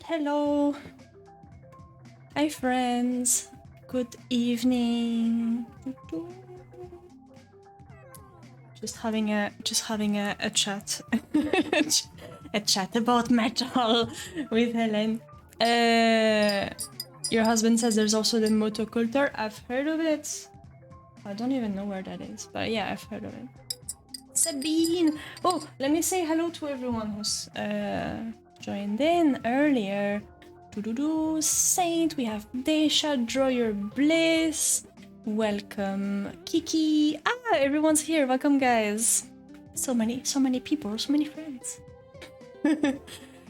Hello. Hi friends. Good evening. Just having a chat. A chat about metal with Helen. Your husband says there's also the motoculture. I've heard of it. I don't even know where that is, but yeah, I've heard of it. Sabine! Oh, let me say hello to everyone who's joined in earlier. Saint, we have Desha, Draw Your Bliss. Welcome, Kiki. Ah, everyone's here. Welcome, guys. So many people, so many friends.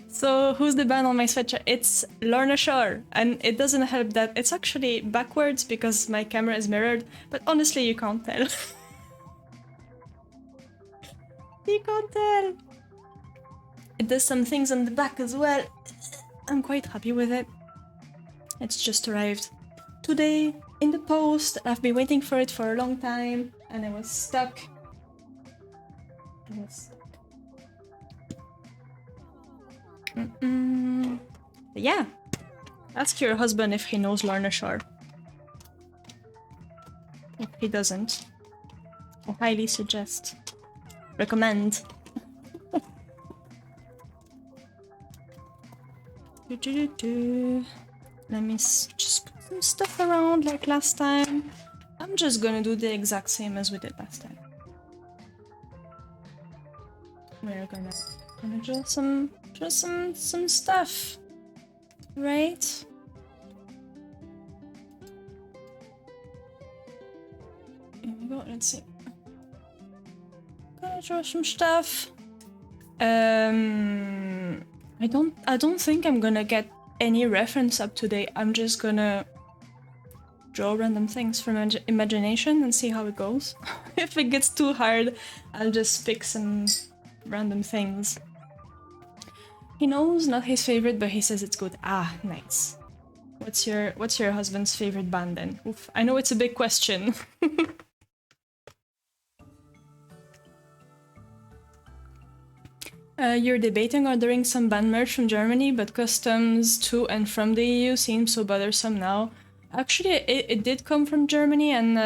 So, who's the band on my sweatshirt? It's Lorna Shore, and it doesn't help that it's actually backwards because my camera is mirrored, but honestly, you can't tell. You can't tell. It does some things on the back as well. I'm quite happy with it. It's just arrived today in the post. I've been waiting for it for a long time, and I was stuck. But yeah, ask your husband if he knows Lorna Shore. If he doesn't, I highly suggest, recommend. Let me just put some stuff around like last time. I'm just gonna do the exact same as we did last time. We're gonna draw some stuff, right? Here we go. Let's see. Gonna draw some stuff. I don't think I'm gonna get any reference up today. I'm just gonna draw random things from imagination and see how it goes. If it gets too hard, I'll just pick some random things. He knows, not his favorite, but he says it's good. Ah, nice. What's your husband's favorite band then? Oof, I know it's a big question. You're debating ordering some band merch from Germany, but customs to and from the EU seem so bothersome now. Actually, it did come from Germany, and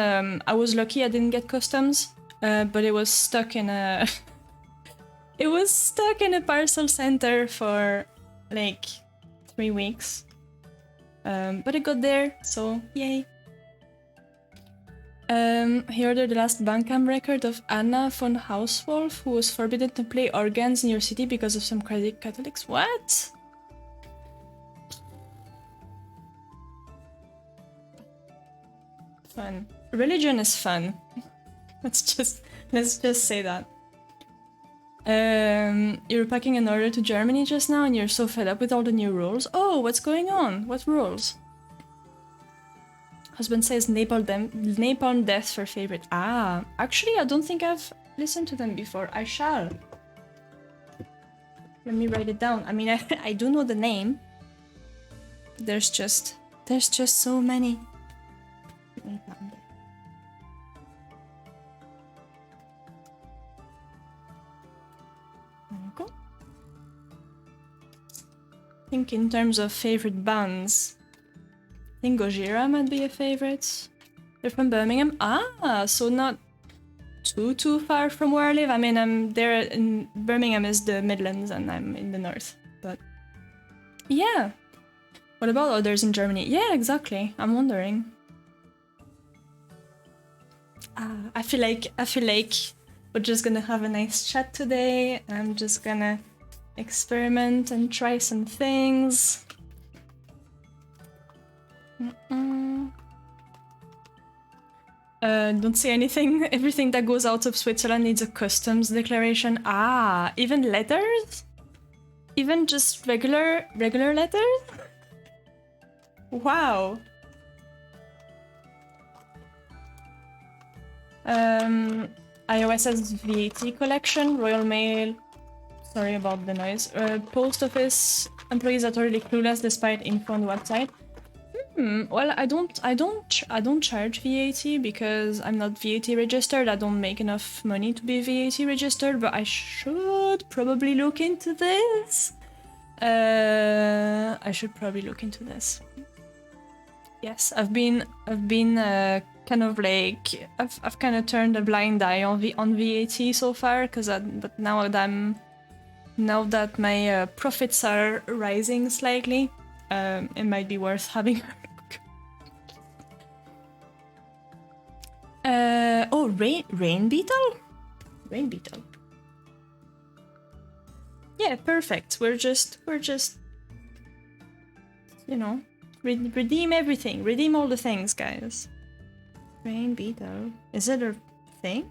I was lucky I didn't get customs, but it was stuck in a... It was stuck in a parcel center for like 3 weeks. But it got there, so yay. He ordered the last Bandcamp record of Anna von Hauswolf, who was forbidden to play organs in your city because of some crazy Catholics. What? Fun. Religion is fun. Let's just say that. You're packing an order to Germany just now and you're so fed up with all the new rules. Oh, what's going on? What rules? Husband says Napalm Death for favorite. Ah, actually I don't think I've listened to them before. I shall. Let me write it down. I mean, I do know the name. There's just so many. Napalm Death. I think in terms of favorite bands, I think Gojira might be a favorite. They're from Birmingham. Ah, so not too far from where I live. I mean, I'm there in Birmingham is the Midlands and I'm in the north. But yeah. What about others in Germany? Yeah, exactly. I'm wondering. I feel like we're just gonna have a nice chat today. I'm just gonna experiment and try some things. Don't say anything. Everything that goes out of Switzerland needs a customs declaration. Ah, even letters? Even just regular letters? Wow. iOS's VAT collection, Royal Mail. Sorry about the noise. Post office employees are totally clueless despite info on the website. Well, I don't charge VAT because I'm not VAT registered. I don't make enough money to be VAT registered, but I should should probably look into this. I should probably look into this. Yes, I've been kind of like I've kind of turned a blind eye on VAT so far, but now that my profits are rising slightly, it might be worth having a look. Oh, rain beetle. Rain beetle. Yeah, perfect. We're just you know, redeem everything. Redeem all the things, guys. Rain beetle. Is it a thing?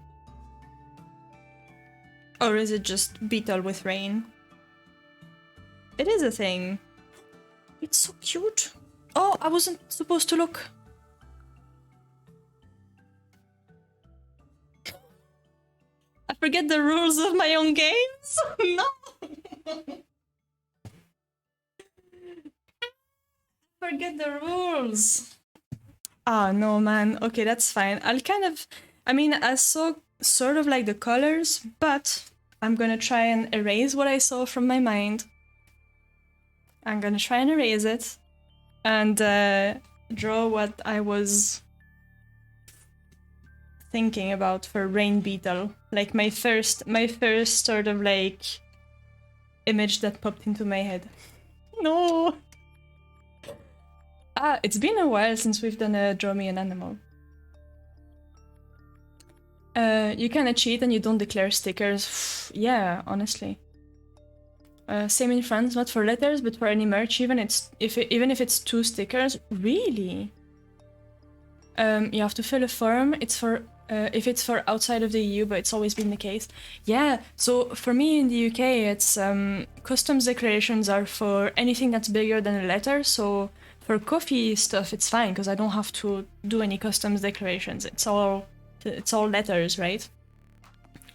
Or is it just beetle with rain? It is a thing. It's so cute. Oh, I wasn't supposed to look. I forget the rules of my own games. No. Forget the rules. Ah, no, man. Okay, that's fine. I saw sort of like the colors, but I'm gonna try and erase what I saw from my mind. I'm gonna try and erase it and draw what I was thinking about for Rain Beetle. Like my first sort of like image that popped into my head. No! It's been a while since we've done a Draw Me an Animal. You kinda cheat and you don't declare stickers. Yeah, honestly. Same in France, not for letters, but for any merch, even if it's 2 stickers. Really? You have to fill a form. It's for if it's for outside of the EU, but it's always been the case. Yeah, so for me in the UK, it's customs declarations are for anything that's bigger than a letter. So for coffee stuff, it's fine because I don't have to do any customs declarations. It's all letters, right?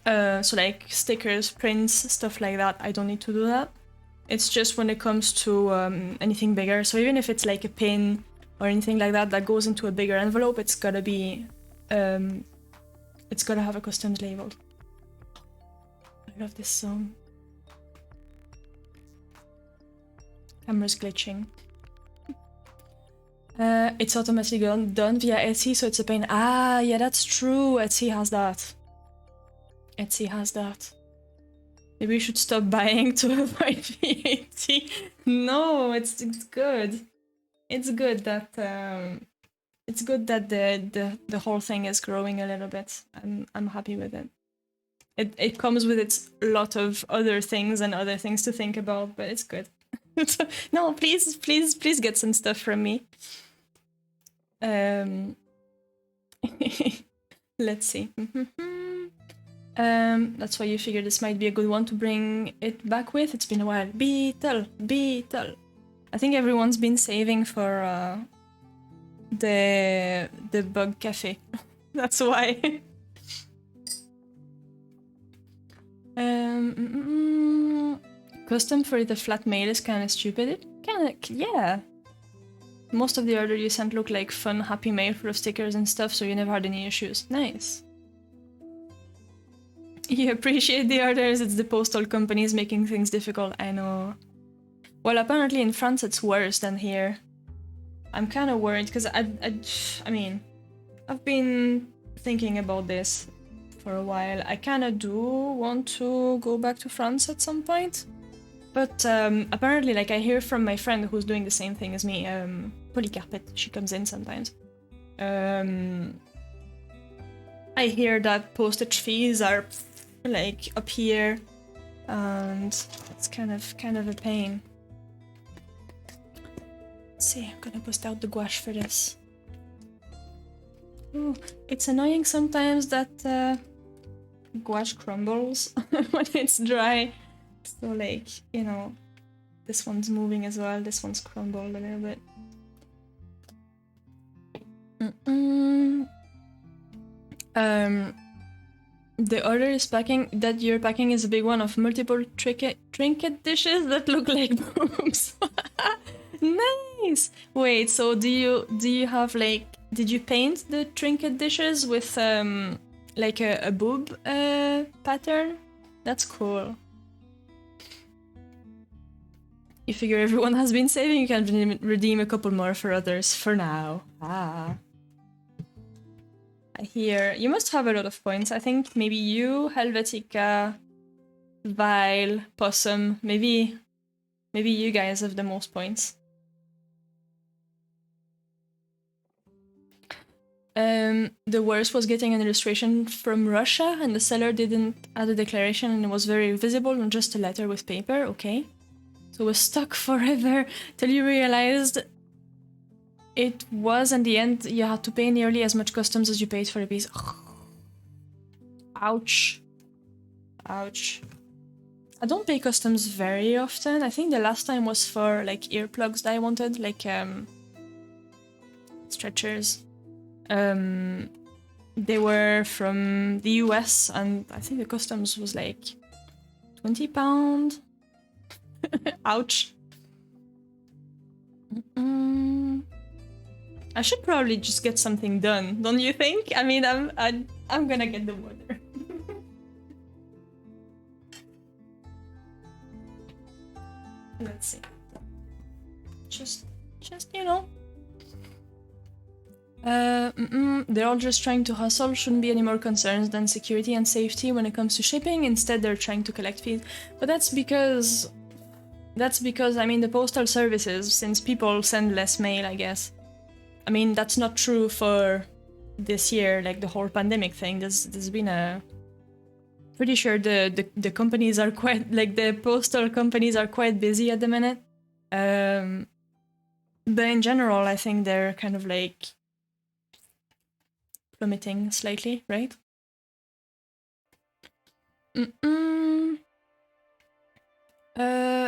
So like stickers, prints, stuff like that, I don't need to do that. It's just when it comes to anything bigger. So even if it's like a pin or anything like that that goes into a bigger envelope, it's gotta be, it's gotta have a customs label. I love this song. Camera's glitching. It's automatically done via Etsy, so it's a pain. Ah, yeah, that's true. Etsy has that. Etsy has that. Maybe we should stop buying to avoid VAT. No, it's good. It's good that the whole thing is growing a little bit. I'm happy with it. It comes with its lot of other things and other things to think about, but it's good. No, please get some stuff from me. Let's see. That's why you figure this might be a good one to bring it back with. It's been a while. Beetle. I think everyone's been saving for the bug cafe. That's why. Custom for the flat mail is kind of stupid. It kind of, yeah. Most of the order you sent look like fun, happy mail full of stickers and stuff, so you never had any issues. Nice. You appreciate the orders, it's the postal companies making things difficult, I know. Well, apparently in France it's worse than here. I'm kind of worried, because I mean, I've been thinking about this for a while. I kind of do want to go back to France at some point. But apparently, like, I hear from my friend who's doing the same thing as me, Polycarpet, she comes in sometimes. I hear that postage fees are, like, up here, and it's kind of a pain. Let's see, I'm gonna bust out the gouache for this. Ooh, it's annoying sometimes that gouache crumbles when it's dry. So, like, you know, this one's moving as well, this one's crumbled a little bit. The order is packing, that you're packing is a big one of multiple trinket dishes that look like boobs. Nice! Wait, so do you have, like, did you paint the trinket dishes with, like, a boob pattern? That's cool. You figure everyone has been saving, you can redeem a couple more for others for now. Ah. I hear you must have a lot of points. I think maybe you, Helvetica, Vile, Possum, maybe you guys have the most points. The worst was getting an illustration from Russia and the seller didn't add a declaration and it was very visible and just a letter with paper, okay. So it was stuck forever till you realized it was, in the end, you had to pay nearly as much customs as you paid for the piece. Ouch. Ouch. I don't pay customs very often. I think the last time was for like earplugs that I wanted, like stretchers. They were from the US and I think the customs was like £20. Ouch. I should probably just get something done, don't you think? I mean, I'm gonna get the order. Let's see. Just you know. They're all just trying to hustle. Shouldn't be any more concerns than security and safety when it comes to shipping. Instead, they're trying to collect fees. But that's because I mean the postal services, since people send less mail, I guess. I mean that's not true for this year, like the whole pandemic thing. There's been a pretty sure the companies are quite, like the postal companies are quite busy at the minute. But in general, I think they're kind of like plummeting slightly, right?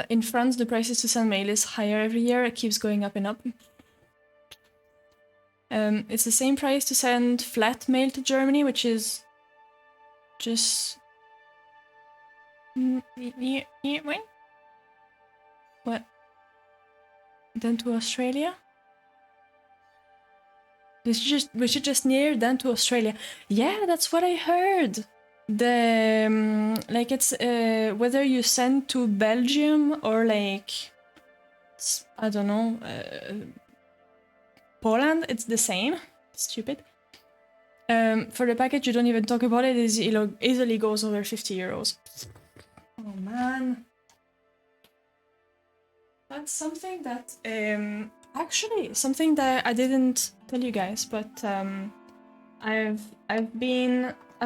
In France, the prices to send mail is higher every year. It keeps going up and up. It's the same price to send flat mail to Germany, which is just... What? Then to Australia? We should just near then to Australia. Yeah, that's what I heard. The like it's whether you send to Belgium or like I don't know Poland, it's the same. Stupid. For the package, you don't even talk about it. It easily goes over €50. Oh man, that's something that actually something that I didn't tell you guys, but I've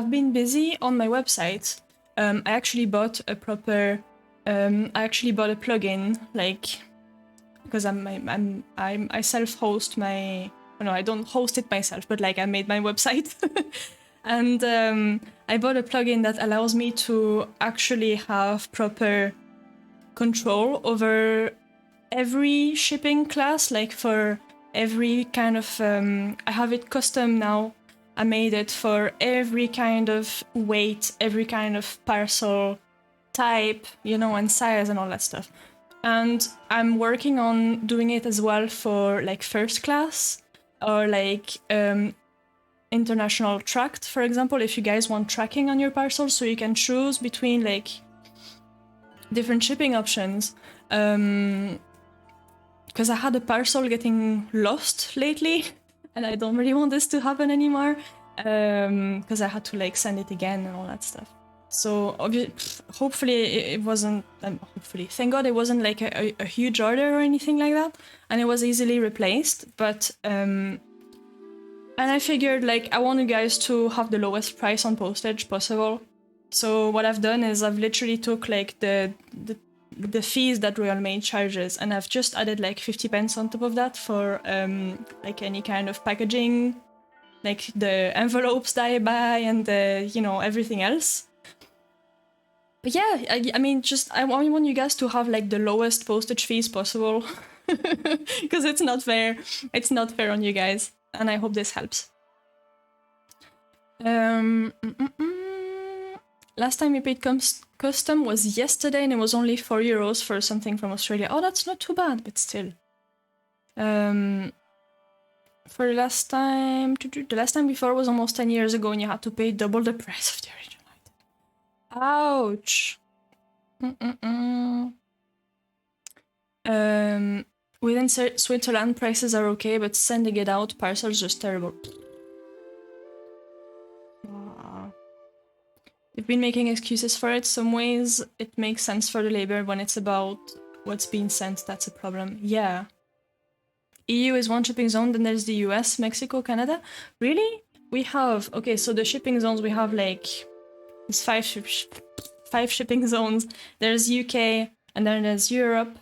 been busy on my website. I actually bought a proper I actually bought a plugin, like, because I self-host my, no, I don't host it myself, but like I made my website. And I bought a plugin that allows me to actually have proper control over every shipping class, like for every kind of I have it custom now. I made it for every kind of weight, every kind of parcel type, you know, and size and all that stuff. And I'm working on doing it as well for like first class or like international tracked, for example, if you guys want tracking on your parcels, so you can choose between like different shipping options. Because I had a parcel getting lost lately, and I don't really want this to happen anymore, because I had to like send it again and all that stuff. So hopefully it wasn't, hopefully, thank God it wasn't like a huge order or anything like that, and it was easily replaced, but and I figured like I want you guys to have the lowest price on postage possible. So what I've done is I've literally took like the fees that Royal Mail charges, and I've just added like 50 pence on top of that for like any kind of packaging, like the envelopes that I buy and the, you know, everything else. But yeah, I mean, just I want you guys to have like the lowest postage fees possible, because it's not fair. It's not fair on you guys, and I hope this helps. Last time we paid custom was yesterday, and it was only €4 for something from Australia. Oh, that's not too bad, but still. For the last time before was almost 10 years ago, and you had to pay double the price of the original item. Ouch. Within Switzerland, prices are okay, but sending it out, parcels just terrible. They've been making excuses for it. Some ways it makes sense for the labor. When it's about what's being sent, that's a problem. Yeah. EU is one shipping zone, then there's the US, Mexico, Canada. Really? We have... Okay, so the shipping zones, we have like... There's five shipping zones. There's UK, and then there's Europe,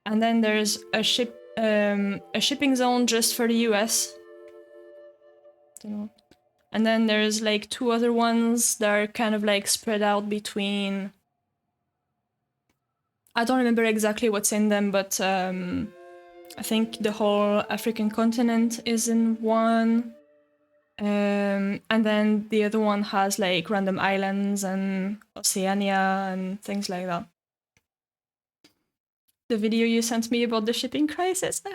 and then there's a shipping zone just for the US. Don't know. And then there's like 2 other ones that are kind of like spread out between... I don't remember exactly what's in them, but I think the whole African continent is in one. And then the other one has like random islands and Oceania and things like that. The video you sent me about the shipping crisis, I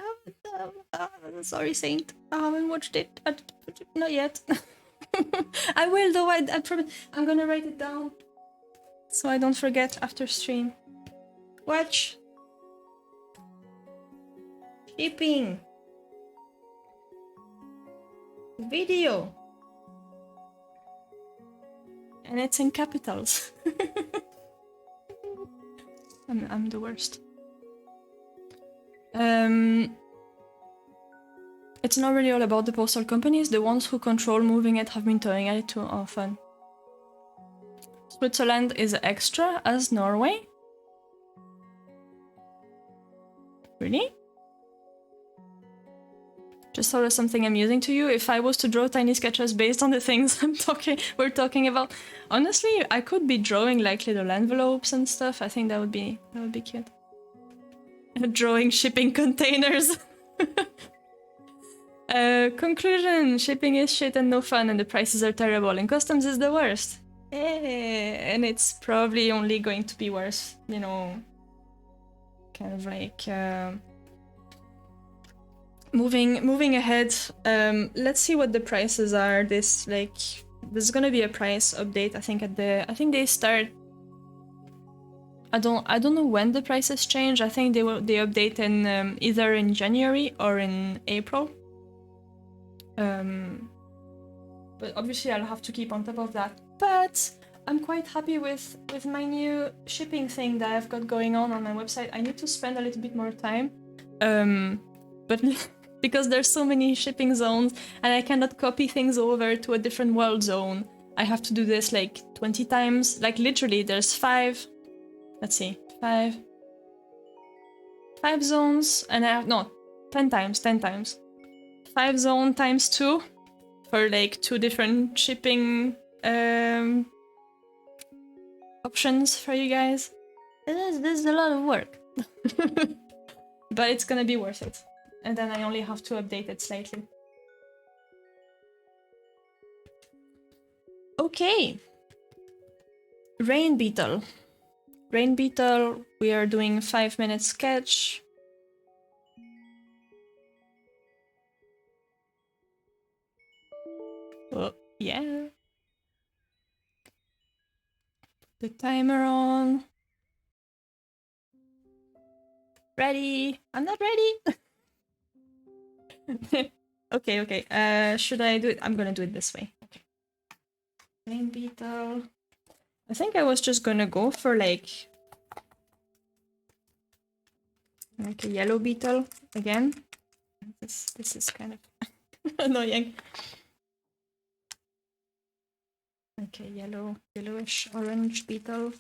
haven't, sorry Saint, I haven't watched it, not yet. I will though, I promise. I'm gonna write it down so I don't forget after stream. Watch. Shipping. Video. And it's in capitals. I'm the worst. It's not really all about the postal companies. The ones who control moving it have been towing at it too often. Switzerland is extra as Norway? Really? Just thought of something amusing to you. If I was to draw tiny sketches based on the things we're talking about, honestly, I could be drawing like little envelopes and stuff. I think that would be cute. Drawing shipping containers. Conclusion: shipping is shit and no fun, and the prices are terrible, and customs is the worst. And it's probably only going to be worse, you know. Kind of like moving ahead. Let's see what the prices are. There's gonna be a price update. I think they start. I don't know when the prices change. I think they update in either in January or in April. But obviously I'll have to keep on top of that. But I'm quite happy with my new shipping thing that I've got going on my website. I need to spend a little bit more time, but because there's so many shipping zones and I cannot copy things over to a different world zone, I have to do this like 20 times. Like literally, there's 5. Let's see, 5 zones, and I have 10 times. 5 zone times 2 for like 2 different shipping options for you guys. This is a lot of work. But it's gonna be worth it. And then I only have to update it slightly. Okay. Rain Beetle. Rain Beetle, we are doing 5-minute sketch. Oh, yeah. The timer on. Ready? I'm not ready. Okay. Should I do it? I'm gonna do it this way. Okay. Rain Beetle. I think I was just gonna go for like a yellow beetle again. This is kind of annoying. Okay, yellowish orange beetle.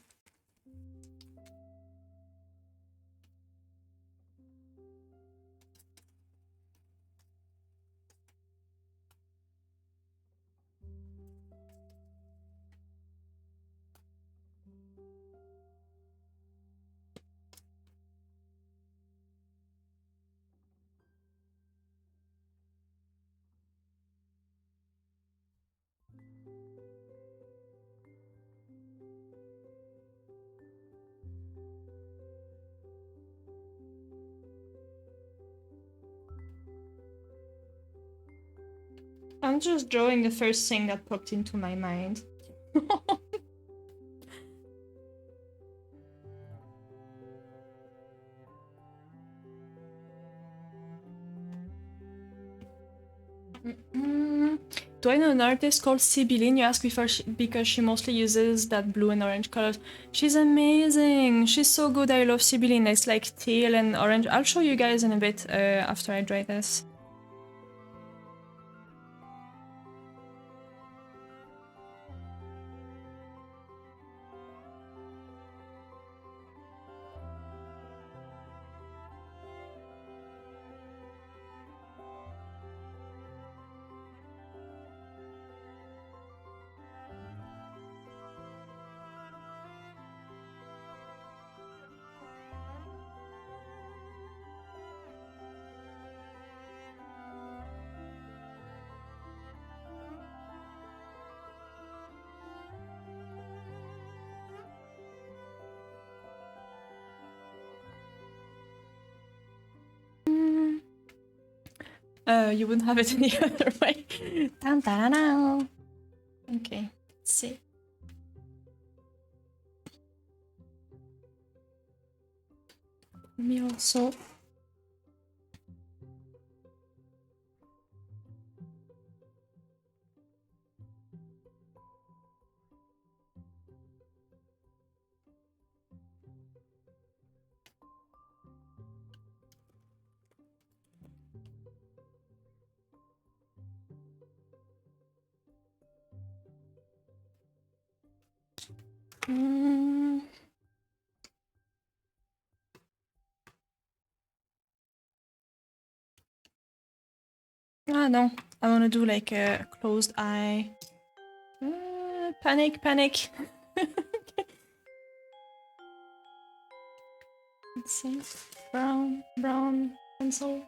I'm just drawing the first thing that popped into my mind. do I know an artist called Sibylline? You asked before because she mostly uses that blue and orange colors. She's amazing. She's so good. I love Sibylline. It's like teal and orange. I'll show you guys in a bit after I dry this. You wouldn't have it any other way. Okay, let's see. Me also. Ah no, I want to do like a closed eye. Panic, panic. Let's see. Brown pencil.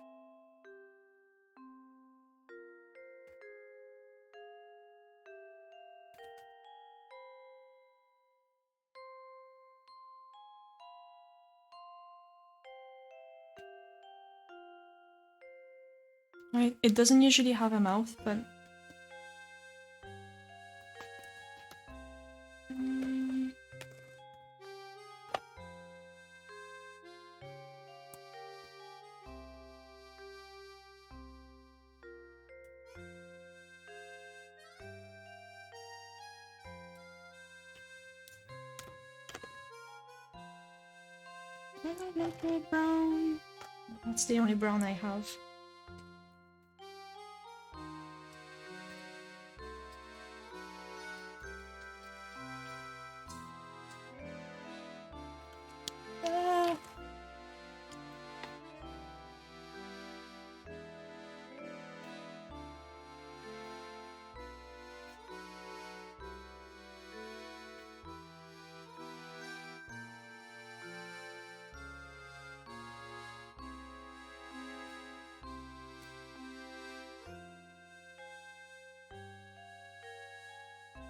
Right, it doesn't usually have a mouth, but... brown. That's the only brown I have.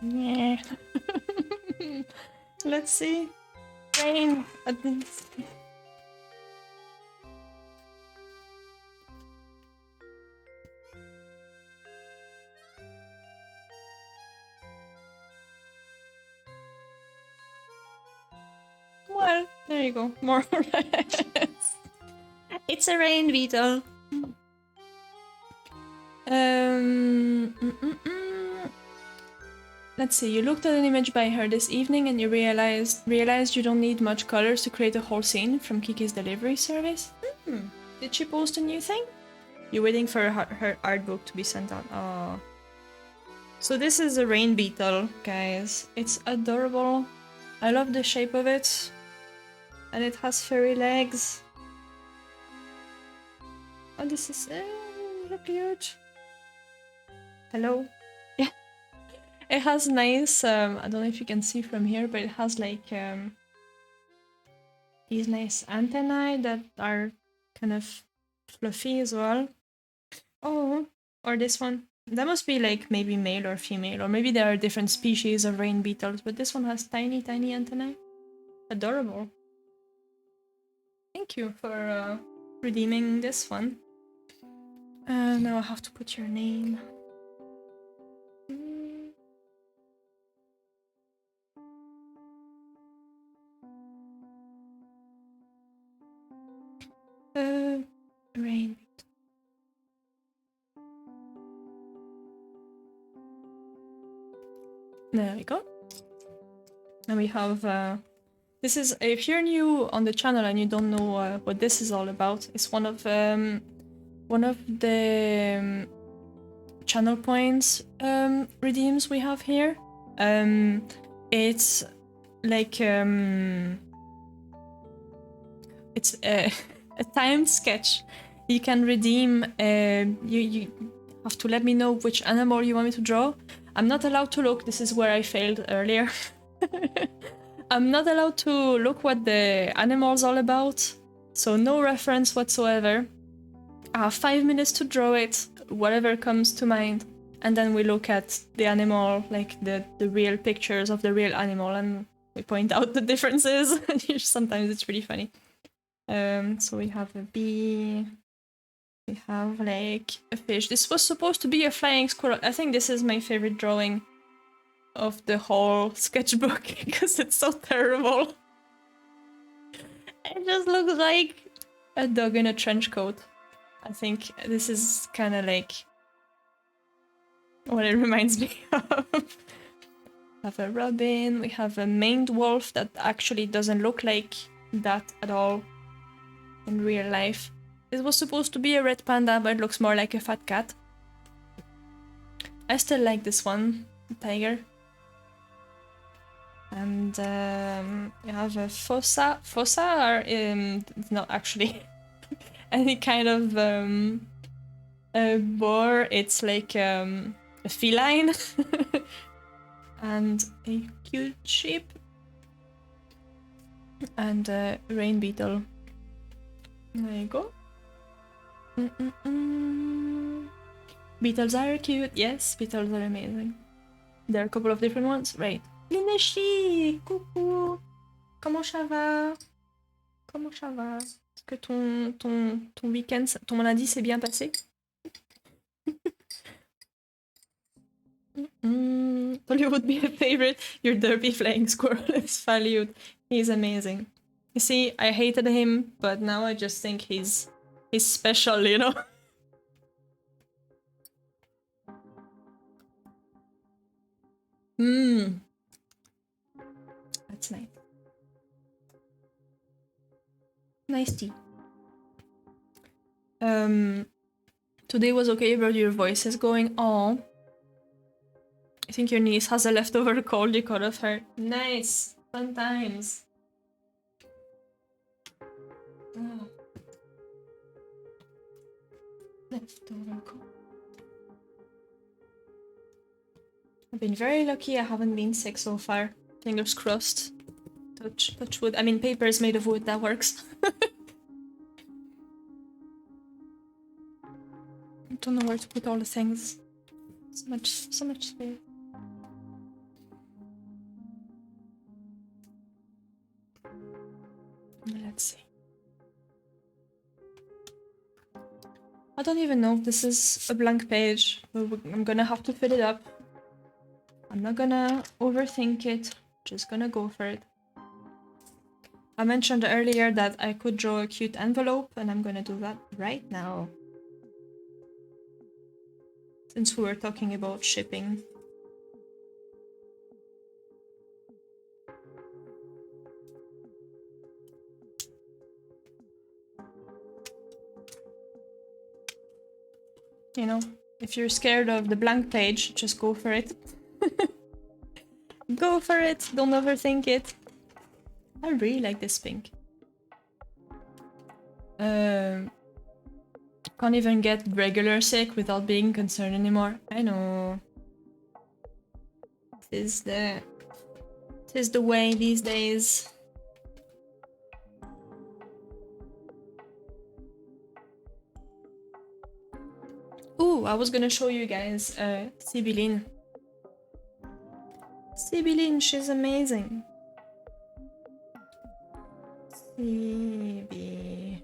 Yeah. Let's see. Rain. Well, there you go. More or less. It's a rain beetle. Let's see. You looked at an image by her this evening and you realized you don't need much colors to create a whole scene from Kiki's delivery service. Did she post a new thing? You're waiting for her art book to be sent out. Oh. So this is a rain beetle, guys. It's adorable. I love the shape of it. And it has furry legs. Oh, this is so cute. Hello? Yeah. It has nice, I don't know if you can see from here, but it has like these nice antennae that are kind of fluffy as well. Oh, or this one. That must be like maybe male or female, or maybe there are different species of rain beetles, but this one has tiny, tiny antennae. Adorable. Thank you for redeeming this one. Now I have to put your name. Rain. There we go. And we have, this is, if you're new on the channel and you don't know what this is all about, it's one of the channel points redeems we have here. It's like, it's a timed sketch. You can redeem, you have to let me know which animal you want me to draw. I'm not allowed to look, this is where I failed earlier. I'm not allowed to look what the animal's all about, so no reference whatsoever. I have 5 minutes to draw it, whatever comes to mind, and then we look at the animal, like the real pictures of the real animal, and we point out the differences. Sometimes it's pretty funny. So we have a bee, we have like a fish. This was supposed to be a flying squirrel. I think this is my favorite drawing of the whole sketchbook because it's so terrible. It just looks like a dog in a trench coat. I think this is kind of like what it reminds me of. We have a robin, we have a maned wolf that actually doesn't look like that at all in real life. It was supposed to be a red panda, but it looks more like a fat cat. I still like this one, the tiger. And you have a fossa. Fossa are not actually any kind of a boar. It's like a feline and a cute sheep and a rain beetle. There you go. Beetles are cute. Yes, beetles are amazing. There are a couple of different ones, right? Lineshi, coucou. Comment ça va? Comment ça va? Est-ce que ton week-end, ton lundi s'est bien passé? Tolu would be a favorite. Your derpy flying squirrel is Faliud. He's amazing. You see, I hated him, but now I just think he's special, you know? That's nice. Nice tea. Today was okay, but your voice is going on. I think your niece has a leftover cold you got off her. Nice. Fun times. Oh. Leftover cold. I've been very lucky I haven't been sick so far. Fingers crossed. Touch wood. I mean, paper is made of wood, that works. I don't know where to put all the things. So much space. Let's see. I don't even know if this is a blank page. I'm gonna have to fill it up. I'm not gonna overthink it. Just gonna go for it. I mentioned earlier that I could draw a cute envelope, and I'm gonna do that right now. Since we were talking about shipping. You know, if you're scared of the blank page, just go for it. Go for it, don't overthink it. I really like this pink. Can't even get regular sick without being concerned anymore. I know. Tis the way these days. Ooh, I was gonna show you guys Sibyline. Sibyline, she's amazing. Siby.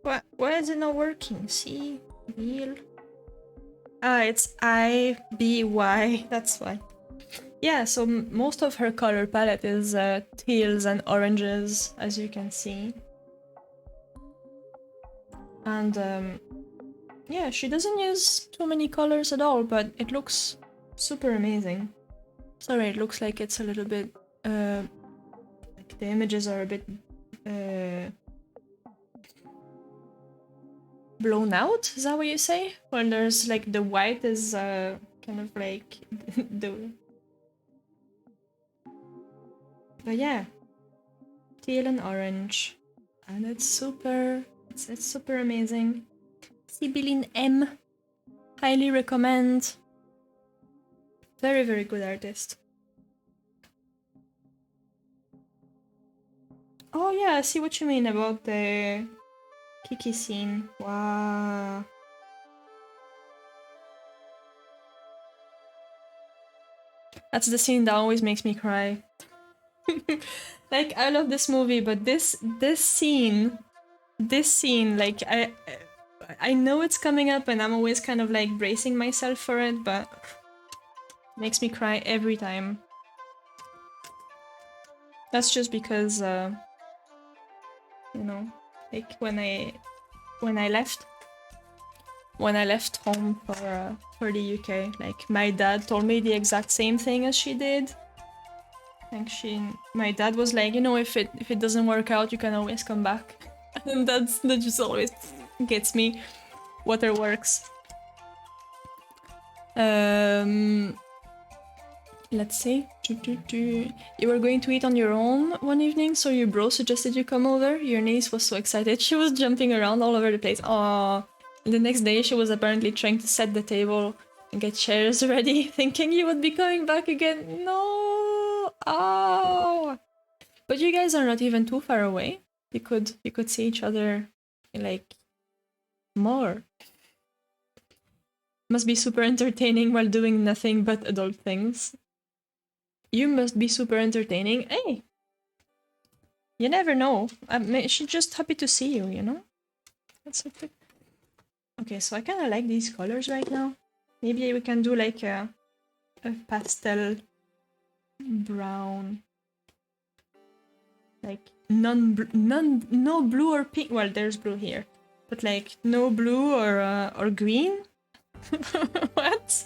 What? Why is it not working? Sibyl. Ah, it's IBY. That's why. Yeah, so most of her color palette is teals and oranges, as you can see. And Yeah, she doesn't use too many colors at all, but it looks super amazing. Sorry, it looks like it's a little bit, like the images are a bit, blown out, is that what you say? When there's like the white is, kind of like, the... But yeah, teal and orange. And it's super, it's super amazing. Sibyline M. Highly recommend. Very, very good artist. Oh yeah, I see what you mean about the Kiki scene. Wow. That's the scene that always makes me cry. Like, I love this movie, but this scene, like, I know it's coming up and I'm always kind of like bracing myself for it, but it makes me cry every time. That's just because, you know, like when I left home for the UK, like my dad told me the exact same thing as she did. Like my dad was like, you know, if it doesn't work out, you can always come back. And that just always gets me. Waterworks. Let's see. You were going to eat on your own one evening, so your bro suggested you come over. Your niece was so excited. She was jumping around all over the place. Aww. And the next day, she was apparently trying to set the table and get chairs ready, thinking you would be coming back again. No. Oh. But you guys are not even too far away. You could see each other, like, more. Must be super entertaining while doing nothing but adult things. You must be super entertaining. Hey! You never know. She's just happy to see you, you know? That's okay. Okay, so I kind of like these colors right now. Maybe we can do like a pastel brown. Like no blue or pink. Well, there's blue here. But like no blue or green. What?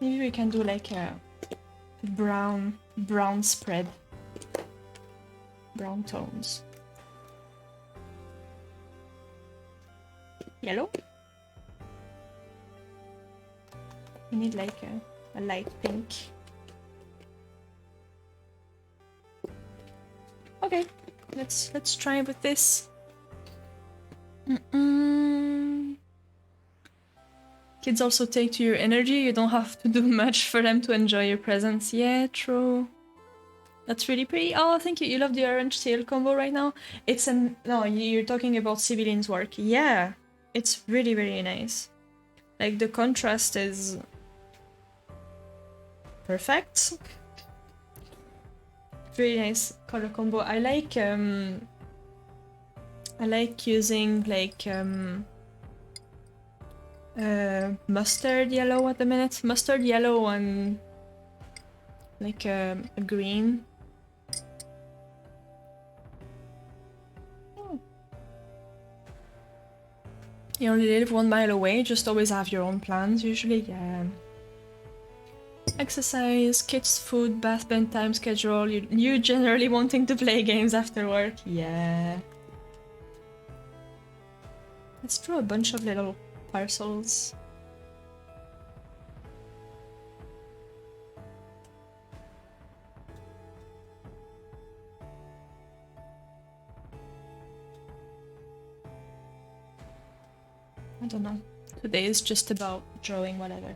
Maybe we can do like a brown spread. Brown tones. Yellow? We need like a light pink. Okay, let's try with this. Kids also take to your energy. You don't have to do much for them to enjoy your presence. Yeah, true. That's really pretty. Oh, thank you. You love the orange teal combo right now? It's an... No, you're talking about Sibylline's work. Yeah, it's really, really nice. Like, the contrast is... perfect. Really nice color combo. I like using, like, mustard yellow at the minute. Mustard yellow and like a green. You only live 1 mile away, just always have your own plans usually, yeah. Exercise, kids, food, bath, bedtime schedule, you generally wanting to play games after work, yeah. Let's draw a bunch of little parcels. I don't know. Today is just about drawing whatever.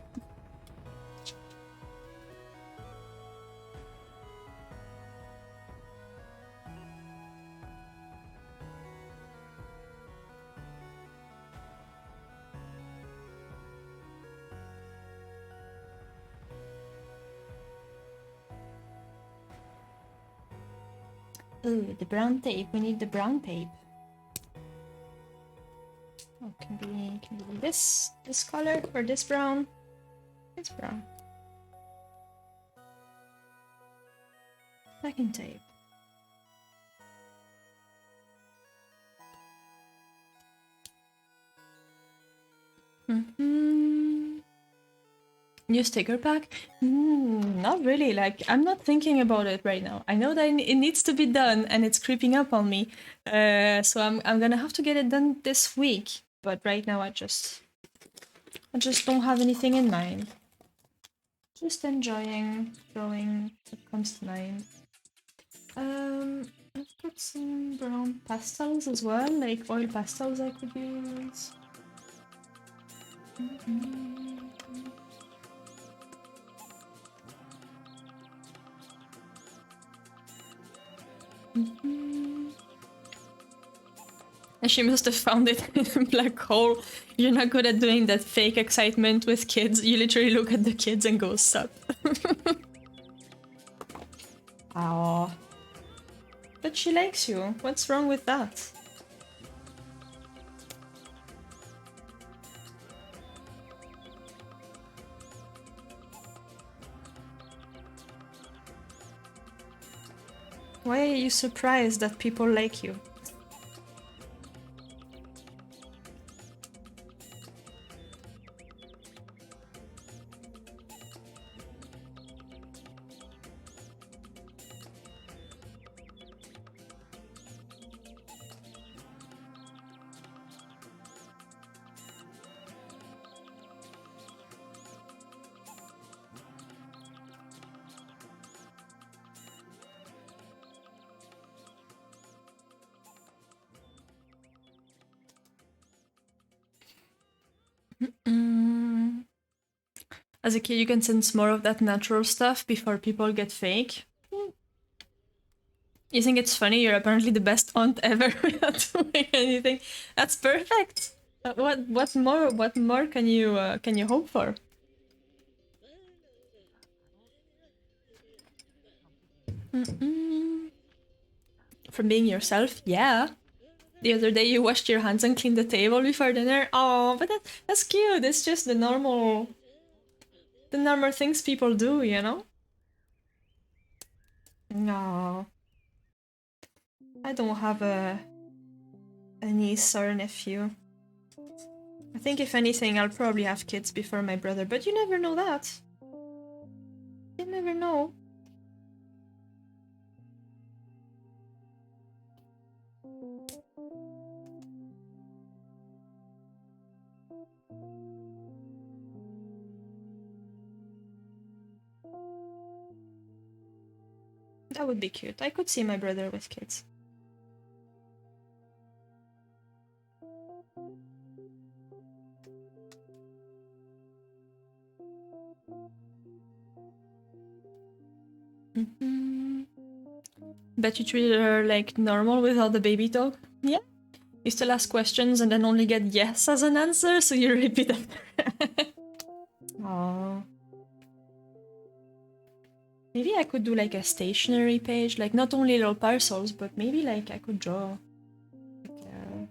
Ooh, the brown tape. We need the brown tape. Oh, can be this color or this brown? It's brown. Packing tape. New sticker pack? Not really. Like, I'm not thinking about it right now. I know that it needs to be done, and it's creeping up on me. So I'm gonna have to get it done this week. But right now, I just don't have anything in mind. Just enjoying drawing what comes to mind. I've got some brown pastels as well, like oil pastels I could use. And she must have found it in a black hole. You're not good at doing that fake excitement with kids. You literally look at the kids and go, sup. Aww. But she likes you. What's wrong with that? Why are you surprised that people like you? As a kid, you can sense more of that natural stuff before people get fake. You think it's funny? You're apparently the best aunt ever without doing anything. That's perfect. What more can you hope for? From being yourself, yeah. The other day you washed your hands and cleaned the table before dinner. Oh, but that's cute. It's just the normal things people do, you know? No. I don't have a niece or a nephew. I think if anything, I'll probably have kids before my brother, but you never know that. You never know. That would be cute. I could see my brother with kids. Bet you treated her like normal without the baby talk? Yeah. You still ask questions and then only get yes as an answer, so you repeat after. Aww. Maybe I could do like a stationery page, like not only little parcels, but maybe like I could draw like a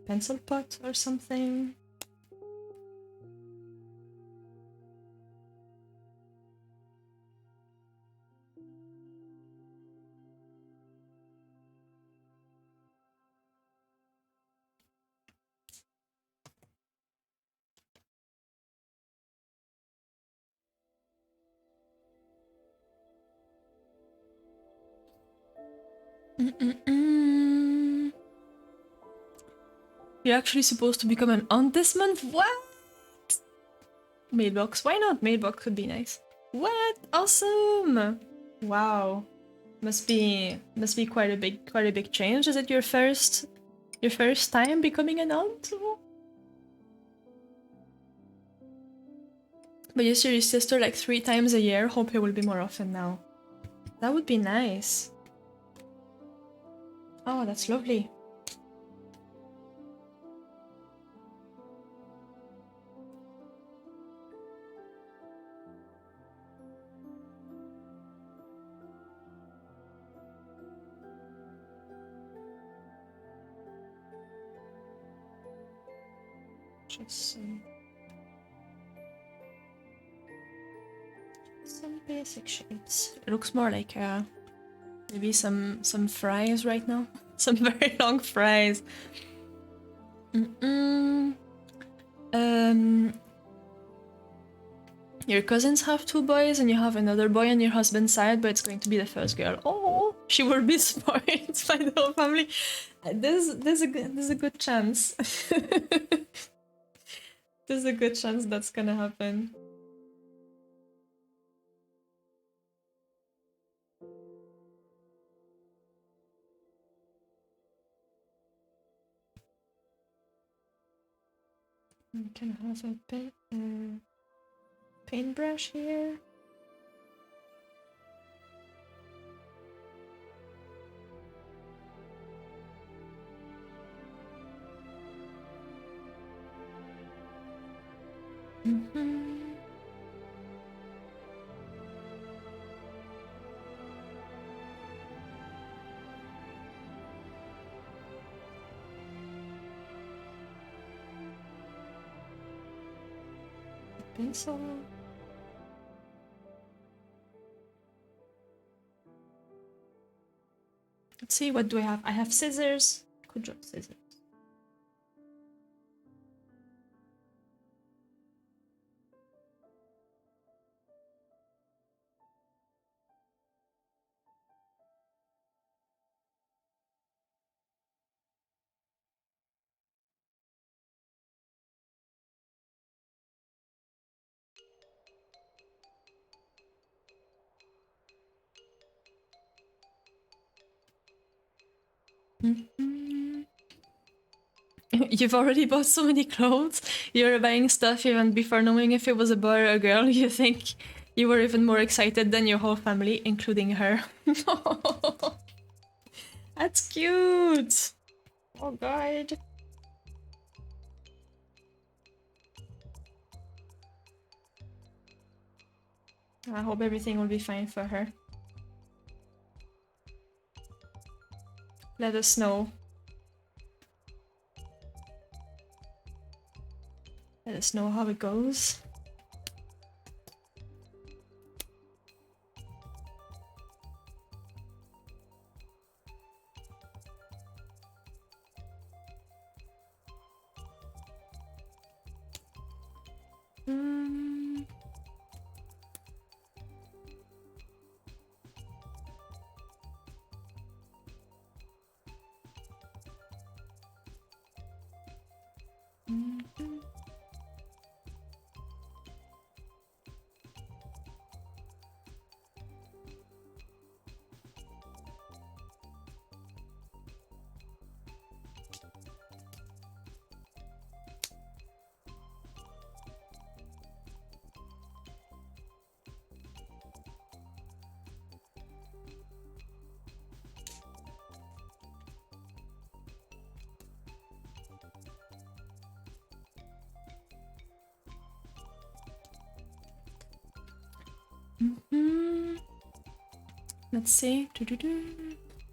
pencil pot or something. You're actually supposed to become an aunt this month? What? Mailbox? Why not? Mailbox could be nice. What? Awesome! Wow. Must be quite a big change. Is it your first time becoming an aunt? But you see your sister like 3 times a year. Hope it will be more often now. That would be nice. Oh, that's lovely. Just some basic shapes. It looks more like maybe some fries right now. Some very long fries. Your cousins have 2 boys and you have another boy on your husband's side, but it's going to be the first girl. Oh, she will be spoiled by the whole family. There's a good chance. There's a good chance that's gonna happen. I'm gonna have a paintbrush here. Pencil. Let's see, what do I have? I have scissors. Could draw scissors. You've already bought so many clothes. You're buying stuff even before knowing if it was a boy or a girl. You think you were even more excited than your whole family, including her. That's cute. Oh god. I hope everything will be fine for her. Let us know. Let us know how it goes. Let's see.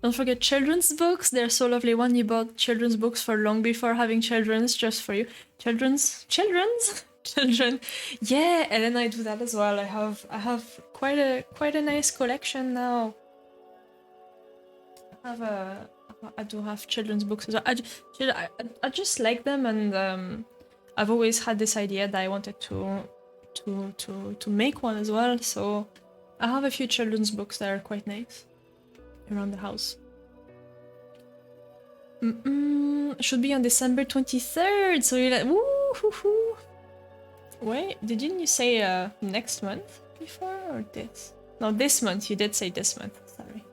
Don't forget children's books. They're so lovely. One, you bought children's books for long before having children's, just for you. Children's? Children. Yeah, Ellen, I do that as well. I have quite a nice collection now. I do have children's books as well. I just like them, and I've always had this idea that I wanted to make one as well. So I have a few children's books that are quite nice around the house. Should be on December 23rd. So you're like, woo. Wait, didn't you say next month before or this? No, this month. You did say this month. Sorry.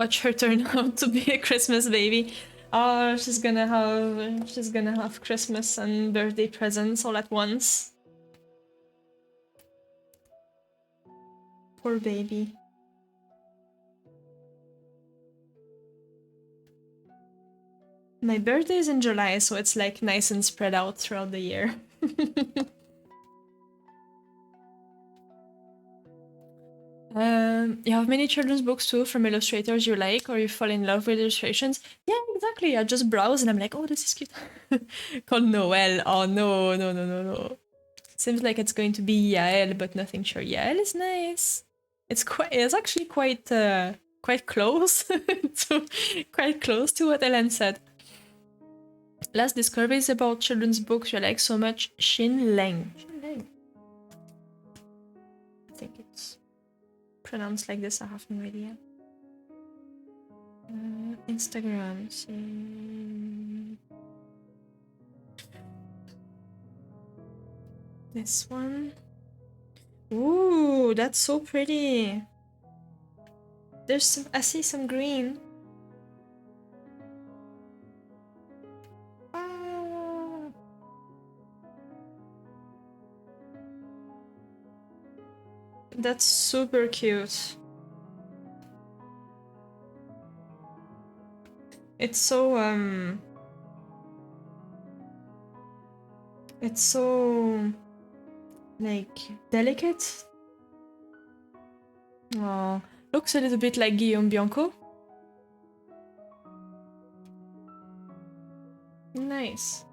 Watch her turn out to be a Christmas baby. Oh, she's gonna have Christmas and birthday presents all at once. Poor baby. My birthday is in July, so it's like nice and spread out throughout the year. You have many children's books too from illustrators you like, or you fall in love with illustrations. Yeah, exactly. I just browse and I'm like, oh, this is cute. Called Noel. Oh, no. Seems like it's going to be Yael, but nothing sure. Yael is nice. It's actually quite close to what Ellen said. Last discoveries about children's books you like so much. Xin Leng. Xin Leng. I think it's pronounced like this. I have no idea. Instagram. This one. Ooh, that's so pretty. There's some. I see some green. That's super cute. It's so it's so like delicate. Oh, looks a little bit like Guillaume Bianco. Nice.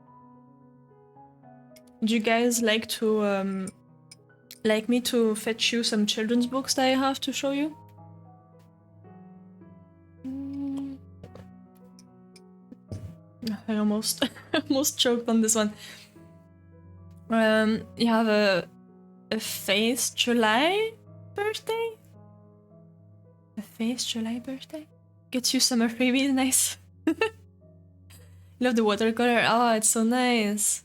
Do you guys like to like me to fetch you some children's books that I have to show you? I almost choked on this one. You have a Faith July birthday? A Faith July birthday? Get you some freebies, nice. Love the watercolor. Oh, it's so nice.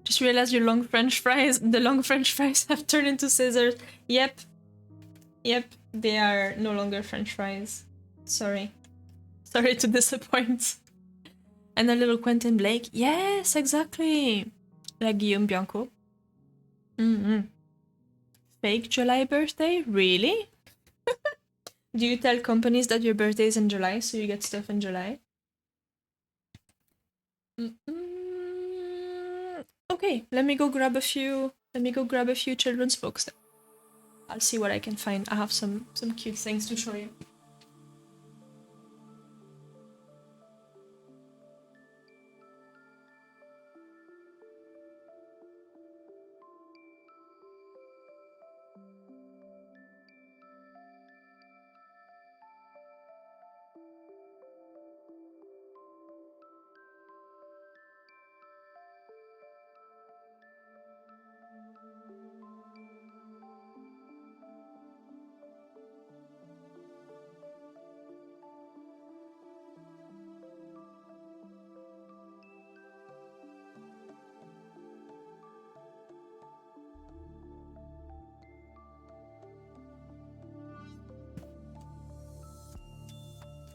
Just realized your long French fries. The long French fries have turned into scissors. Yep. Yep, they are no longer French fries. Sorry. Sorry to disappoint. And a little Quentin Blake. Yes, exactly. Like Guillaume Bianco. Fake July birthday? Really? Do you tell companies that your birthday is in July so you get stuff in July? Okay, let me go grab a few children's books. I'll see what I can find. I have some cute things to show you.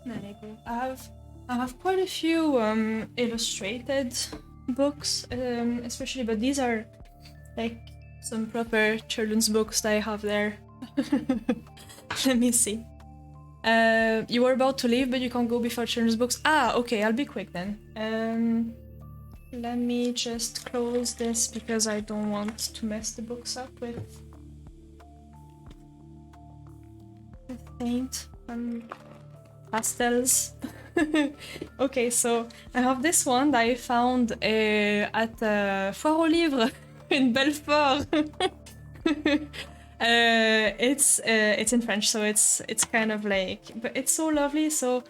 There you go. I have quite a few illustrated books, especially, but these are like some proper children's books that I have there. Let me see. You were about to leave, but you can't go before children's books. Ah, okay, I'll be quick then. Let me just close this because I don't want to mess the books up with paint and pastels. Okay, so I have this one that I found at Foire aux Livres in Belfort. It's in French, so it's kind of like, but it's so lovely. So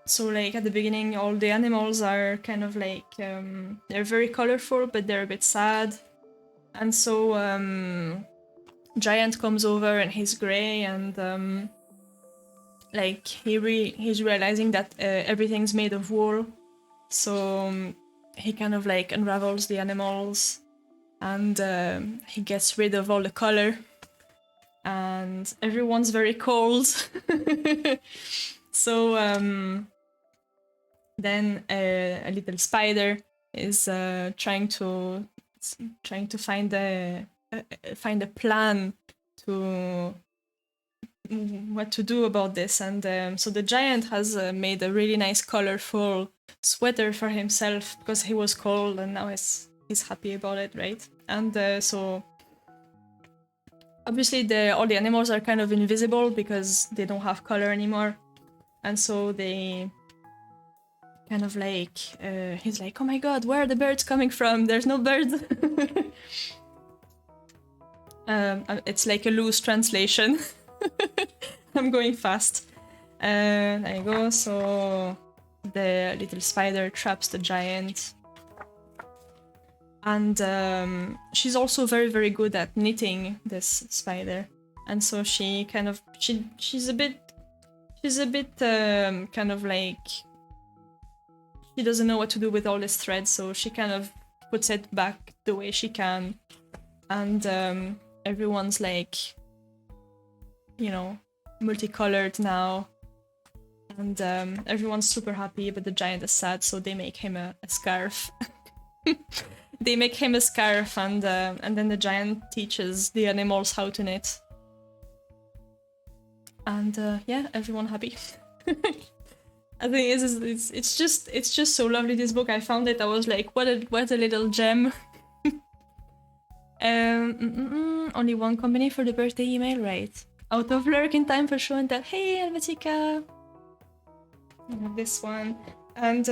so like at the beginning, all the animals are kind of like they're very colorful, but they're a bit sad, and so Giant comes over and he's gray, and like he's realizing that everything's made of wool, so he kind of like unravels the animals, and he gets rid of all the color, and everyone's very cold. So then a little spider is trying to find a plan to what to do about this, and so the giant has made a really nice colorful sweater for himself because he was cold, and now he's happy about it, right? And so obviously all the animals are kind of invisible because they don't have color anymore, and so they kind of like he's like, oh my god, where are the birds coming from? There's no birds. It's like a loose translation. I'm going fast. There you go. So the little spider traps the giant. And she's also very, very good at knitting, this spider. And so she kind of, she's a bit kind of like, she doesn't know what to do with all this thread, so she kind of puts it back the way she can. And everyone's like, you know, multicolored now. And everyone's super happy, but the giant is sad, so they make him a scarf. They make him a scarf, and then the giant teaches the animals how to knit. And yeah, everyone happy. I think it's just so lovely, this book. I found it, I was like, what a little gem. Only one company for the birthday email, right? Out of lurk in time for show and tell. Hey, Helvetica! I have this one. And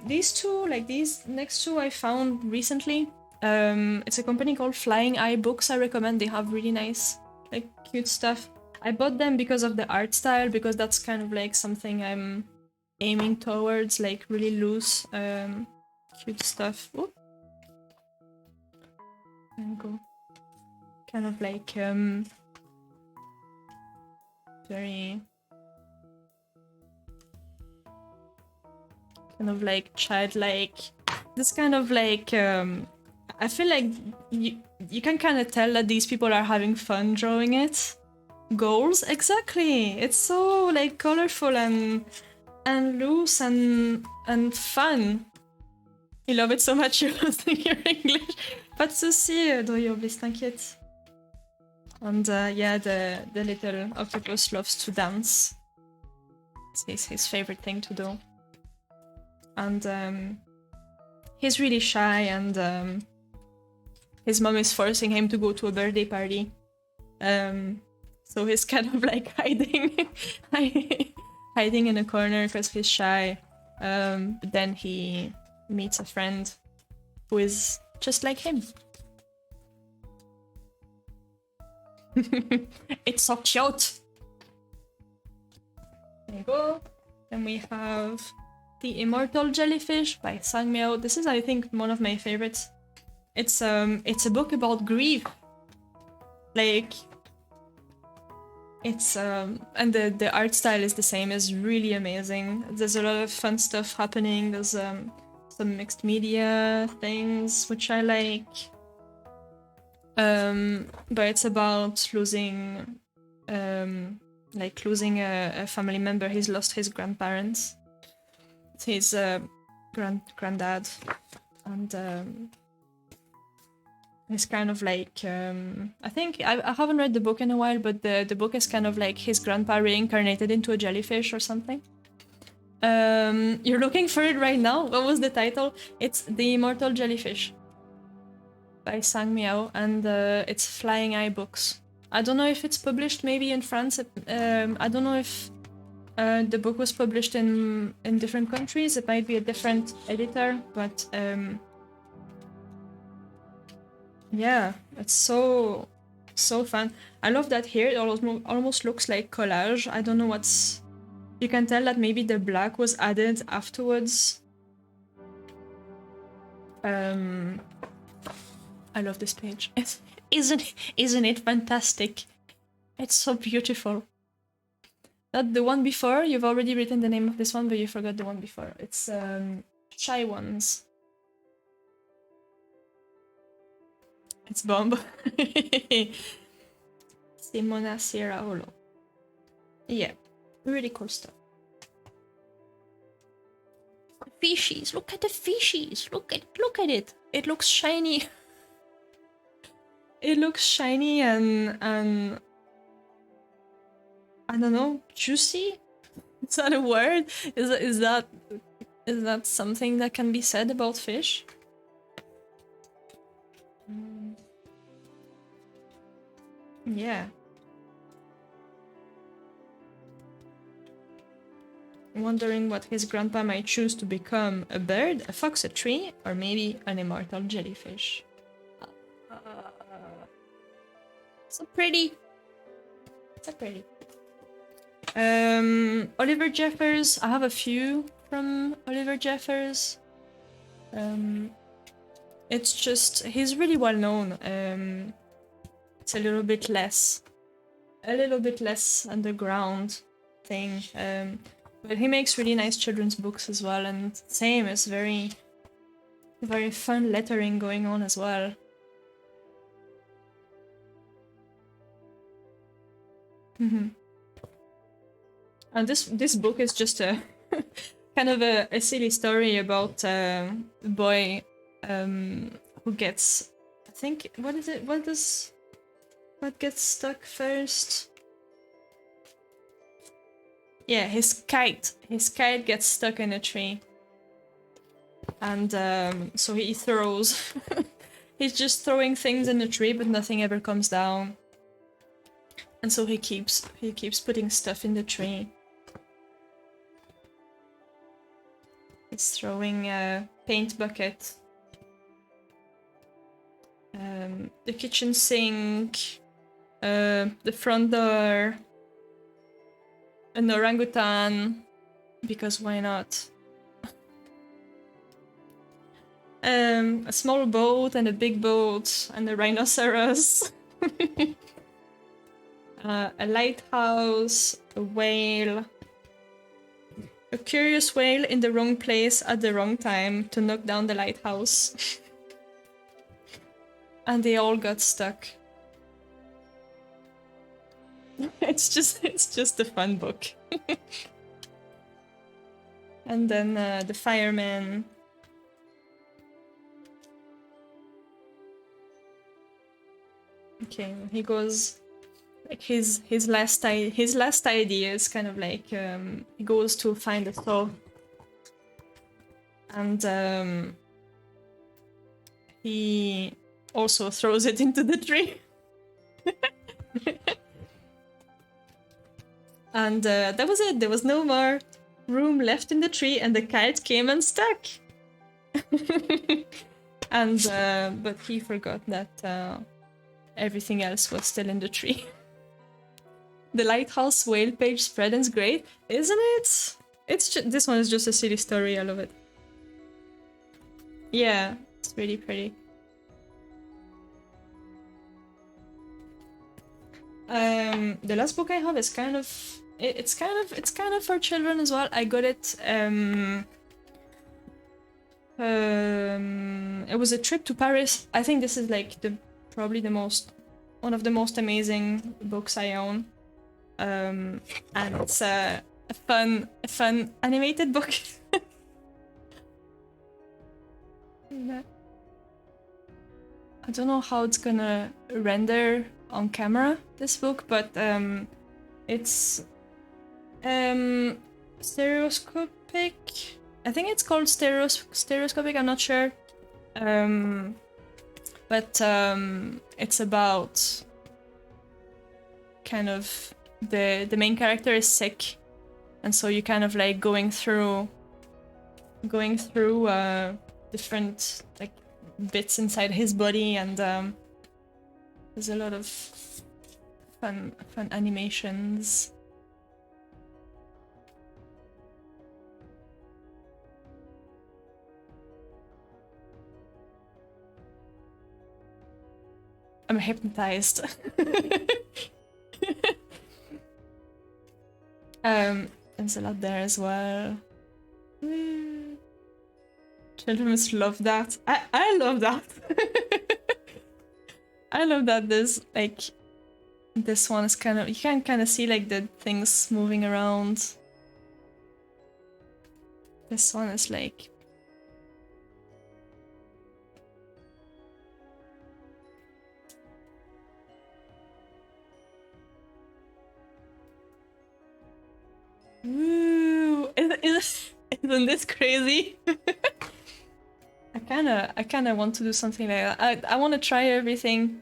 these two, like these next two I found recently. It's a company called Flying Eye Books. I recommend. They have really nice, like, cute stuff. I bought them because of the art style, because that's kind of like something I'm aiming towards, like really loose, cute stuff. Oh. There you go. Kind of like very kind of like childlike. This kind of like I feel like you can kind of tell that these people are having fun drawing it. Goals, exactly. It's so like colorful and loose and fun. You love it so much you're losing your English. Pas de soucis, Doyoblis, t'inquiète. And yeah, the little octopus loves to dance. It's his favorite thing to do. And he's really shy, and his mom is forcing him to go to a birthday party. So he's kind of like hiding in a corner because he's shy. But then he meets a friend who is just like him. It's so cute! There you go. Then we have The Immortal Jellyfish by Sangmio. This is, I think, one of my favorites. It's a book about grief. Like, it's and the art style is the same. It's really amazing. There's a lot of fun stuff happening. There's some mixed media things which I like. But it's about losing a family member. He's lost his grandparents. His granddad, and it's kind of like I think I haven't read the book in a while, but the book is kind of like his grandpa reincarnated into a jellyfish or something. You're looking for it right now? What was the title? It's The Immortal Jellyfish by Sangmio, and it's Flying Eye Books. I don't know if it's published maybe in France. I don't know if the book was published in different countries. It might be a different editor, but yeah, it's so fun. I love that here. It almost looks like collage. I don't know what's... You can tell that maybe the black was added afterwards. I love this page. Isn't it fantastic? It's so beautiful. Not the one before. You've already written the name of this one, but you forgot the one before. It's Shy Ones. It's bomb. Simona Sierra Olo. Yeah, really cool stuff. Fishies. Look at the fishies. Look at it. It looks shiny. It looks shiny and I don't know, juicy? Is that a word? Is that something that can be said about fish? Yeah. Wondering what his grandpa might choose to become: a bird, a fox, a tree, or maybe an immortal jellyfish. So pretty. So pretty. Oliver Jeffers. I have a few from Oliver Jeffers. It's just he's really well known. It's a little bit less underground thing. But he makes really nice children's books as well, and same is very fun lettering going on as well. And this book is just a kind of a silly story about a boy who gets, I think, what is it? What gets stuck first? Yeah, his kite. His kite gets stuck in a tree. And so he throws... He's just throwing things in the tree, but nothing ever comes down. And so he keeps putting stuff in the tree. He's throwing a paint bucket. The kitchen sink. The front door. An orangutan. Because why not? A small boat and a big boat and a rhinoceros. A lighthouse, a whale. A curious whale in the wrong place at the wrong time to knock down the lighthouse. And they all got stuck. It's just a fun book. And then the fireman. Okay, he goes like his last idea is kind of like he goes to find a saw, and he also throws it into the tree. And that was it. There was no more room left in the tree, and the kite came unstuck. And but he forgot that everything else was still in the tree. The lighthouse whale page spread is great, isn't it? This one is just a silly story. I love it. Yeah, it's really pretty. The last book I have is kind of it's kind of for children as well. I got it. It was a trip to Paris. I think this is like probably one of the most amazing books I own. And it's a fun animated book. I don't know how it's gonna render on camera, this book, but it's stereoscopic. I think it's called stereoscopic, I'm not sure. But it's about kind of the main character is sick, and so you kind of like going through different like bits inside his body, and there's a lot of fun animations. I'm hypnotized. There's a lot there as well. Children must love that. I love that. I love that there's like this one is kind of, you can kind of see like the things moving around. This one is like woo! Isn't this crazy? I kinda want to do something like that. I want to try everything.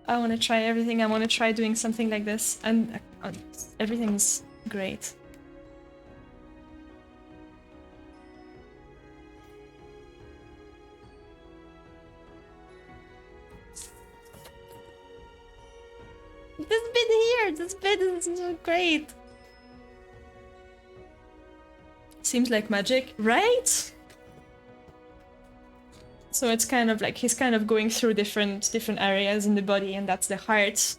I want to try doing something like this, and everything's great. This this bit is so great. Seems like magic, right? So it's kind of like he's kind of going through different areas in the body, and that's the heart.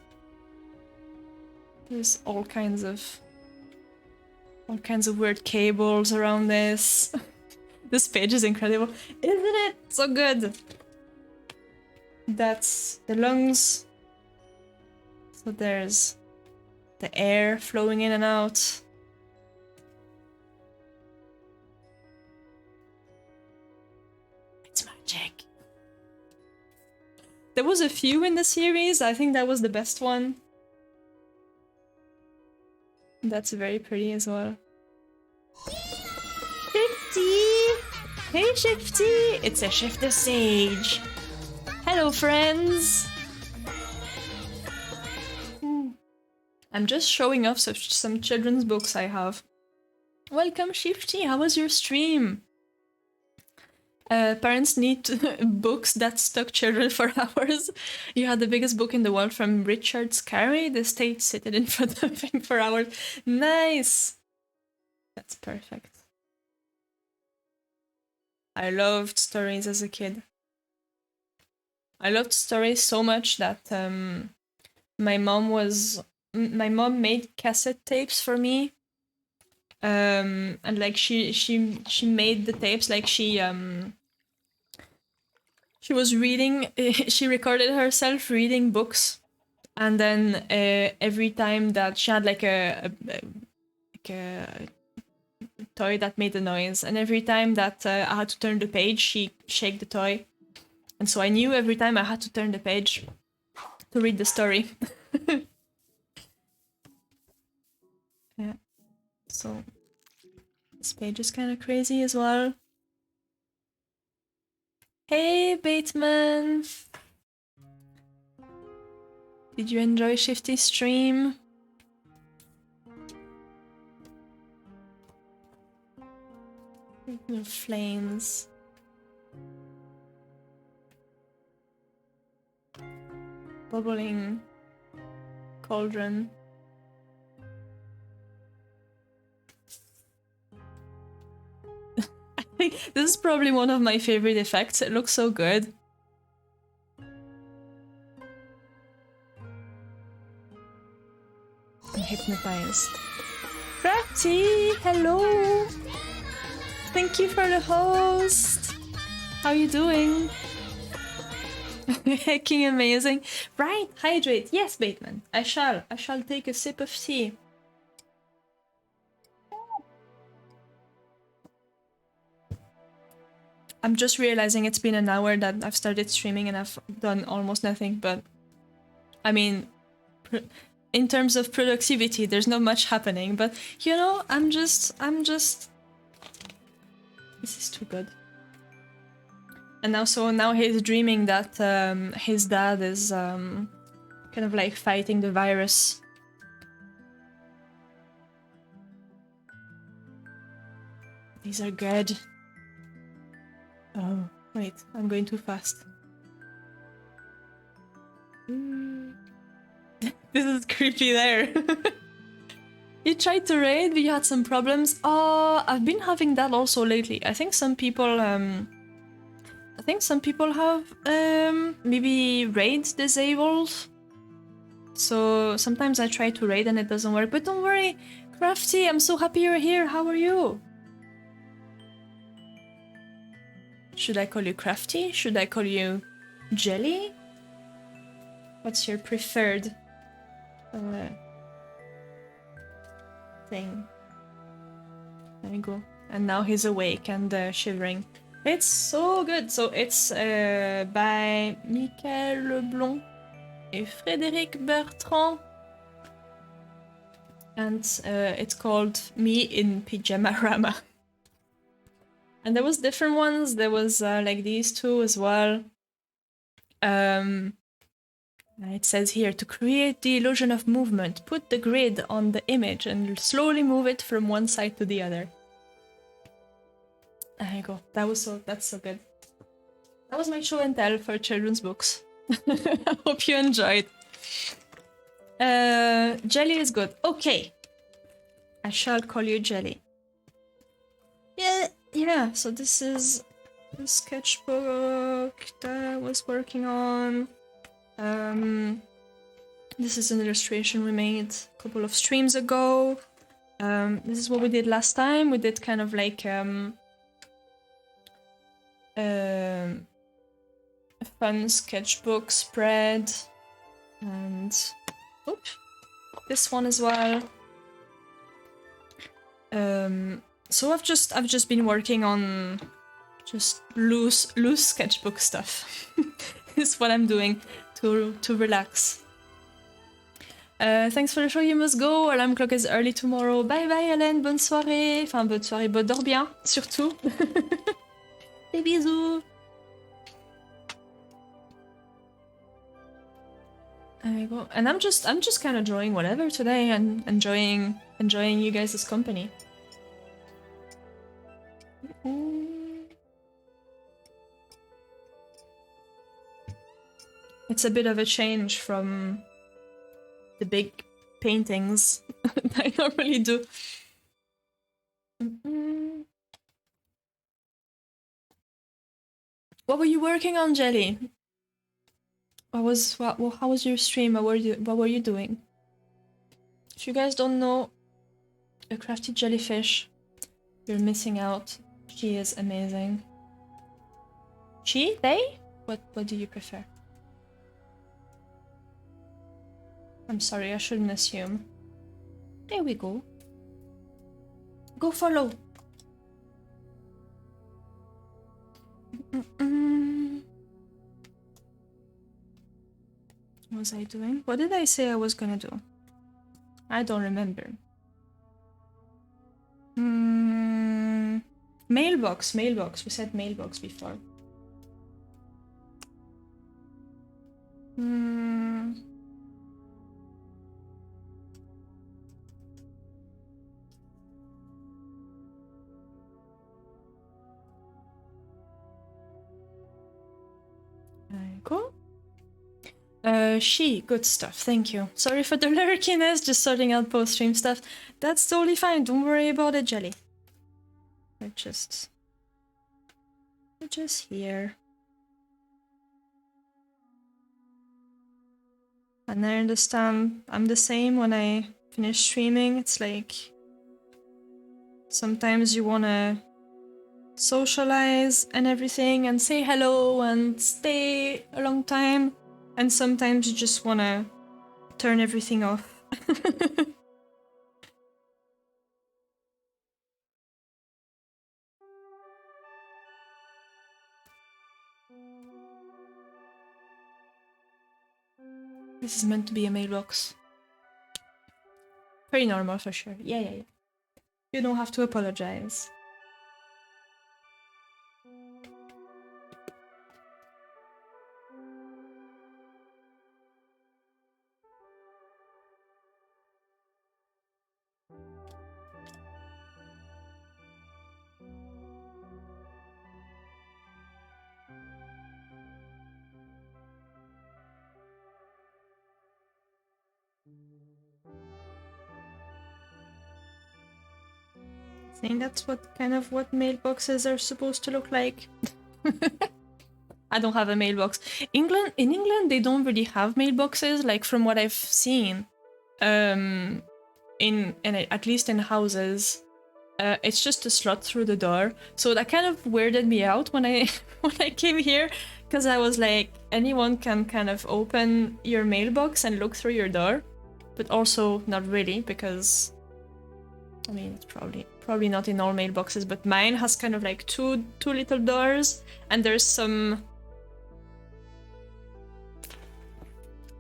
There's all kinds of weird cables around this. This page is incredible, isn't it? So good. That's the lungs. So there's the air flowing in and out. It's magic. There was a few in the series. I think that was the best one. That's very pretty as well. Shifty! Hey Shifty! It's a Shifter Sage! Hello friends! I'm just showing off some children's books I have. Welcome Shifty, how was your stream? Parents need books that stuck children for hours. You had the biggest book in the world from Richard Scarry. The state sitting in front of him for hours. Nice! That's perfect. I loved stories as a kid. I loved stories so much that my mom made cassette tapes for me. And like she made the tapes, like she was reading, she recorded herself reading books, and then every time that she had like a toy that made a noise, and every time that I had to turn the page, she shake the toy, and so I knew every time I had to turn the page to read the story. Yeah, so this page is kind of crazy as well. Hey, Bateman! Did you enjoy Shifty's stream? Little flames. Bubbling cauldron. I think this is probably one of my favorite effects. It looks so good. I'm hypnotized. Crafty, hello! Thank you for the host! How you doing? Hacking amazing. Right, hydrate. Yes, Bateman. I shall take a sip of tea. I'm just realizing it's been an hour that I've started streaming and I've done almost nothing, but I mean, in terms of productivity, there's not much happening, but you know, I'm just this is too good. And now he's dreaming that his dad is kind of like fighting the virus. These are good. Oh, wait, I'm going too fast. This is creepy there. You tried to raid, but you had some problems. Oh, I've been having that also lately. I think some people have maybe raid disabled. So sometimes I try to raid and it doesn't work. But don't worry, Crafty, I'm so happy you're here. How are you? Should I call you Crafty? Should I call you Jelly? What's your preferred thing? There we go. And now he's awake and shivering. It's so good. So it's by Michael Leblond and Frédéric Bertrand. And it's called Me in Pyjama Rama. And there was different ones. There was like these two as well. It says here, to create the illusion of movement, put the grid on the image and slowly move it from one side to the other. There you go. That's so good. That was my show and tell for children's books. I hope you enjoyed. Jelly is good. Okay. I shall call you Jelly. Yeah, so this is the sketchbook that I was working on. This is an illustration we made a couple of streams ago. This is what we did last time. We did kind of like a fun sketchbook spread, and this one as well. So I've just been working on just loose sketchbook stuff. Is what I'm doing to relax. Thanks for the show, you must go. Alarm clock is early tomorrow. Bye bye Hélène, bonne soirée. Enfin bonne soirée, dors bien, surtout. Des bisous. There we go. And I'm just kind of drawing whatever today and enjoying you guys' company. It's a bit of a change from the big paintings that I normally do. What were you working on, Jelly? How was your stream? What were you doing? If you guys don't know a crafty jellyfish, you're missing out. She is amazing. She? They? What do you prefer? I'm sorry, I shouldn't assume. There we go. Go follow. What was I doing? What did I say I was gonna do? I don't remember. Mailbox. We said mailbox before. Cool. Good stuff, thank you. Sorry for the lurkiness, just sorting out post-stream stuff. That's totally fine, don't worry about it, Jelly. We're just here. And I understand I'm the same when I finish streaming. It's like sometimes you wanna socialize and everything and say hello and stay a long time, and sometimes you just wanna turn everything off. This is meant to be a mailbox. Pretty normal for sure. Yeah. You don't have to apologize. I think that's what mailboxes are supposed to look like. I don't have a mailbox. In England, they don't really have mailboxes, like from what I've seen. At least in houses, it's just a slot through the door. So that kind of weirded me out when I came here, because I was like, anyone can kind of open your mailbox and look through your door, but also not really, because I mean, it's probably not in all mailboxes, but mine has kind of like two little doors, and there's some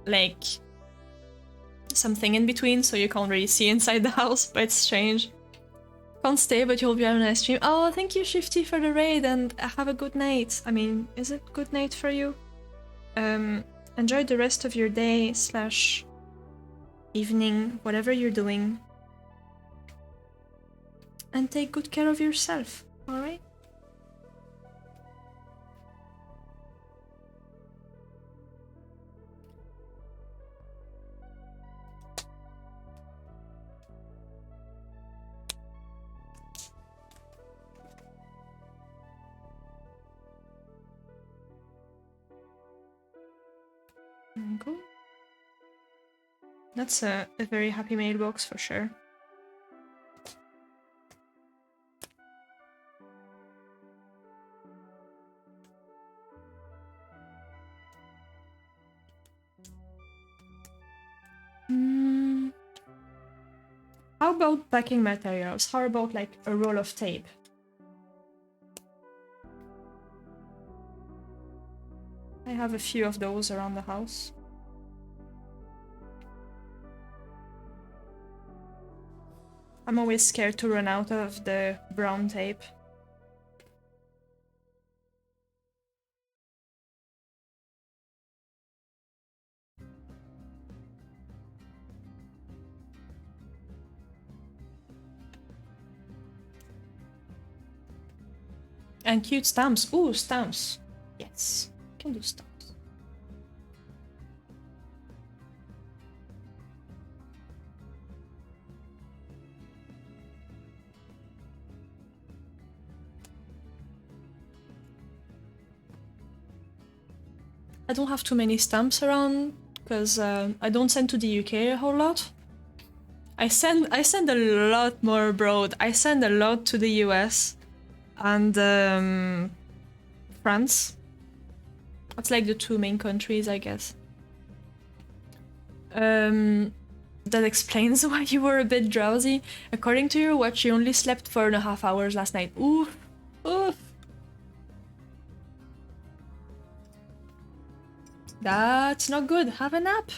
like something in between, so you can't really see inside the house, but it's strange. Can't stay, but you'll be on a nice stream. Oh, thank you, Shifty, for the raid, and have a good night. I mean, is it good night for you? Enjoy the rest of your day / evening, whatever you're doing. And take good care of yourself, alright? Cool. That's a very happy mailbox for sure. How about packing materials? How about like a roll of tape? I have a few of those around the house. I'm always scared to run out of the brown tape. And cute stamps. Ooh, stamps. Yes, can do stamps. I don't have too many stamps around because I don't send to the UK a whole lot. I send a lot more abroad. I send a lot to the US and France. That's like the two main countries, I guess. That explains why you were a bit drowsy. According to your watch, you only slept 4.5 hours last night. Oof. Oof. That's not good. Have a nap.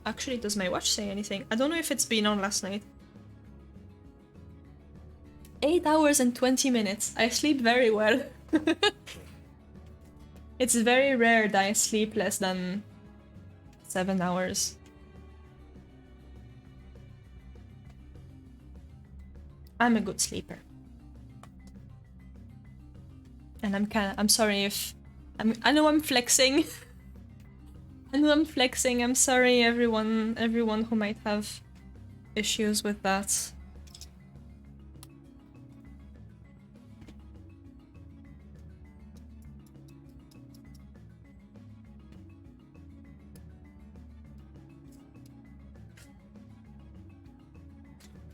Actually, does my watch say anything? I don't know if it's been on last night. 8 hours and 20 minutes. I sleep very well. It's very rare that I sleep less than 7 hours. I'm a good sleeper. And I'm sorry if I know I'm flexing. I know I'm flexing. I'm sorry everyone who might have issues with that.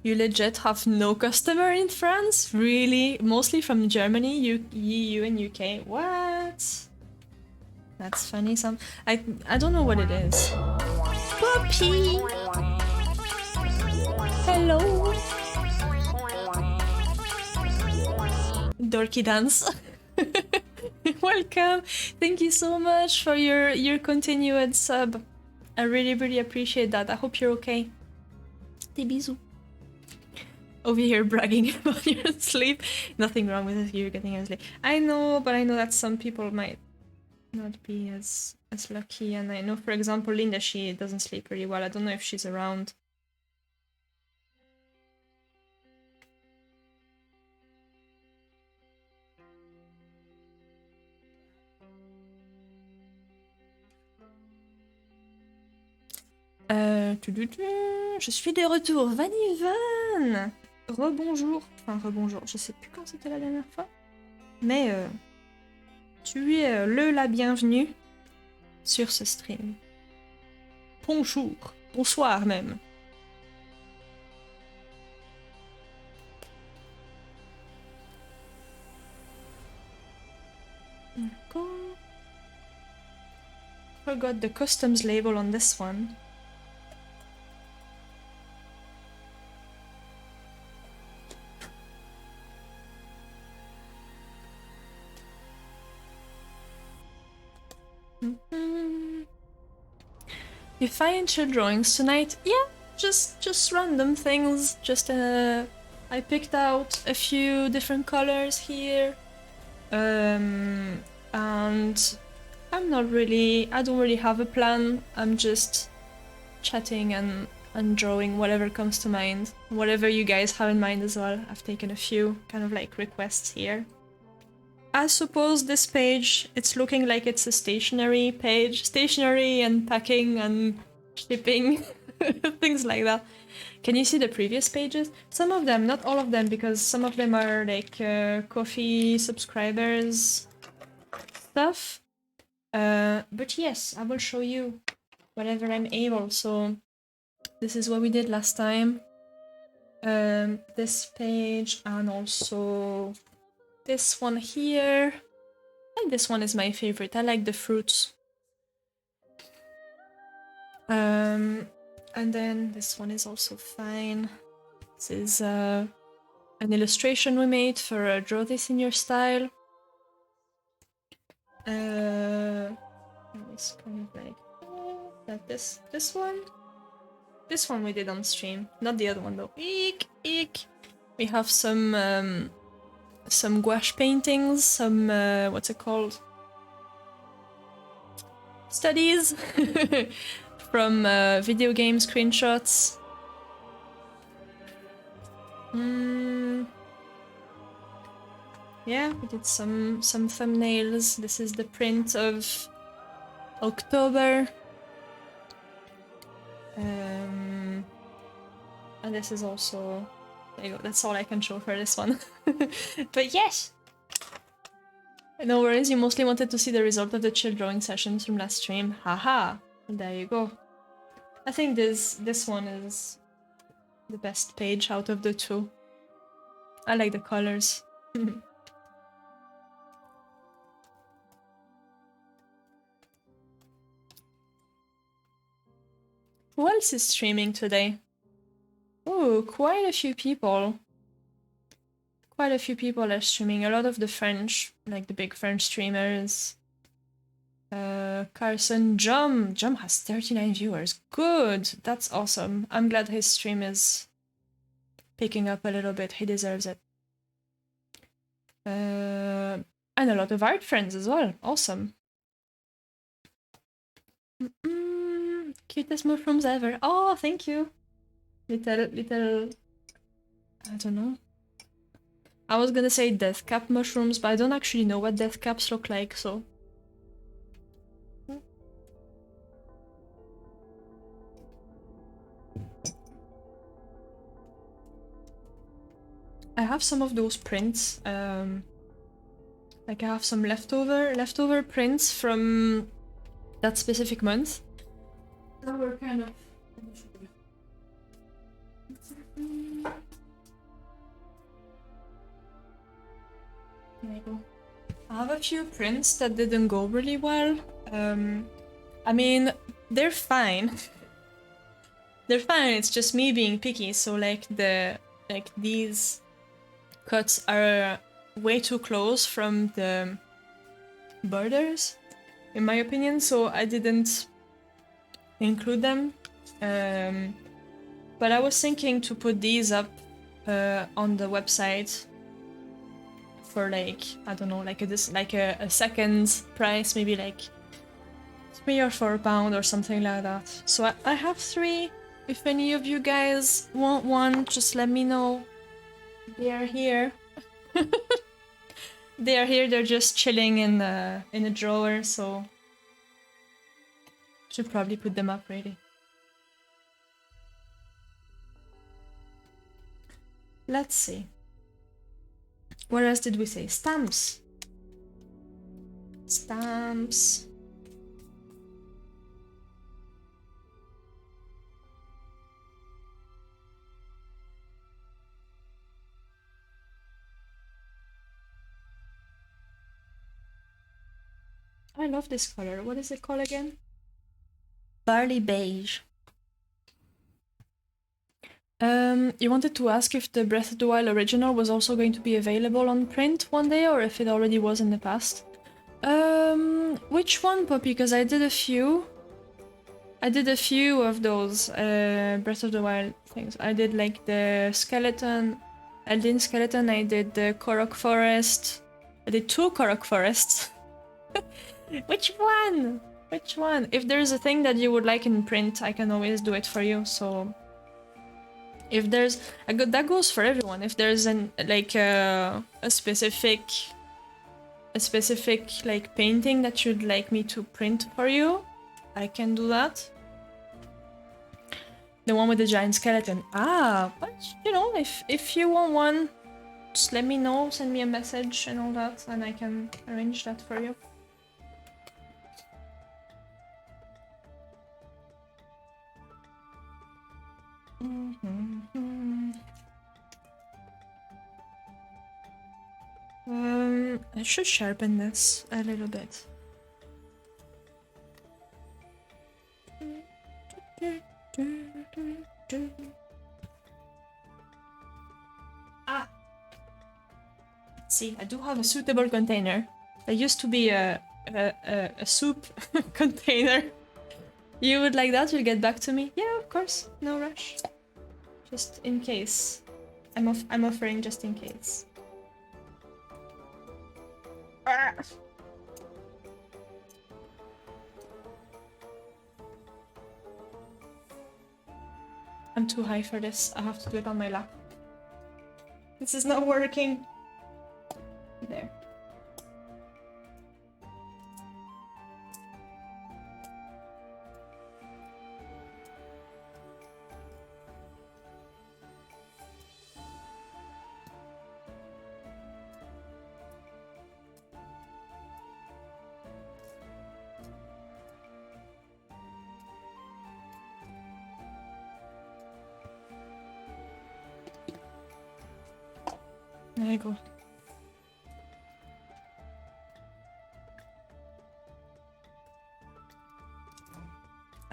You legit have no customer in France? Really? Mostly from Germany, EU and UK? What? That's funny. I don't know what it is. Puppy! Hello! Dorky dance. Welcome! Thank you so much for your continued sub. I really appreciate that. I hope you're okay. Des bisous. Over here bragging about your sleep. Nothing wrong with it, you're getting your sleep. I know, but I know that some people might not be as lucky, and I know, for example, Linda, she doesn't sleep really well. I don't know if she's around. Je suis de retour. Vanivan! Rebonjour. Enfin, rebonjour. Je sais plus quand c'était la dernière fois. Mais tu es la bienvenue sur ce stream. Bonjour. Bonsoir même. D'accord. Forgot the customs label on this one. You find your drawings tonight? Yeah, just random things. I picked out a few different colors here, and I don't really have a plan. I'm just chatting and drawing whatever comes to mind, whatever you guys have in mind as well. I've taken a few kind of like requests here. I suppose this page, it's looking like it's a stationery page. Stationery and packing and shipping, things like that. Can you see the previous pages? Some of them, not all of them, because some of them are like coffee subscribers stuff. But yes, I will show you whenever I'm able. So this is what we did last time. This page and also this one here. I think this one is my favorite. I like the fruits. And then this one is also fine. This is an illustration we made for Draw This in Your Style. It's kind of like that. This one. This one we did on stream, not the other one though. Eek, eek. We have some gouache paintings, some what's it called? Studies from video game screenshots. Yeah, we did some thumbnails. This is the print of October. And this is also... There you go, that's all I can show for this one. But yes! No worries, you mostly wanted to see the result of the chill drawing sessions from last stream. Haha! There you go. I think this one is the best page out of the two. I like the colors. Who else is streaming today? Oh, quite a few people. Quite a few people are streaming. A lot of the French, like the big French streamers. Carson, Jum has 39 viewers. Good! That's awesome. I'm glad his stream is picking up a little bit. He deserves it. And a lot of art friends as well. Awesome. Cutest mushrooms ever. Oh, thank you. Little... I don't know. I was gonna say death cap mushrooms, but I don't actually know what death caps look like, so... I have some of those prints, like I have some leftover prints from that specific month. That were kind of... There you go. I have a few prints that didn't go really well. I mean, they're fine. They're fine, it's just me being picky, so like these cuts are way too close from the borders, in my opinion, so I didn't include them. But I was thinking to put these up on the website for like, I don't know, like a second price, maybe like £3 or £4 or something like that. So I have 3. If any of you guys want one, just let me know. They are here. They are here, they're just chilling in a drawer, so should probably put them up really. Let's see. What else did we say? Stamps. Stamps. I love this color. What is it called again? Barley beige. You wanted to ask if the Breath of the Wild original was also going to be available on print one day, or if it already was in the past. Which one, Poppy? Because I did a few. I did a few of those Breath of the Wild things. I did like the skeleton, Eldin skeleton. I did the Korok forest. I did 2 Korok forests. Which one? Which one? If there's a thing that you would like in print, I can always do it for you. So if there's that goes for everyone. If there's an like a specific like painting that you'd like me to print for you, I can do that. The one with the giant skeleton. Ah, but you know, if you want one, just let me know, send me a message and all that, and I can arrange that for you. I should sharpen this a little bit. Ah! See, I do have a suitable container. There used to be a soup container. You would like that? You'll get back to me? Yeah, of course. No rush. Just in case. I'm offering just in case. Ah. I'm too high for this. I have to do it on my lap. This is not working. There. There you go.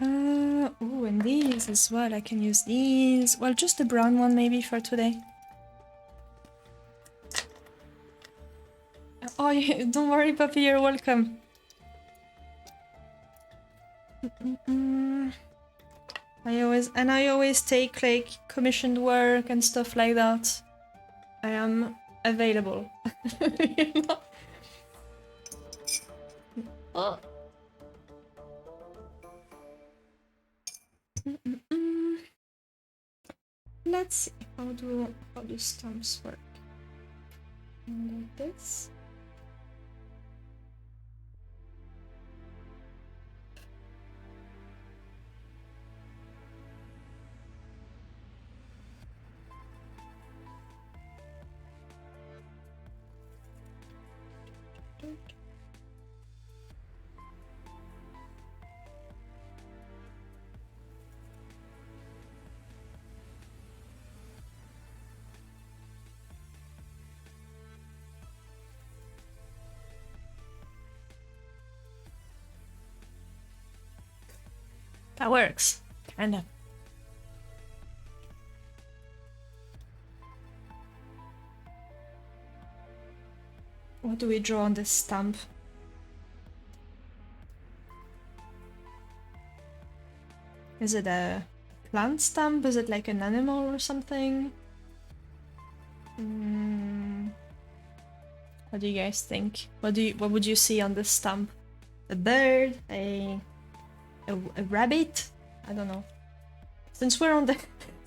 Oh, and these as well. I can use these. Well, just the brown one maybe for today. Oh, yeah, don't worry, puppy. You're welcome. I always take like commissioned work and stuff like that. I am available. You know? Oh. Let's see how do stamps work. Like this. That works, kinda. What do we draw on this stamp? Is it a plant stamp? Is it like an animal or something? What do you guys think? What would you see on this stamp? A bird? A rabbit? I don't know. Since we're on the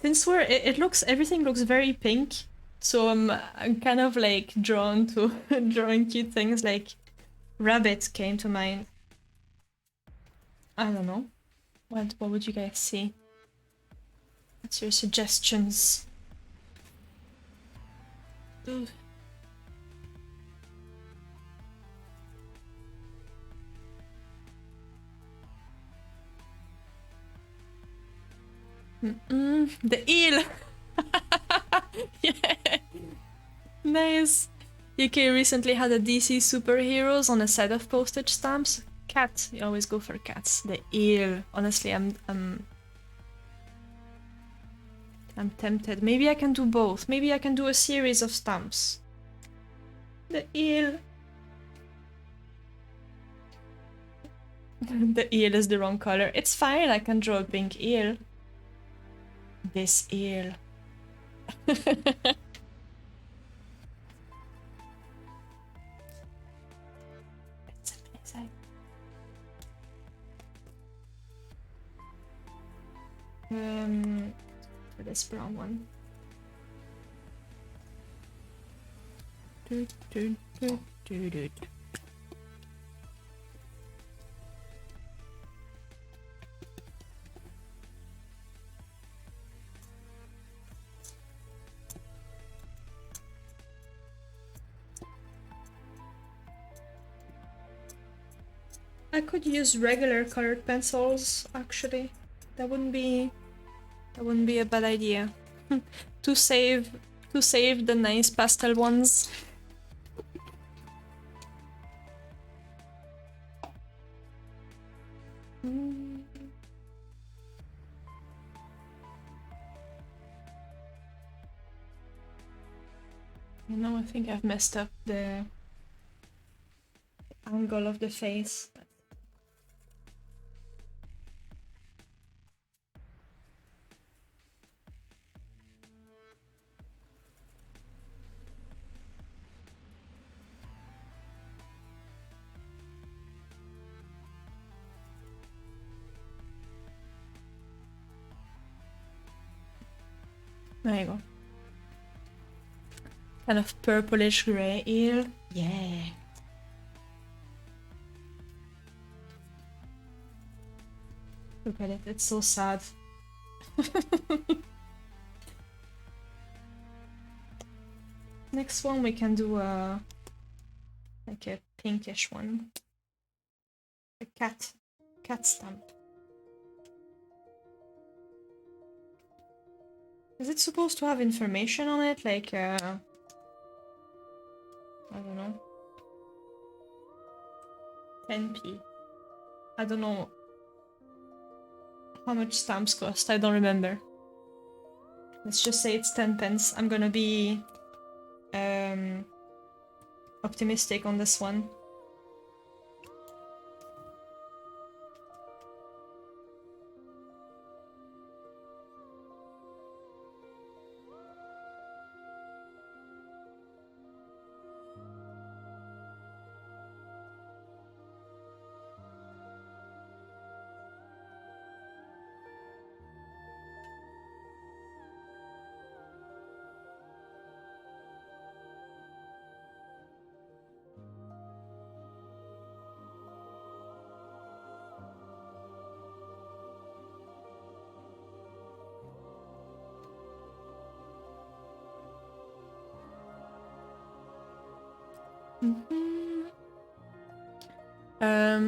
everything looks very pink, so I'm kind of like drawn to drawing cute things. Like rabbit came to mind. I don't know. What would you guys see? What's your suggestions? Ooh. The eel! Yeah! Nice! UK recently had a DC superheroes on a set of postage stamps. Cat, you always go for cats. The eel. Honestly, I'm tempted. Maybe I can do both. Maybe I can do a series of stamps. The eel. The eel is the wrong color. It's fine, I can draw a pink eel. This eel. It's amazing. For this brown one. I could use regular colored pencils, actually. That wouldn't be That wouldn't be a bad idea. to save the nice pastel ones. You know, I think I've messed up the angle of the face. There you go. Kind of purplish grey eel. Yeah. Look at it, it's so sad. Next one we can do like a pinkish one. A cat stamp. Is it supposed to have information on it? Like, I don't know. 10p. I don't know how much stamps cost, I don't remember. Let's just say it's 10 pence. I'm gonna be optimistic on this one.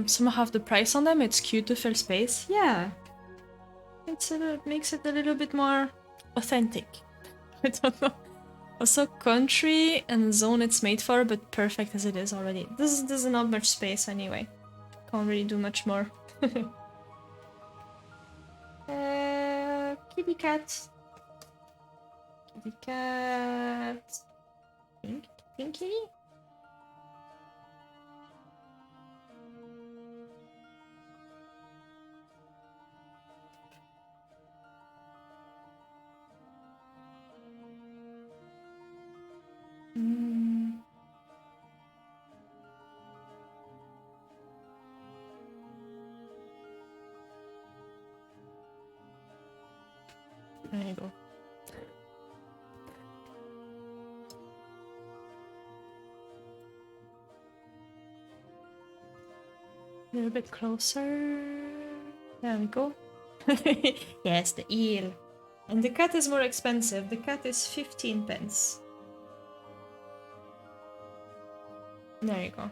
Some have the price on them, it's cute to fill space. Yeah. It makes it a little bit more authentic. I don't know. Also country and zone it's made for, but perfect as it is already. This is not much space anyway. Can't really do much more. Kitty cat. Kitty cat. Pink? Pinky? There you go. A little bit closer. There we go. Yes, the eel. And the cat is more expensive. The cat is 15 pence. There you go.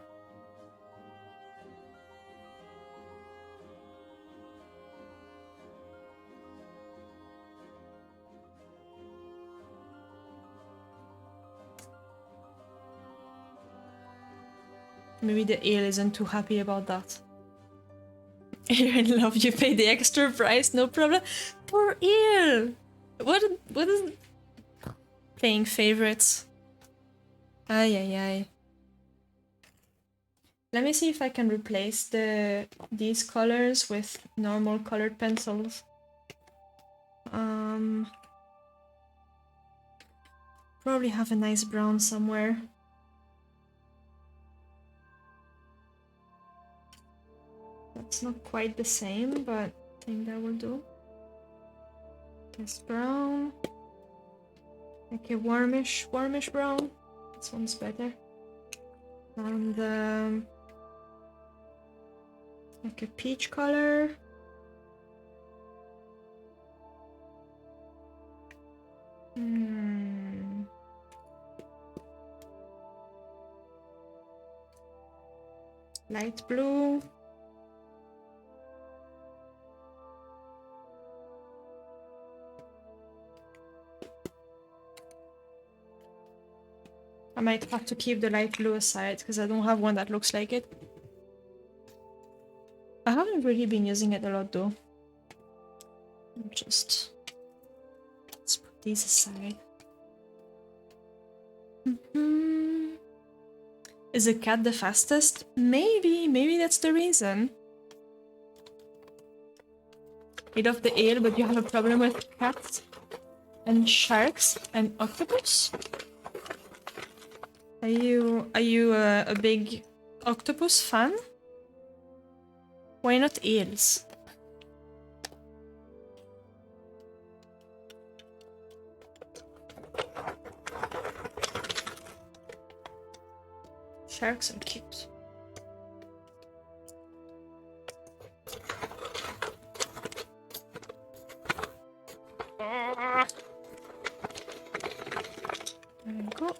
Maybe the eel isn't too happy about that. You're in love, you pay the extra price, no problem. Poor eel! What is... Playing favorites. Ay ay ay. Let me see if I can replace these colors with normal colored pencils. Probably have a nice brown somewhere. That's not quite the same, but I think that will do. This brown. Like a warmish brown. This one's better. And like a peach color. Light blue. I might have to keep the light low aside because I don't have one that looks like it. I haven't really been using it a lot though. Let's put these aside. Is a cat the fastest? Maybe that's the reason. You love the ale, but you have a problem with cats and sharks and octopus? Are you a big octopus fan? Why not eels? Sharks are cute. There we go.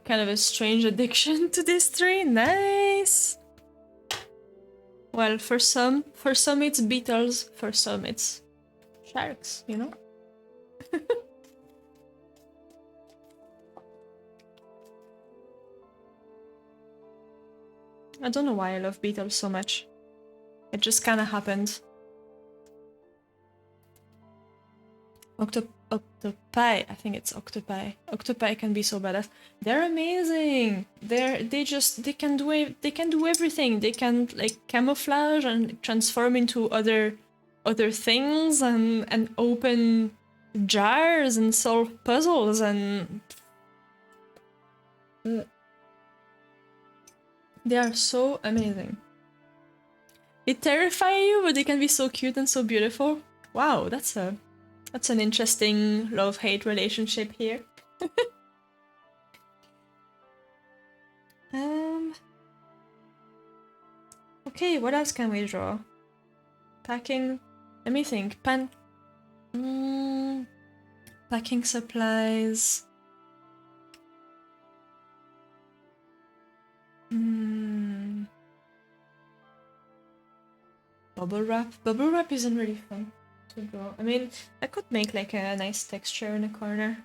Kind of a strange addiction to this tree. Nice. Well, for some it's beetles, for some it's sharks, you know? I don't know why I love beetles so much. It just kind of happened. Octopi, I think it's octopi. Octopi can be so badass. They're amazing. They can do everything. They can like camouflage and transform into other things and open jars and solve puzzles and they are so amazing. They terrify you, but they can be so cute and so beautiful. Wow, that's an interesting love-hate relationship here. Okay, what else can we draw? Packing. Let me think. Packing supplies. Bubble wrap. Bubble wrap isn't really fun to draw. I mean, I could make like a nice texture in the corner.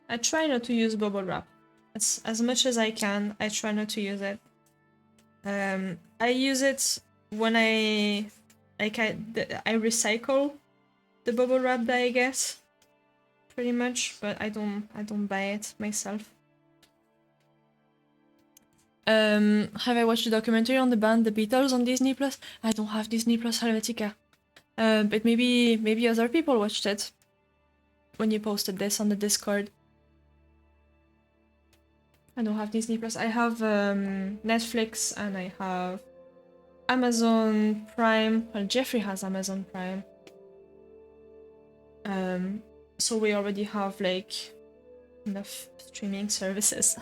I try not to use bubble wrap. As much as I can, I try not to use it. I use it when I recycle the bubble wrap that I get, pretty much, but I don't buy it myself. Have I watched the documentary on the band The Beatles on Disney Plus? I don't have Disney Plus, Helvetica. But maybe other people watched it when you posted this on the Discord. I don't have Disney Plus. I have Netflix and I have Amazon Prime. Well, Jeffrey has Amazon Prime. So we already have like enough streaming services.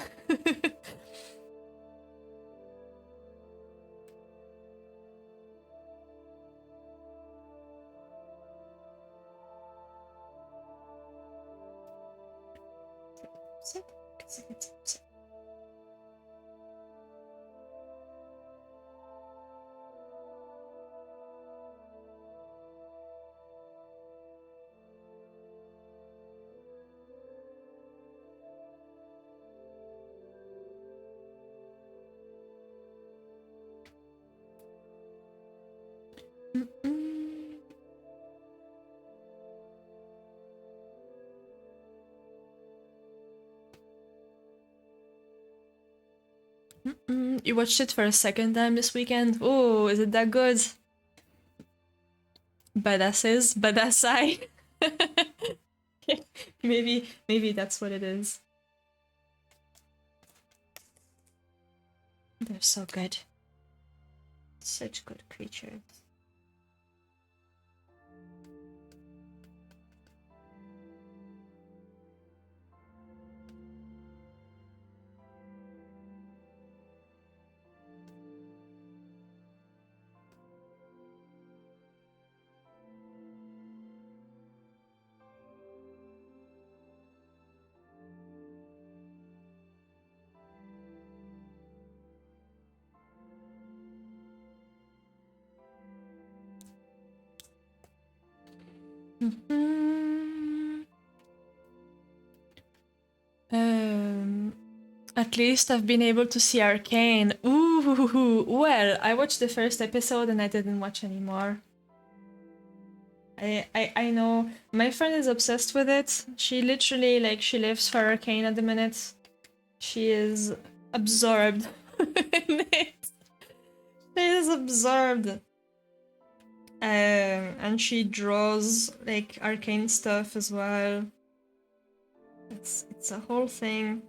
You watched it for a second time this weekend? Oh, is it that good? Badasses? Badassai? Maybe that's what it is. They're so good. Such good creatures. At least I've been able to see Arcane. Ooh, well, I watched the first episode and I didn't watch anymore. I know. My friend is obsessed with it. She literally, like, she lives for Arcane at the minute. She is absorbed in it. She is absorbed. And she draws, like, Arcane stuff as well. It's a whole thing.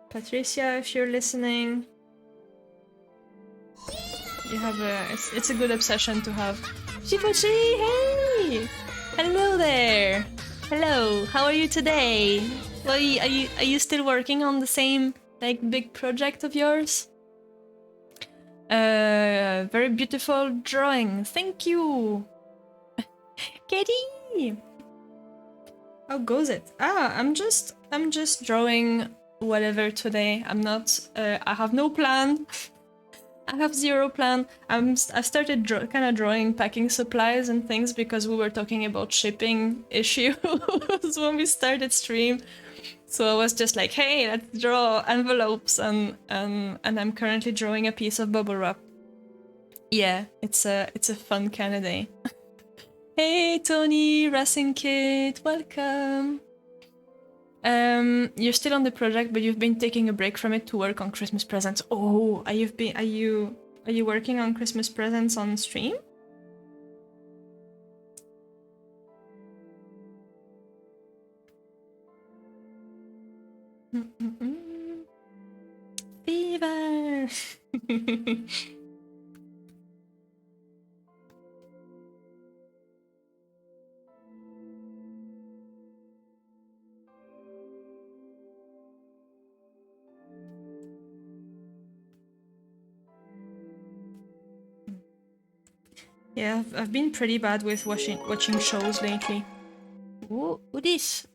Patricia, if you're listening, you have it's a good obsession to have. Shifuchi, hey! Hello there! Hello, how are you today? Well, are you still working on the same, like, big project of yours? Very beautiful drawing, thank you! Katie! How goes it? I'm just drawing whatever today. I'm not, I have no plan. I have zero plan. I started kind of drawing packing supplies and things because we were talking about shipping issues when we started stream. So I was just like, hey, let's draw envelopes, and I'm currently drawing a piece of bubble wrap. Yeah, it's a fun kind of day. Hey Tony, Racing Kid, welcome. You're still on the project, but you've been taking a break from it to work on Christmas presents. Oh, are you working on Christmas presents on stream? Fever! Yeah, I've been pretty bad with watching shows lately. Who this?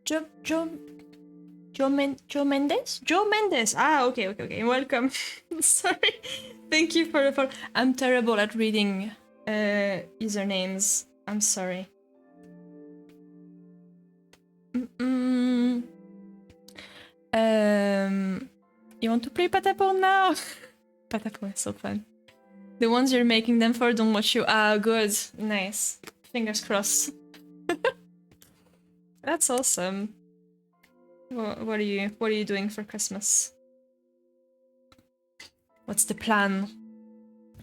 Joe Mendes? Joe Mendes! Ah, okay. Welcome. Sorry. Thank you for the follow. I'm terrible at reading usernames. I'm sorry. You want to play Patapon now? Patapon is so fun. The ones you're making them for don't watch you. Ah, good. Nice. Fingers crossed. That's awesome. What are you doing for Christmas? What's the plan?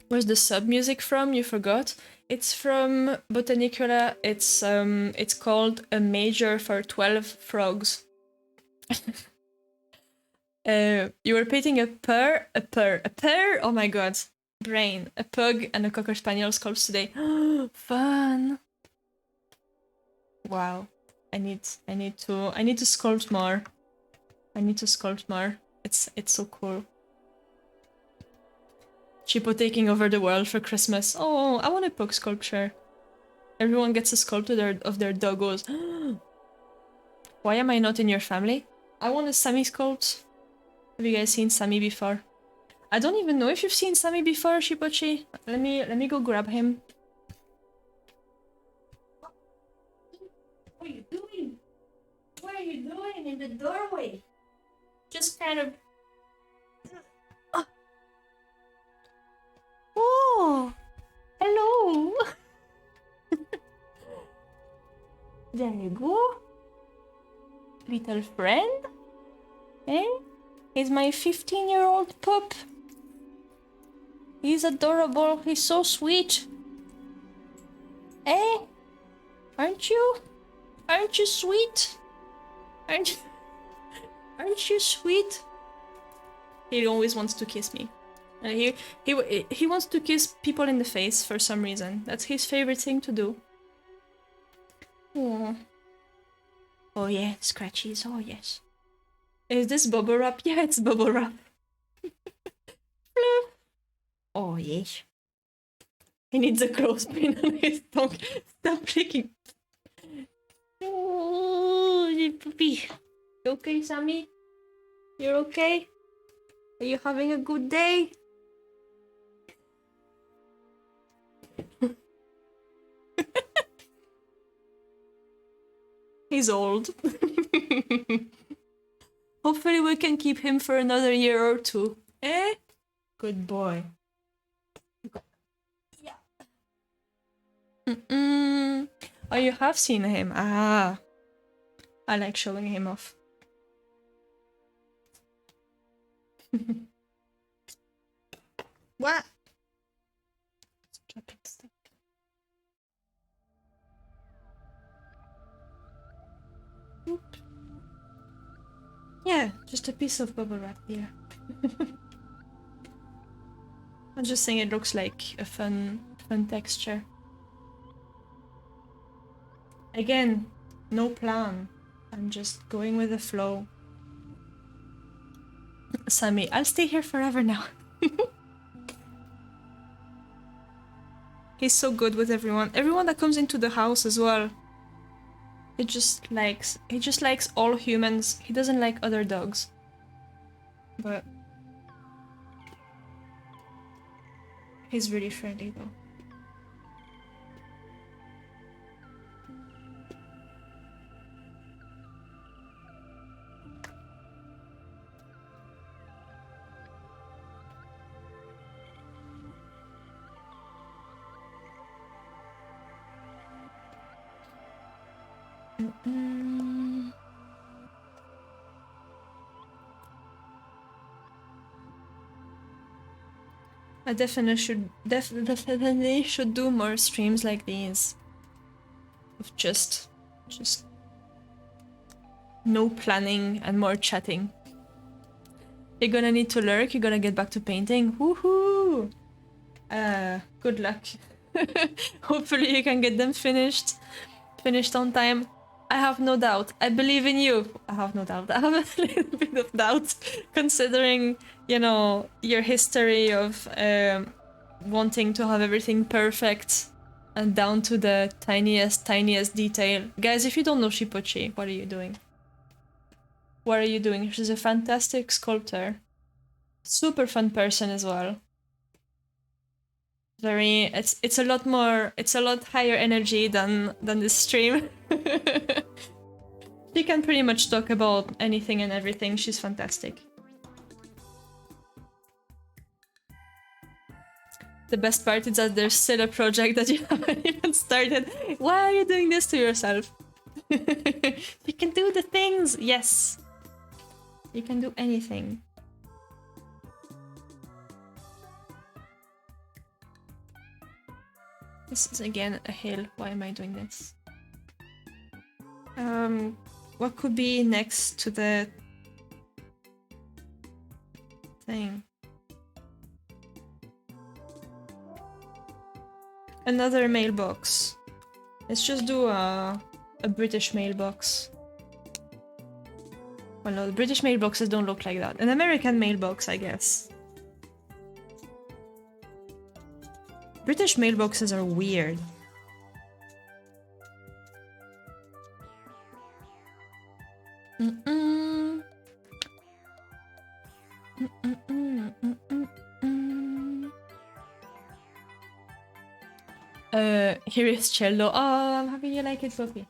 Where's the sub music from? You forgot? It's from Botanicula. It's called A Major for 12 Frogs. You were painting a pair? Oh my god. Brain. A pug and a cocker spaniel sculpts today. Fun. Wow. I need to sculpt more. It's so cool. Chipo taking over the world for Christmas. Oh, I want a pug sculpture. Everyone gets a sculpture of their doggos. Why am I not in your family? I want a Sammy sculpt. Have you guys seen Sammy before? I don't even know if you've seen Sammy before, Shipochi. Let me go grab him. What are you doing? What are you doing in the doorway? Just kind of... Oh! Hello! There you go. Little friend? Eh? He's my 15-year-old pup. He's adorable. He's so sweet. Eh? Aren't you? Aren't you sweet? Aren't you sweet? He always wants to kiss me. He wants to kiss people in the face for some reason. That's his favorite thing to do. Oh. Oh yeah, scratchies. Oh yes. Is this bubble wrap? Yeah, it's bubble wrap. Oh yes. He needs a clothespin on his tongue. Stop clicking. Oh, you puppy. You okay, Sammy? You're okay? Are you having a good day? He's old. Hopefully we can keep him for another year or two. Eh? Good boy. Yeah. Oh, you have seen him. Ah. I like showing him off. What? Dropping stuff. Oop. Yeah, just a piece of bubble wrap here. I'm just saying it looks like a fun texture. Again, no plan. I'm just going with the flow. Sammy, I'll stay here forever now. He's so good with everyone. Everyone that comes into the house as well. He just likes all humans. He doesn't like other dogs. But he's really friendly though. I definitely should do more streams like these. Of just no planning and more chatting. You're gonna need to lurk, you're gonna get back to painting. Woohoo! Good luck. Hopefully you can get them finished on time. I have no doubt. I believe in you. I have no doubt. I have a little bit of doubt, considering, you know, your history of wanting to have everything perfect and down to the tiniest detail. Guys, if you don't know Shipochi, what are you doing? What are you doing? She's a fantastic sculptor. Super fun person as well. It's a lot higher energy than this stream. She can pretty much talk about anything and everything. She's fantastic. The best part is that there's still a project that you haven't even started. Why are you doing this to yourself? You can do the things! Yes! You can do anything. This is again a hill. Why am I doing this? What could be next to the thing? Another mailbox. Let's just do a British mailbox. Well, no, the British mailboxes don't look like that. An American mailbox, I guess. British mailboxes are weird. Here is Cello. Oh, I'm happy you like it, Sophie.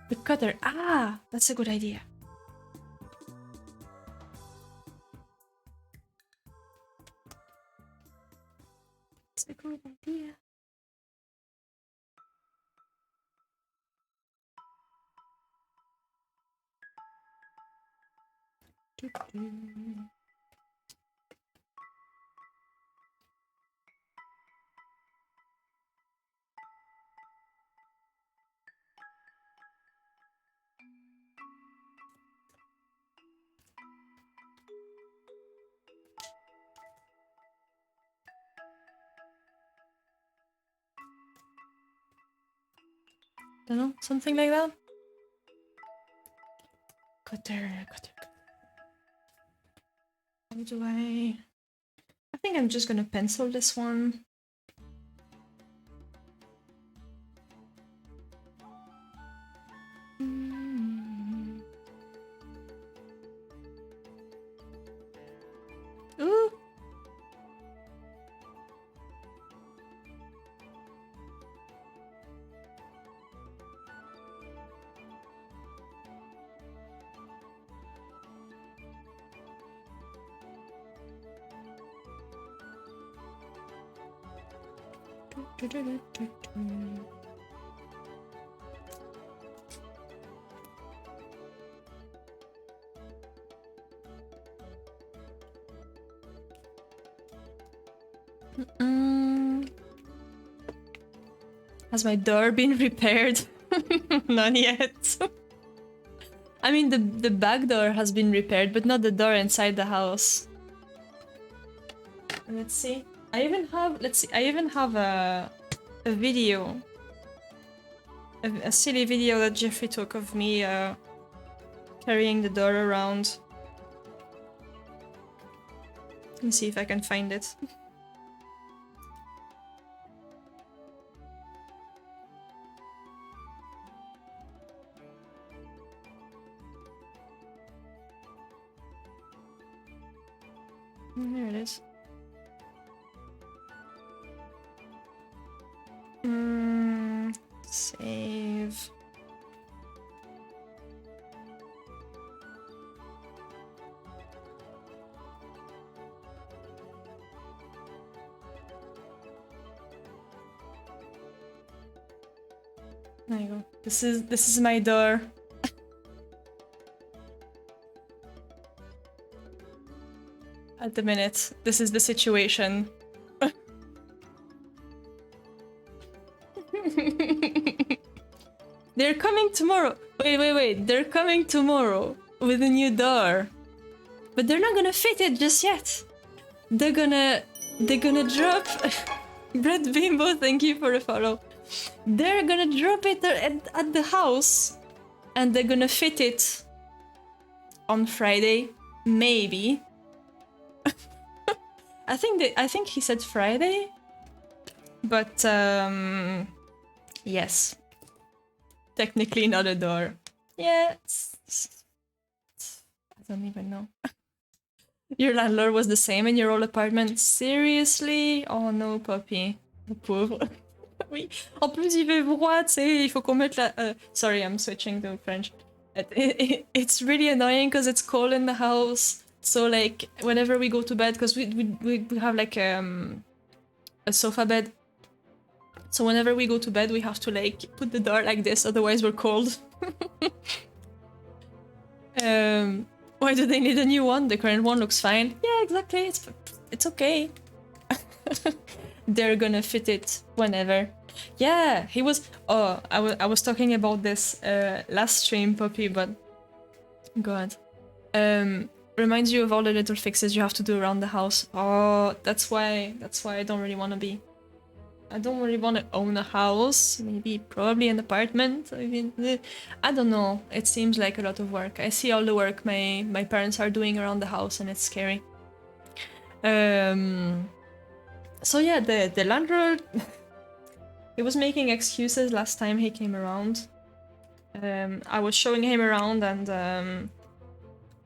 The cutter. Ah, that's a good idea. It's a good idea. Don't know, something like that. Cutter. How do I think I'm just gonna pencil this one. Ooh. Has my door been repaired? Not yet. I mean, the back door has been repaired, but not the door inside the house. Let's see. I even have a video. A silly video that Jeffrey took of me carrying the door around. Let me see if I can find it. There it is. Save. There you go. This is my door. At the minute, this is the situation. They're coming tomorrow. Wait. They're coming tomorrow with a new door. But they're not gonna fit it just yet. They're gonna drop... Brett Bimbo, thank you for the follow. They're gonna drop it at the house. And they're gonna fit it on Friday. Maybe. I think he said Friday. But, yes. Technically not a door. Yeah, I don't even know. Your landlord was the same in your old apartment? Seriously? Oh no, puppy. Le pauvre. Oui. En plus, il fait froid, tu sais, il faut qu'on mette la... sorry, I'm switching to French. It's really annoying because it's cold in the house. So, like, whenever we go to bed, because we have, like, a sofa bed. So whenever we go to bed, we have to, like, put the door like this, otherwise we're cold. Why do they need a new one? The current one looks fine. Yeah, exactly. It's okay. They're gonna fit it whenever. Yeah, he was... Oh, I was talking about this last stream, Poppy, but... God. Reminds you of all the little fixes you have to do around the house. Oh, that's why I don't really want to be... I don't really want to own a house. Maybe, probably an apartment. I mean, I don't know. It seems like a lot of work. I see all the work my parents are doing around the house, and it's scary. So yeah, the landlord... he was making excuses last time he came around. I was showing him around and...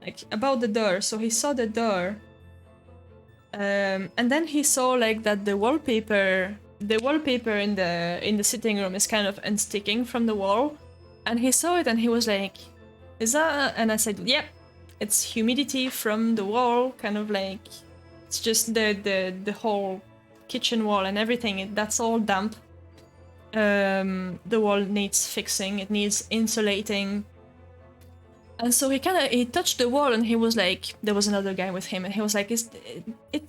like, about the door. So he saw the door. And then he saw, like, that the wallpaper in the sitting room is kind of unsticking from the wall, and he saw it and he was like, "Is that?" And I said, "Yep, it's humidity from the wall, kind of like it's just the whole kitchen wall and everything. That's all damp. The wall needs fixing. It needs insulating." And so he touched the wall and he was like, there was another guy with him, and he was like,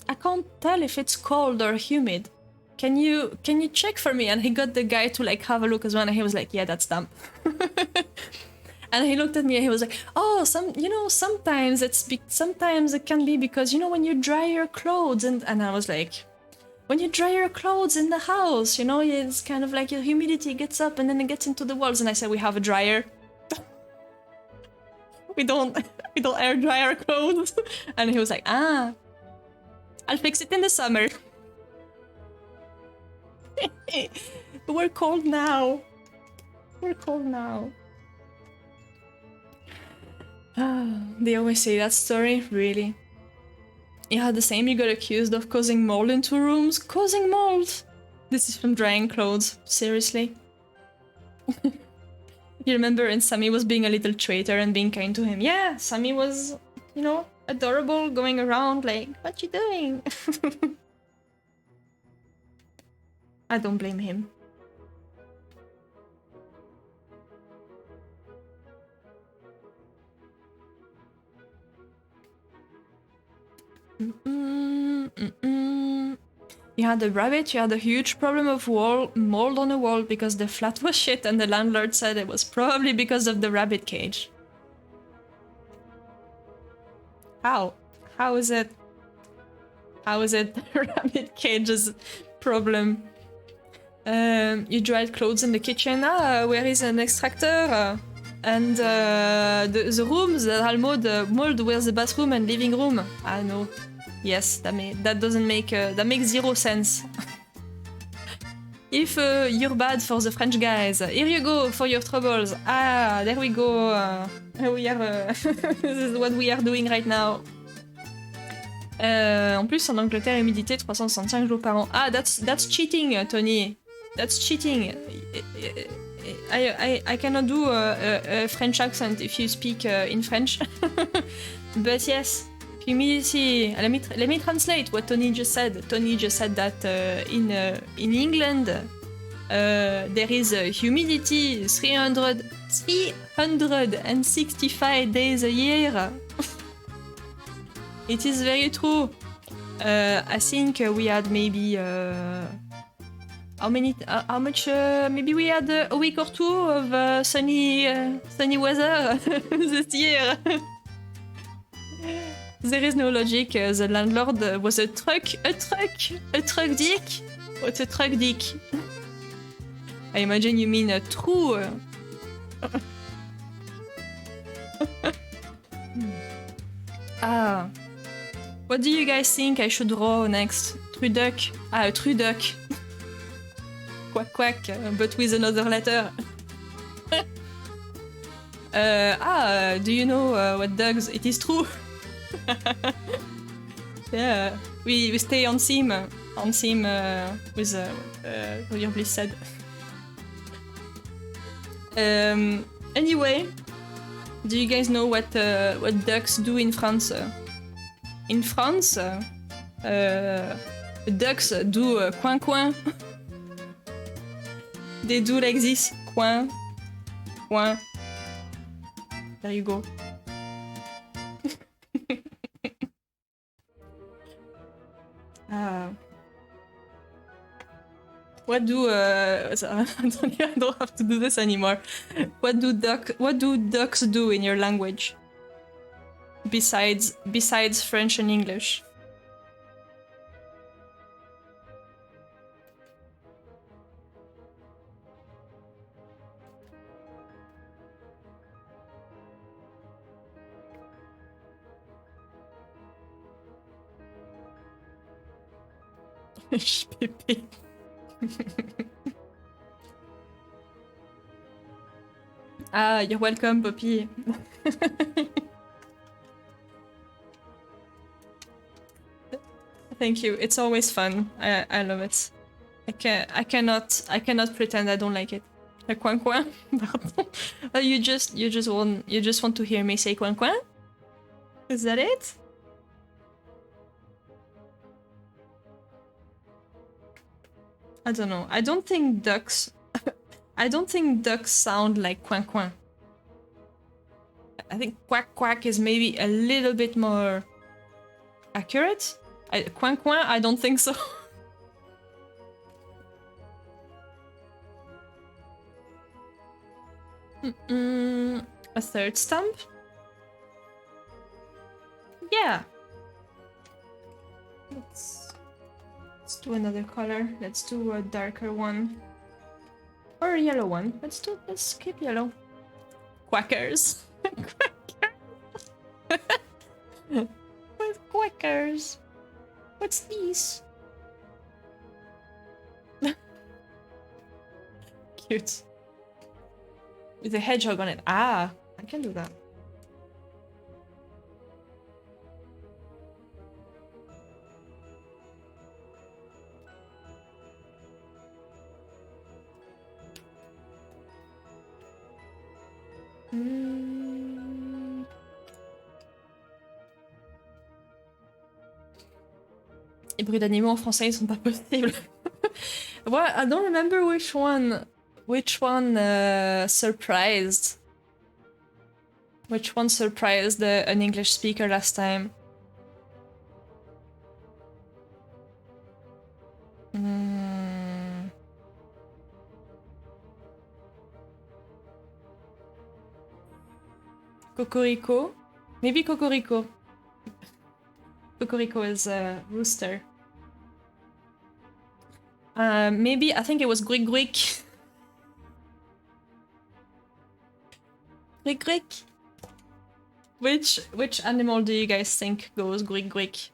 I can't tell if it's cold or humid. Can you check for me? And he got the guy to, like, have a look as well, and he was like, yeah, that's damp. And he looked at me and he was like, oh, sometimes it can be because, when you dry your clothes, and I was like, when you dry your clothes in the house, it's kind of like your humidity gets up and then it gets into the walls. And I said, we have a dryer. We don't air dry our clothes. And he was like, I'll fix it in the summer. We're cold now. They always say that story, really. Yeah, the same, you got accused of causing mold into rooms. Causing mold? This is from drying clothes, seriously. You remember, and Sammy was being a little traitor and being kind to him. Yeah, Sammy was, adorable, going around like, what you doing? I don't blame him. You had the rabbit, you had a huge problem of mold on the wall because the flat was shit and the landlord said it was probably because of the rabbit cage. How? How is it? How is it the rabbit cage's problem? You dried clothes in the kitchen. Ah, where is an extractor? And the rooms that are mold, where's the bathroom and living room? Ah no. Yes, that doesn't make that makes zero sense. If you're bad for the French guys, here you go for your troubles. Ah, there we go. We are. This is what we are doing right now. En plus, en Angleterre, humidité 365 jours par an. Ah, that's cheating, Tony. That's cheating. I cannot do a French accent if you speak in French. But yes, humidity. Let me translate what Tony just said. Tony just said that in England there is humidity 365 days a year. It is very true. I think we had maybe how much? Maybe we had a week or two of sunny weather this year. There is no logic. The landlord was a truck dick. What's a truck dick? I imagine you mean a true. Ah. What do you guys think I should draw next? Truduck? Ah, a Truduck. Quack quack, but with another letter. Do you know what dogs? It is true. Yeah, we stay on theme with what your bliss said. Anyway, do you guys know what ducks do in France? In France, ducks do coin coin. They do like this, coin, coin. There you go. What do I don't have to do this anymore. What do ducks do in your language? Besides French and English. Pépé. Ah, you're welcome, Poppy. Thank you. It's always fun. I love it. I cannot pretend I don't like it. A coin coin. Pardon. You just want to hear me say coin coin? Is that it? I don't know. I don't think ducks sound like coin coin. I think quack quack is maybe a little bit more accurate. Coin coin, I don't think so. A third stamp? Yeah. Let's do another color. Let's do a darker one. Or a yellow one. Let's skip yellow. Quackers. With quackers. What's these? Cute. With a hedgehog on it. Ah, I can do that. Les bruits d'animaux en français, ils sont pas possibles. Well, I don't remember which one surprised. Which one surprised an English speaker last time? Cocorico? Maybe Cocorico. Cocorico is a rooster. Maybe, I think it was Guic Guic. Guic Guic? Which animal do you guys think goes Guic Guic?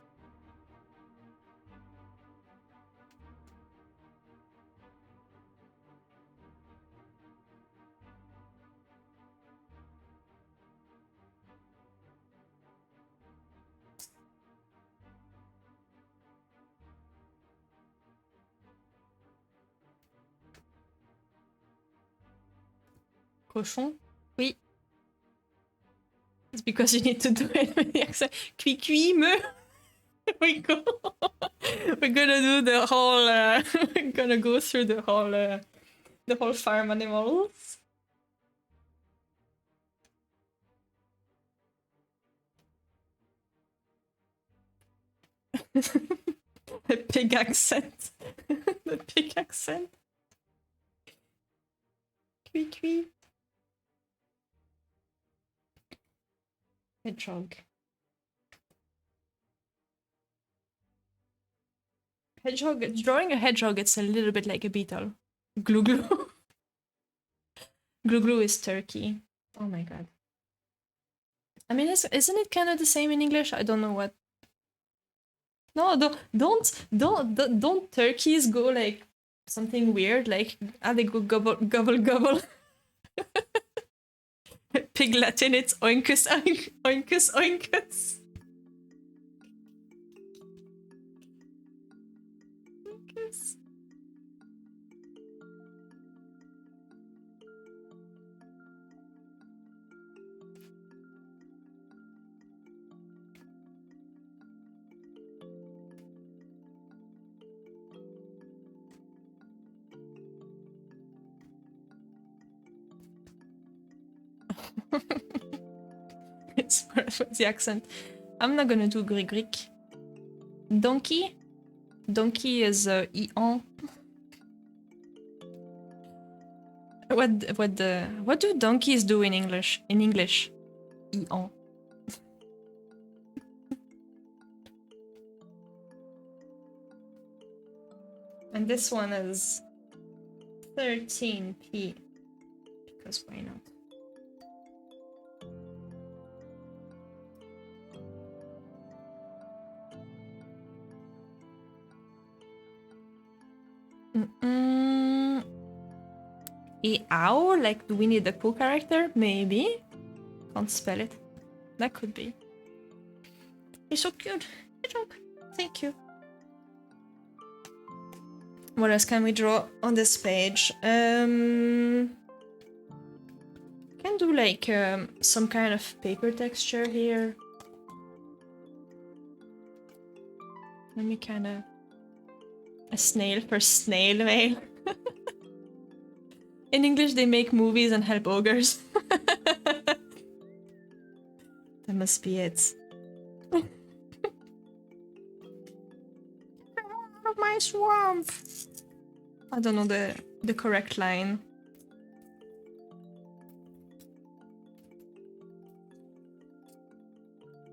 Cochon? Oui. It's because you need to do it with the accent. Cui cui me. We go. We're gonna do the whole. Gonna go through the whole farm animals. The pig accent. The pig accent. Cui cui. Hedgehog. Hedgehog. Drawing a hedgehog, it's a little bit like a beetle. Glue glue. Glue glue is turkey. Oh my god. I mean, isn't it kind of the same in English? I don't know what. No, don't turkeys go like something weird? Like, they go gobble gobble gobble. Pig Latin, it's oinkus oink, oinkus oinkus. Oinkus. It's the accent. I'm not gonna do Greek Greek. Donkey? Donkey is Ian. What do donkeys do in English? In English, Ian. And this one is 13p. Because why not? Ow? Like, do we need the Pooh character? Maybe. Can't spell it. That could be. He's so cute. Thank you. What else can we draw on this page? Can do like some kind of paper texture here. Let me kind of a snail for snail mail. In English, they make movies and help ogres. That must be it. Get out of my swamp! I don't know the correct line.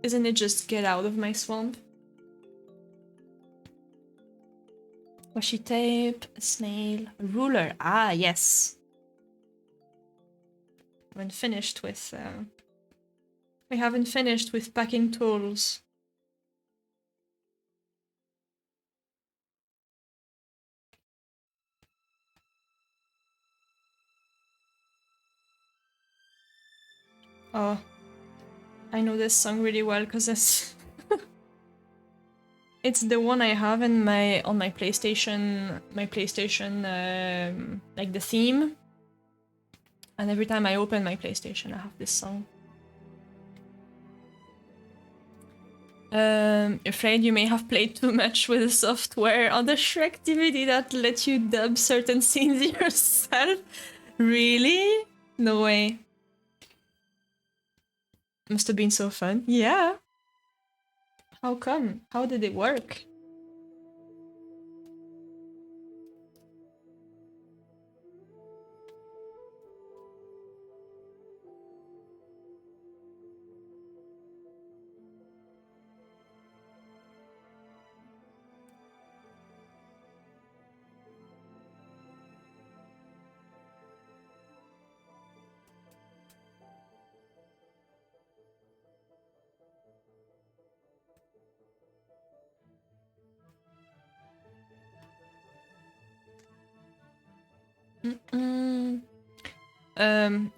Isn't it just get out of my swamp? Washi tape, a snail, a ruler. Ah, yes. We haven't finished with packing tools. Oh, I know this song really well because it's it's the one I have in on my PlayStation. Like the theme. And every time I open my PlayStation, I have this song. Afraid you may have played too much with the software on the Shrek DVD that let you dub certain scenes yourself. Really? No way. Must have been so fun. Yeah. How come? How did it work?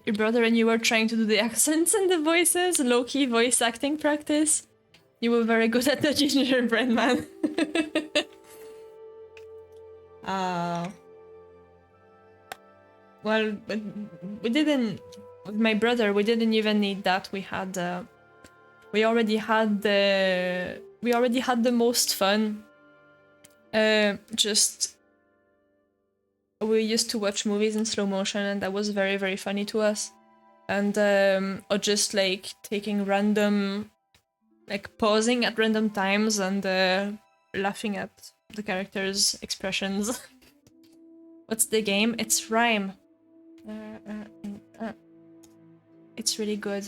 Your brother and you were trying to do the accents and the voices, low-key voice acting practice. You were very good at the gingerbread man. Well, we didn't. With my brother, we didn't even need that. We already had the most fun. Just we used to watch movies in slow motion, and that was very, very funny to us. And or just like taking random, like pausing at random times and laughing at the characters' expressions. What's the game? It's Rhyme. It's really good.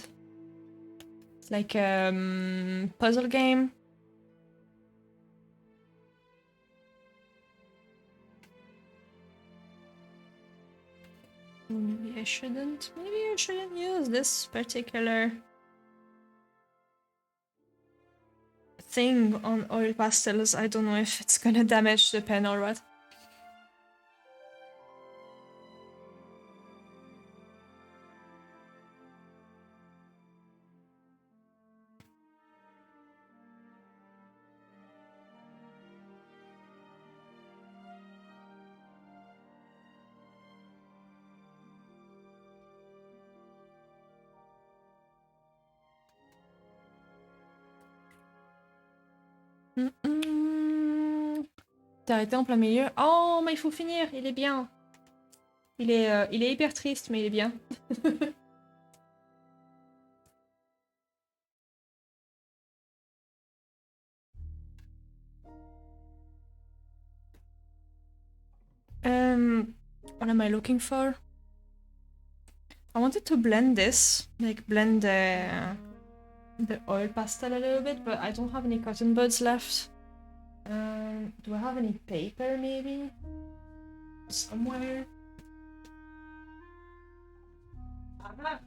It's like a puzzle game. Maybe I shouldn't use this particular thing on oil pastels. I don't know if it's gonna damage the pen or what. T'as arrêté en plein milieu. Oh, mais il faut finir, il est bien. Il est hyper triste, mais il est bien. What am I looking for? I wanted to blend this, like blend the oil pastel a little bit, but I don't have any cotton buds left. Do I have any paper maybe? Somewhere? Aha.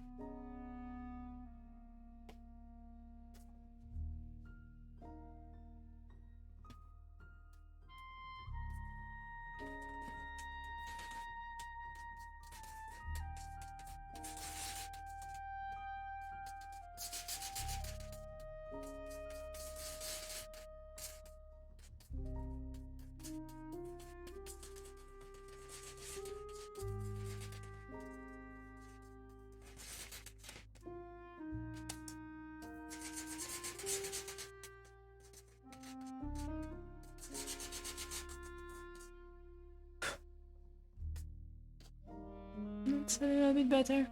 That's a little bit better.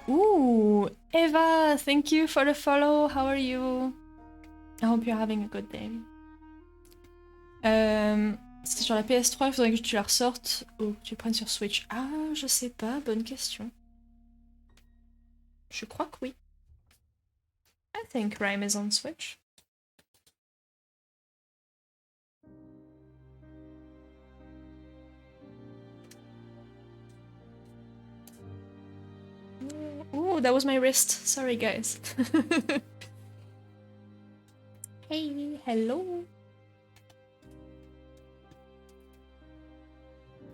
Ooh, Eva, thank you for the follow. How are you? I hope you're having a good day. C'était sur la PS3, il faudrait que tu la ressortes ou que tu prennes sur Switch. Ah, je sais pas, bonne question. Je crois que oui. I think Rhyme is on Switch. Ooh, that was my wrist. Sorry, guys. Hey, hello.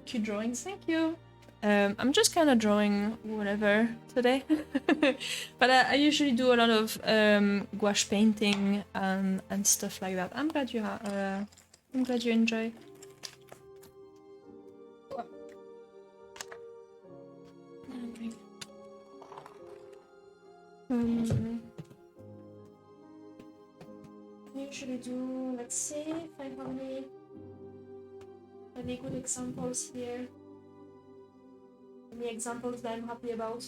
Cute drawings, thank you. I'm just kind of drawing whatever today. But I usually do a lot of gouache painting and stuff like that. I'm glad you enjoy. Any good examples here? Any examples that I'm happy about?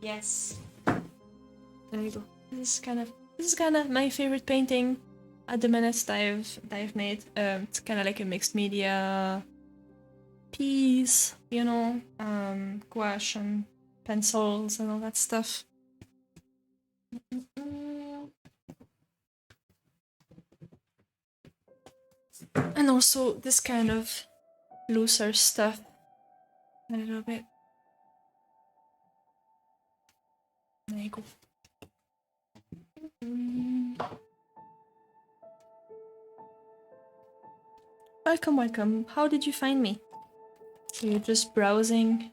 Yes. There you go. This is kind of my favorite painting at the minute that I've made. It's kind of like a mixed media piece, you know, gouache and pencils and all that stuff. And also this kind of looser stuff a little bit. There you go. Welcome, welcome. How did you find me? So you're just browsing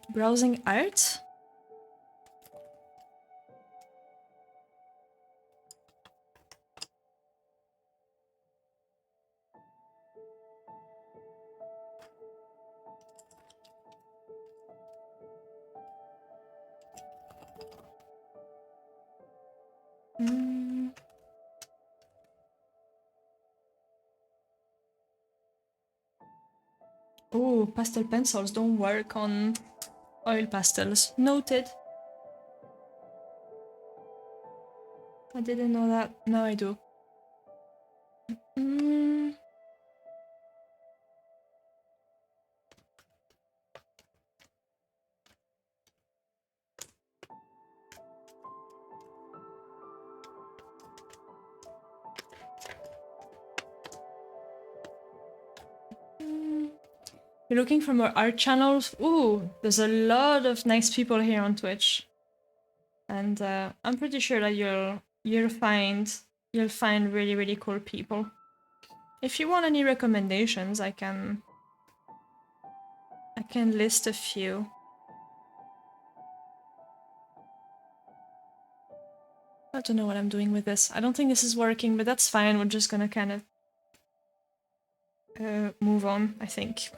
art? Oh, pastel pencils don't work on oil pastels. Noted. I didn't know that. Now I do. You're looking for more art channels? Ooh, there's a lot of nice people here on Twitch. And I'm pretty sure that you'll find really, really cool people. If you want any recommendations, I can list a few. I don't know what I'm doing with this. I don't think this is working, but that's fine. We're just gonna kind of move on, I think.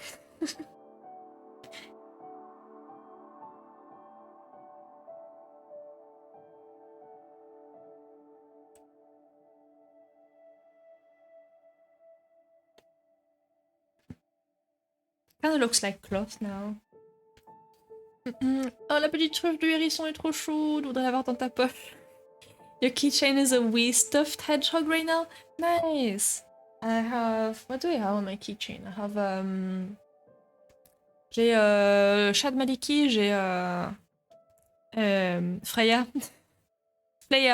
Kind of looks like cloth now. Oh, la petite truffe du hérisson est trop chaude. Voudrais l'avoir dans ta poche. Your keychain is a wee stuffed hedgehog right now? Nice! I have... What do I have on my keychain? I have... J'ai Shad Maliki, j'ai Freya.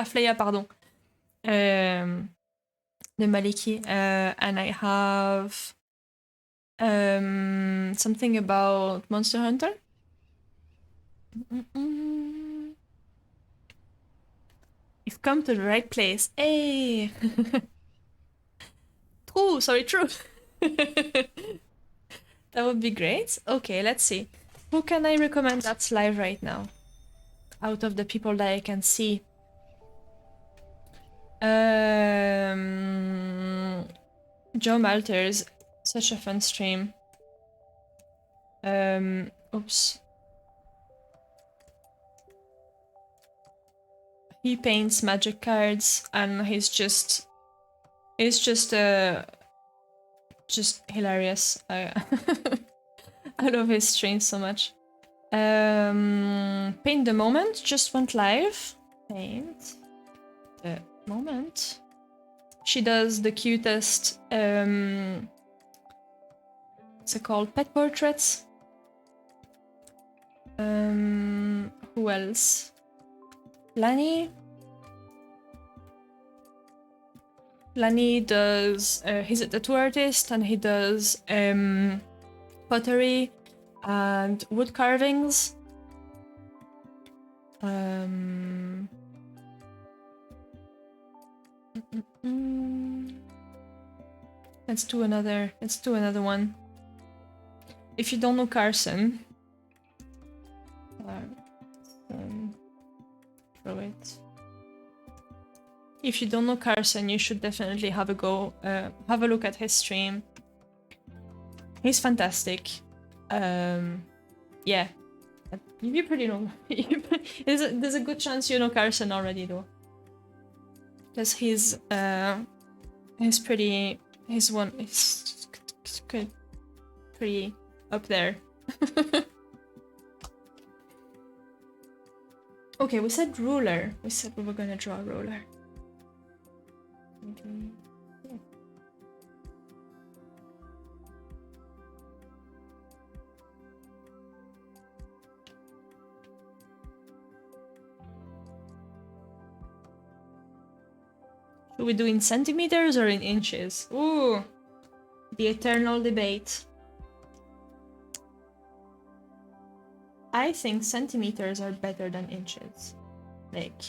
Freya, pardon. De Maliki. And I have... something about Monster Hunter? You've come to the right place. Hey! True, sorry, true. That would be great. Okay, let's see. Who can I recommend that's live right now? Out of the people that I can see. Joe Malters. Such a fun stream. Oops. He paints magic cards and he's just hilarious. I love his streams so much. Paint the Moment just went live. Paint the Moment. She does the cutest what's it called? Pet portraits. Who else? Lani does, he's a tattoo artist and he does pottery and wood carvings. Let's do another one. If you don't know Carson, throw it. If you don't know Carson, you should definitely have a go. Have a look at his stream. He's fantastic. Yeah, you pretty know. There's a good chance you know Carson already, though, because he's It's good. Pretty up there. Okay, we said ruler. We said we were gonna draw a ruler. Okay. Yeah. Should we do in centimeters or in inches? Ooh, the eternal debate. I think centimeters are better than inches. Like,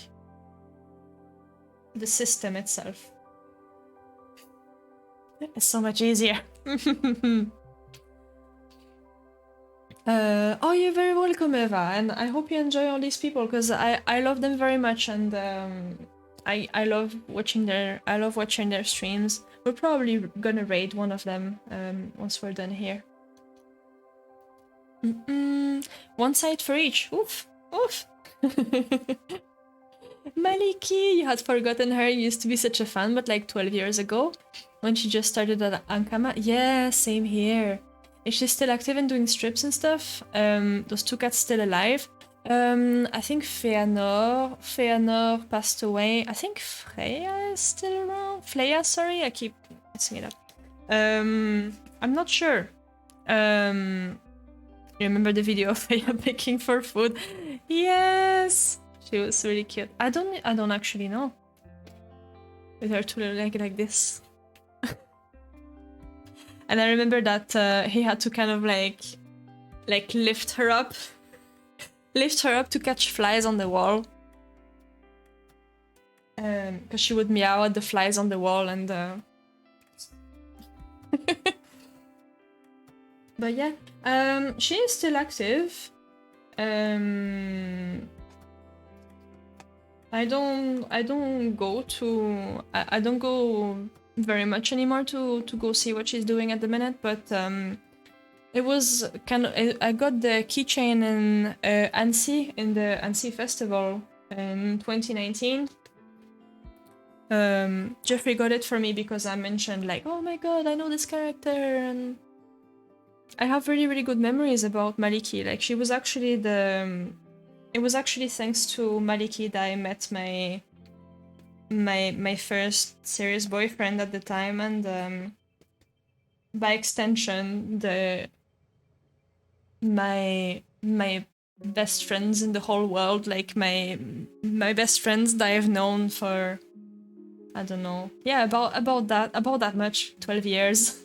the system itself. It's so much easier. Oh, you're very welcome, Eva, and I hope you enjoy all these people because I love them very much, and I love watching their streams. We're probably gonna raid one of them once we're done here. One side for each. Oof, oof. Maliki, you had forgotten her. You used to be such a fan, but like 12 years ago, when she just started at Ankama. Yeah, same here. Is she still active and doing strips and stuff? Those two cats still alive? I think Feanor passed away. I think Freya is still around. Freya, sorry, I keep messing it up. I'm not sure. You remember the video of Freya begging for food? Yes, she was really cute. I don't actually know. With her two little legs like this. And I remember that he had to kind of like lift her up to catch flies on the wall. Because she would meow at the flies on the wall and but yeah, she is still active. I don't go very much anymore to go see what she's doing at the minute, but it was kind of I got the keychain in Annecy in the Annecy festival in 2019. Jeffrey got it for me because I mentioned like, oh my god, I know this character, and I have really, really good memories about Maliki. Like, she was actually it was actually thanks to Maliki that I met my first serious boyfriend at the time, and by extension, my best friends in the whole world, like my best friends that I've known for, I don't know, yeah, about that much, 12 years.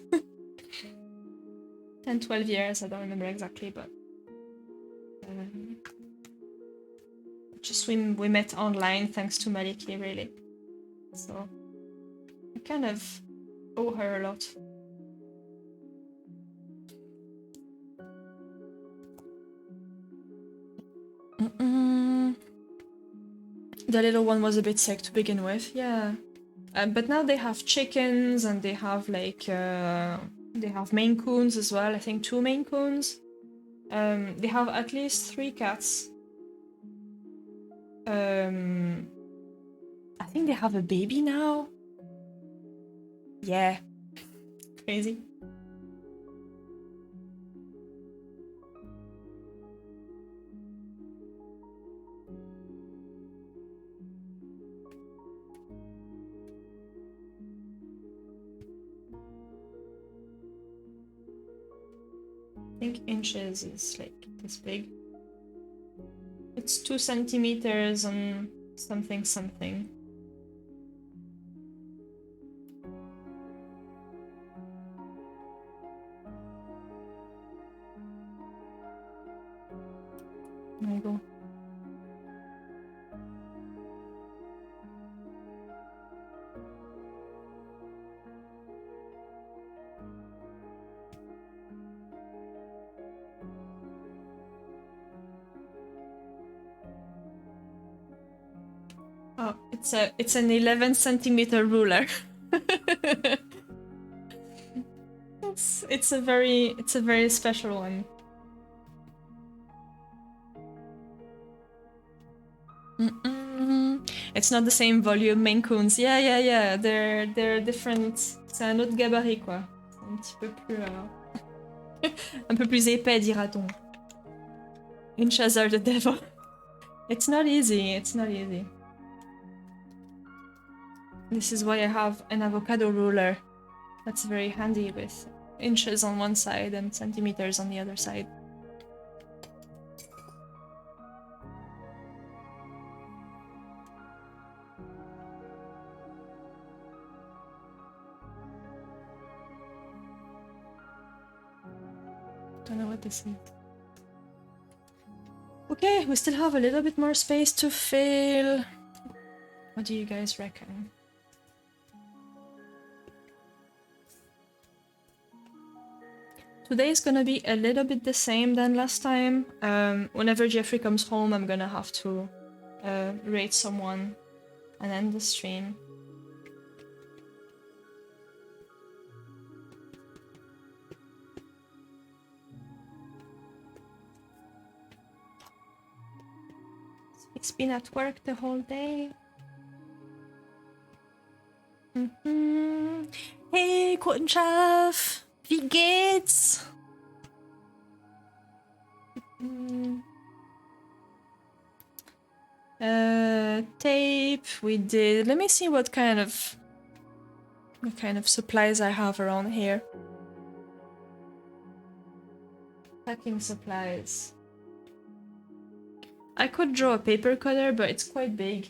10, 12 years, I don't remember exactly, but just we met online thanks to Maliki, really. So I kind of owe her a lot. The little one was a bit sick to begin with, yeah. But now they have chickens and they have like they have Maine Coons as well. I think 2 Maine Coons. They have at least 3 cats. I think they have a baby now. Yeah, crazy. I think inches is like this big. It's 2 centimeters and something something. There you go. Oh, it's an 11 centimeter ruler. it's a very special one. It's not the same volume Maine Coons. Yeah. They're different. C'est un autre gabarit quoi. un petit peu plus... un peu plus épais, dira-t-on. Inches are the devil. It's not easy, it's not easy. This is why I have an avocado ruler. That's very handy with inches on one side and centimeters on the other side. Don't know what this is. Okay, we still have a little bit more space to fill. What do you guys reckon? Today is gonna be a little bit the same than last time. Whenever Jeffrey comes home, I'm gonna have to rate someone and end the stream. It's been at work the whole day. Hey, Quotenchef! Wie geht's? Tape, we did. Let me see what kind of supplies I have around here. Packing supplies. I could draw a paper cutter, but it's quite big.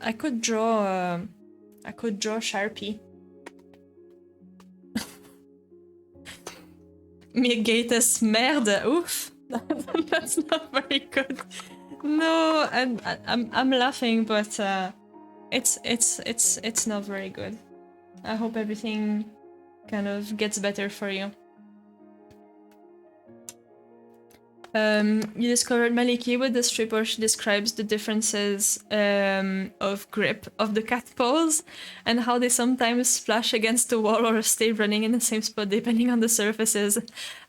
I could draw Sharpie. Mir geht es merde. Oof. That's not very good. No, and I'm laughing, but it's not very good. I hope everything kind of gets better for you. You discovered Maliki with the strip where she describes the differences of grip of the cat paws and how they sometimes splash against the wall or stay running in the same spot depending on the surfaces.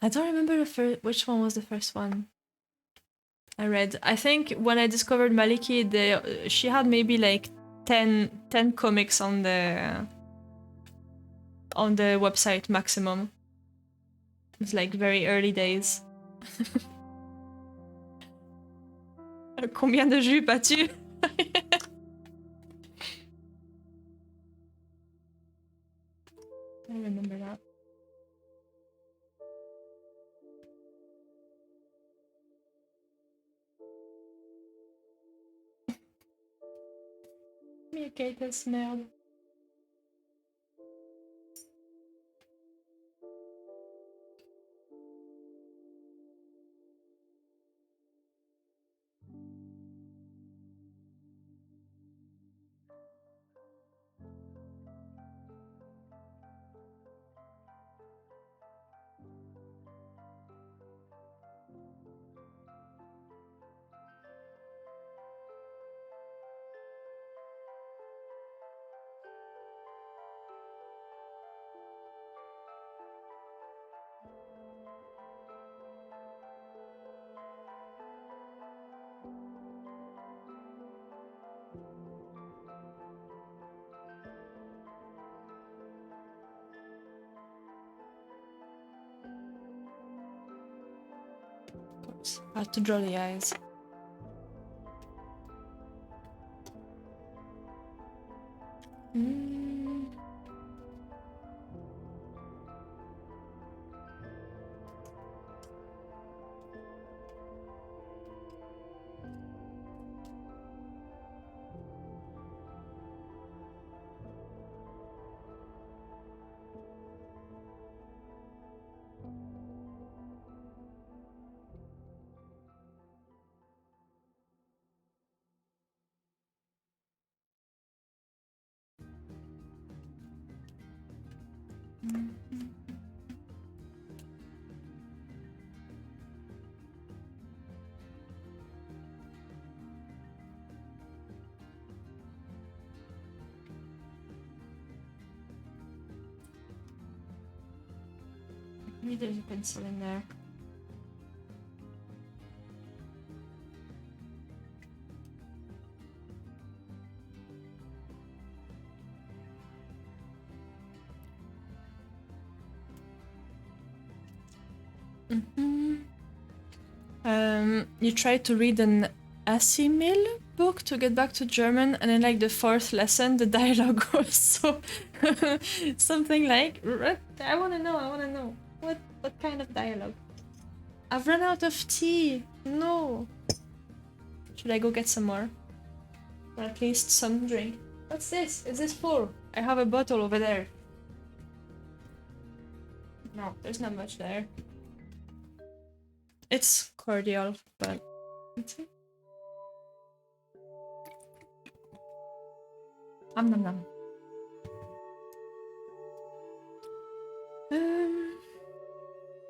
I don't remember which one was the first one I read. I think when I discovered Maliki, she had maybe like 10 comics on the website maximum. It's like very early days. Combien de jupes as-tu? I remember that. Mir geht es merde. I have to draw the eyes. Maybe there's a pencil in there. You try to read an Assimil book to get back to German, and in like the fourth lesson, the dialogue was so something like, I wanna know what kind of dialogue. I've run out of tea. No. Should I go get some more, or at least some drink? What's this? Is this full? I have a bottle over there. No, there's not much there. It's cordial, but let's see. Nom nom.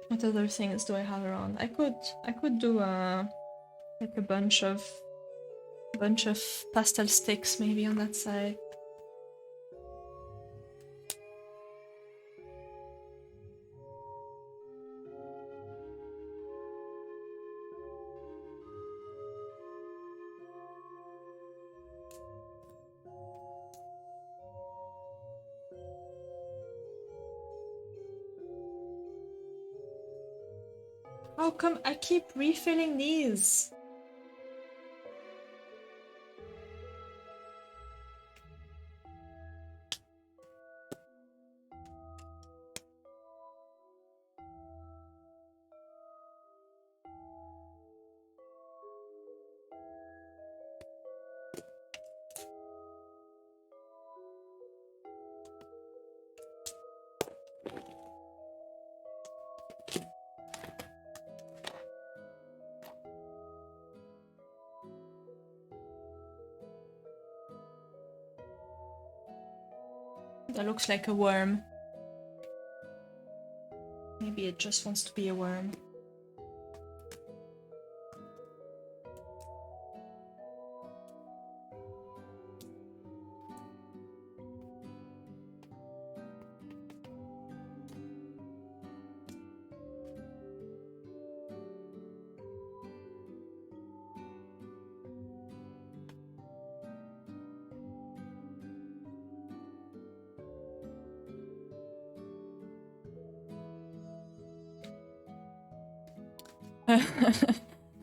What other things do I have around? I could do like a bunch of pastel sticks maybe on that side. How come I keep refilling these? That looks like a worm. Maybe it just wants to be a worm.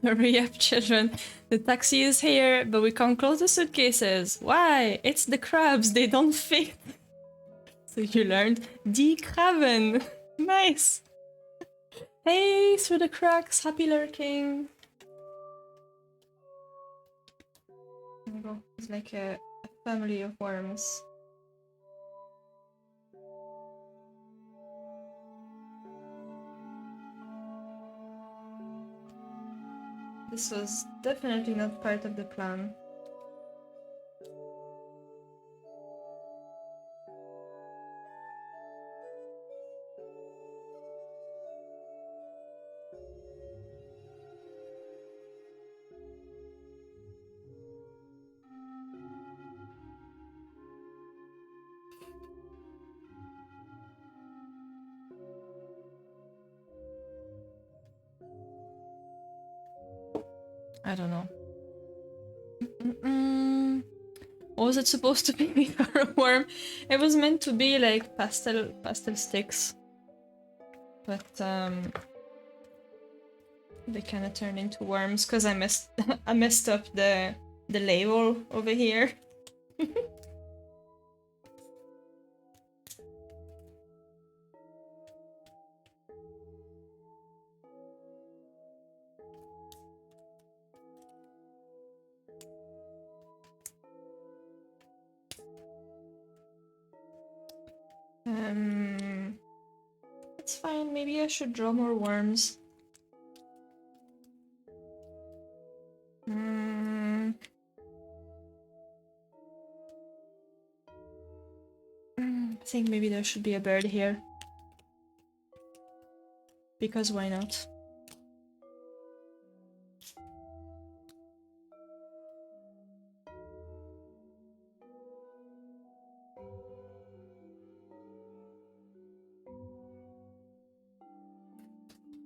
Hurry up, children. The taxi is here, but we can't close the suitcases. Why? It's the crabs, they don't fit. So you learned die Krabben. Nice. Hey, through the cracks, happy lurking. There we go. It's like a family of worms. This was definitely not part of the plan. I don't know. What was it supposed to be for a worm? It was meant to be like pastel sticks, but they kind of turned into worms because I messed up the label over here. It's fine. Maybe I should draw more worms. I think maybe there should be a bird here. Because why not?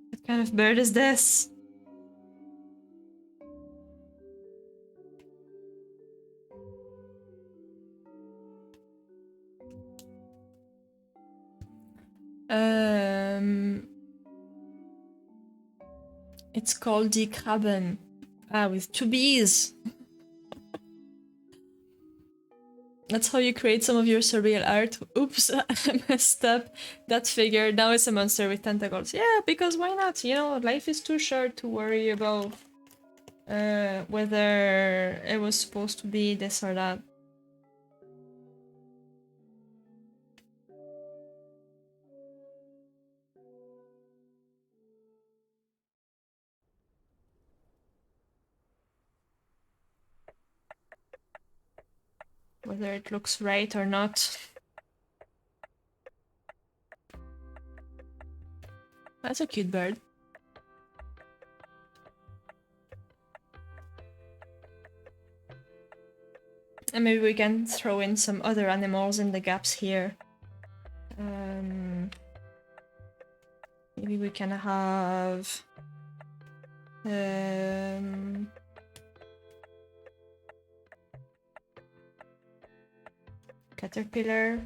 What kind of bird is this? It's called Die Krabben. Ah, with 2 B's. That's how you create some of your surreal art. Oops, I messed up that figure. Now it's a monster with tentacles. Yeah, because why not? You know, life is too short to worry about whether it was supposed to be this or that. Whether it looks right or not. That's a cute bird. And maybe we can throw in some other animals in the gaps here. Maybe we can have... caterpillar.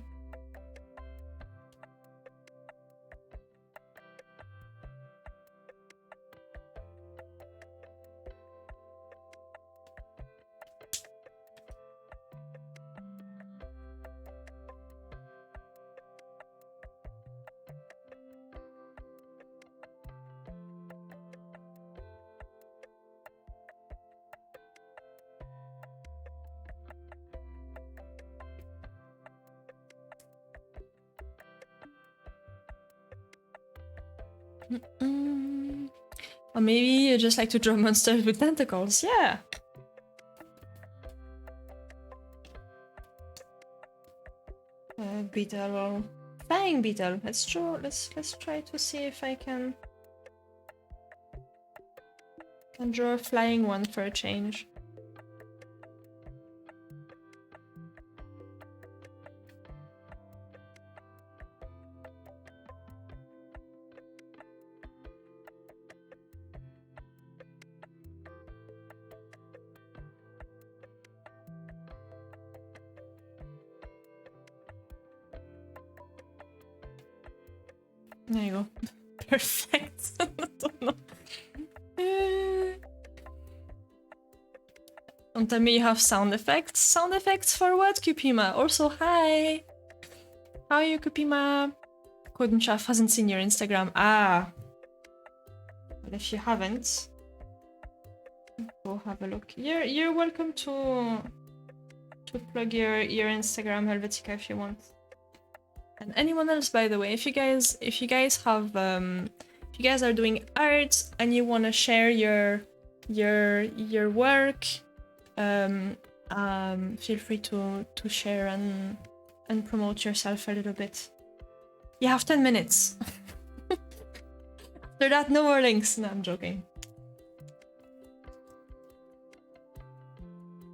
Or maybe you just like to draw monsters with tentacles. Yeah. Beetle or flying beetle. Let's try to see if I can draw a flying one for a change. There you go. Perfect. I don't know. Don't tell me you have sound effects. Sound effects for what, Kupima? Also, hi! How are you, Kupima? Kodenchaf hasn't seen your Instagram. Ah! But if you haven't, go have a look. You're welcome to plug your Instagram, Helvetica, if you want. And anyone else, by the way, if you guys have if you guys are doing art and you want to share your work, feel free to share and promote yourself a little bit. You have 10 minutes. After that, no more links. No, I'm joking.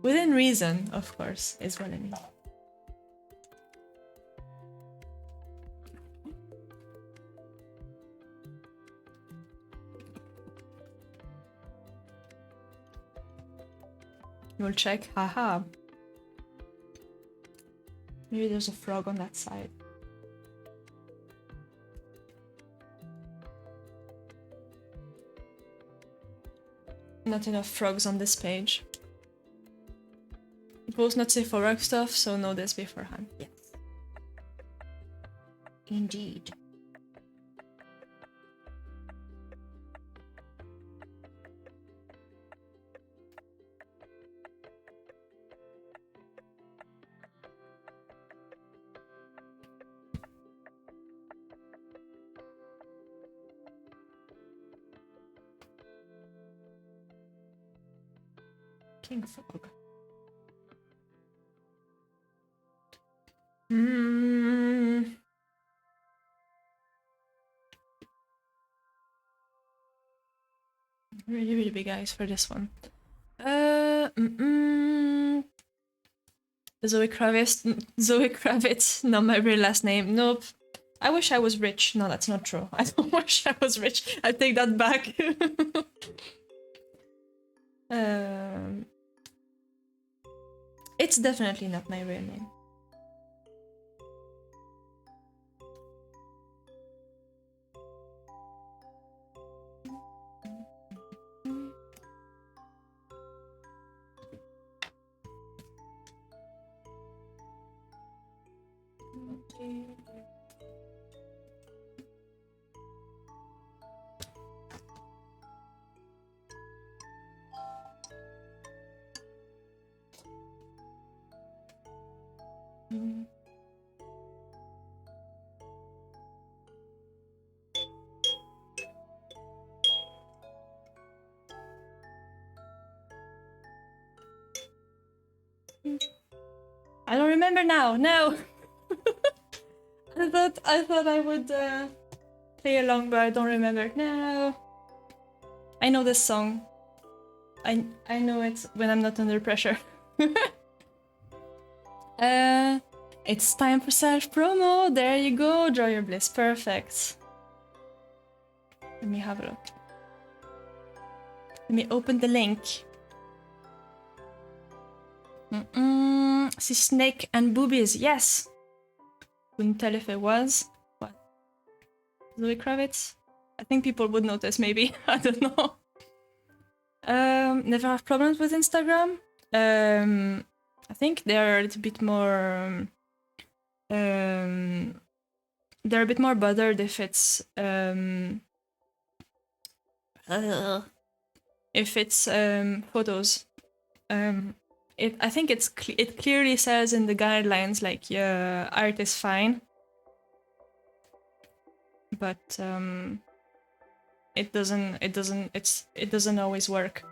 Within reason, of course, is what I mean. You'll check. Haha. Maybe there's a frog on that side. Not enough frogs on this page. You post not safe for work stuff, so know this beforehand. Yes. Indeed. King frog. Really big eyes for this one. Zoe Kravitz, not my real last name. Nope. I wish I was rich. No, that's not true. I don't wish I was rich. I take that back. It's definitely not my real name. I don't remember now. No. I thought I would play along, but I don't remember. No. I know this song. I know it when I'm not under pressure. It's time for self-promo. There you go. Draw your bliss. Perfect. Let me have a look. Let me open the link. See snake and boobies. Yes. Couldn't tell if it was. What? Zoe Kravitz? I think people would notice, maybe. I don't know. Never have problems with Instagram. I think they're a little bit more. They're a bit more bothered if it's photos. I think it clearly says in the guidelines like art is fine, but it doesn't always work.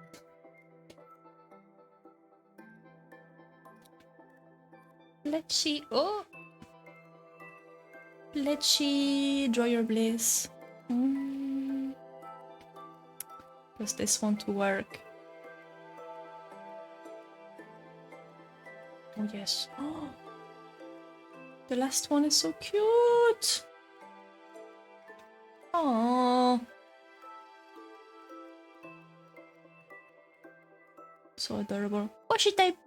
Let's see. Oh, let's see. Draw your bliss. Does this want to work? Oh yes. Oh, the last one is so cute. Oh, so adorable. Washi tape.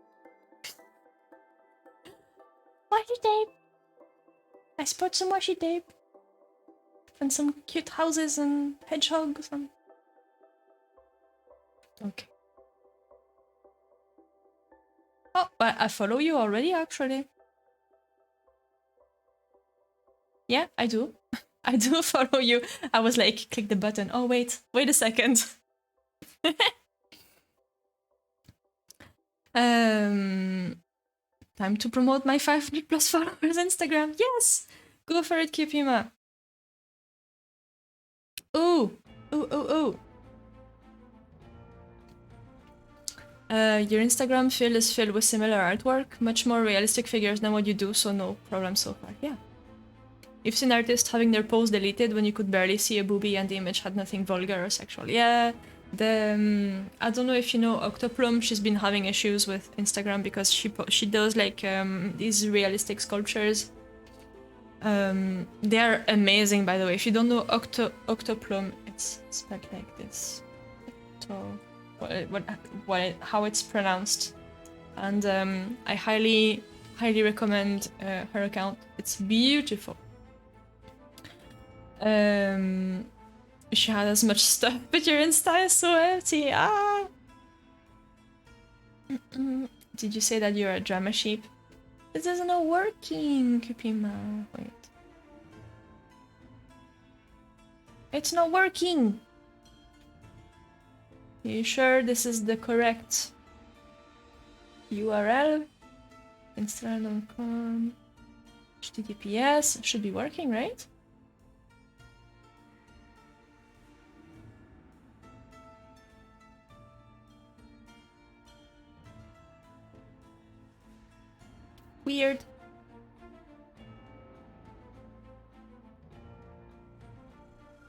Washi tape. I spot some washi tape and some cute houses and hedgehogs and. Okay. Oh, but I follow you already, actually. Yeah, I do. I do follow you. I was like, click the button. Oh, wait a second. Time to promote my 500 plus followers Instagram. Yes! Go for it, Kipima. Ooh. Ooh. Your Instagram feed is filled with similar artwork, much more realistic figures than what you do, so no problem so far. Yeah. You've seen artists having their posts deleted when you could barely see a boobie and the image had nothing vulgar or sexual. Yeah. I don't know if you know Octoplum. She's been having issues with Instagram because she does like these realistic sculptures. They are amazing, by the way. If you don't know Octoplum, it's spelled like this. How it's pronounced, and I highly recommend her account. It's beautiful. She had as much stuff, but your Insta is so empty. Ah. Did you say that you're a drama sheep? This is not working, Kupima. Wait. It's not working. Are you sure this is the correct URL? Instagram.com HTTPS should be working, right? Weird.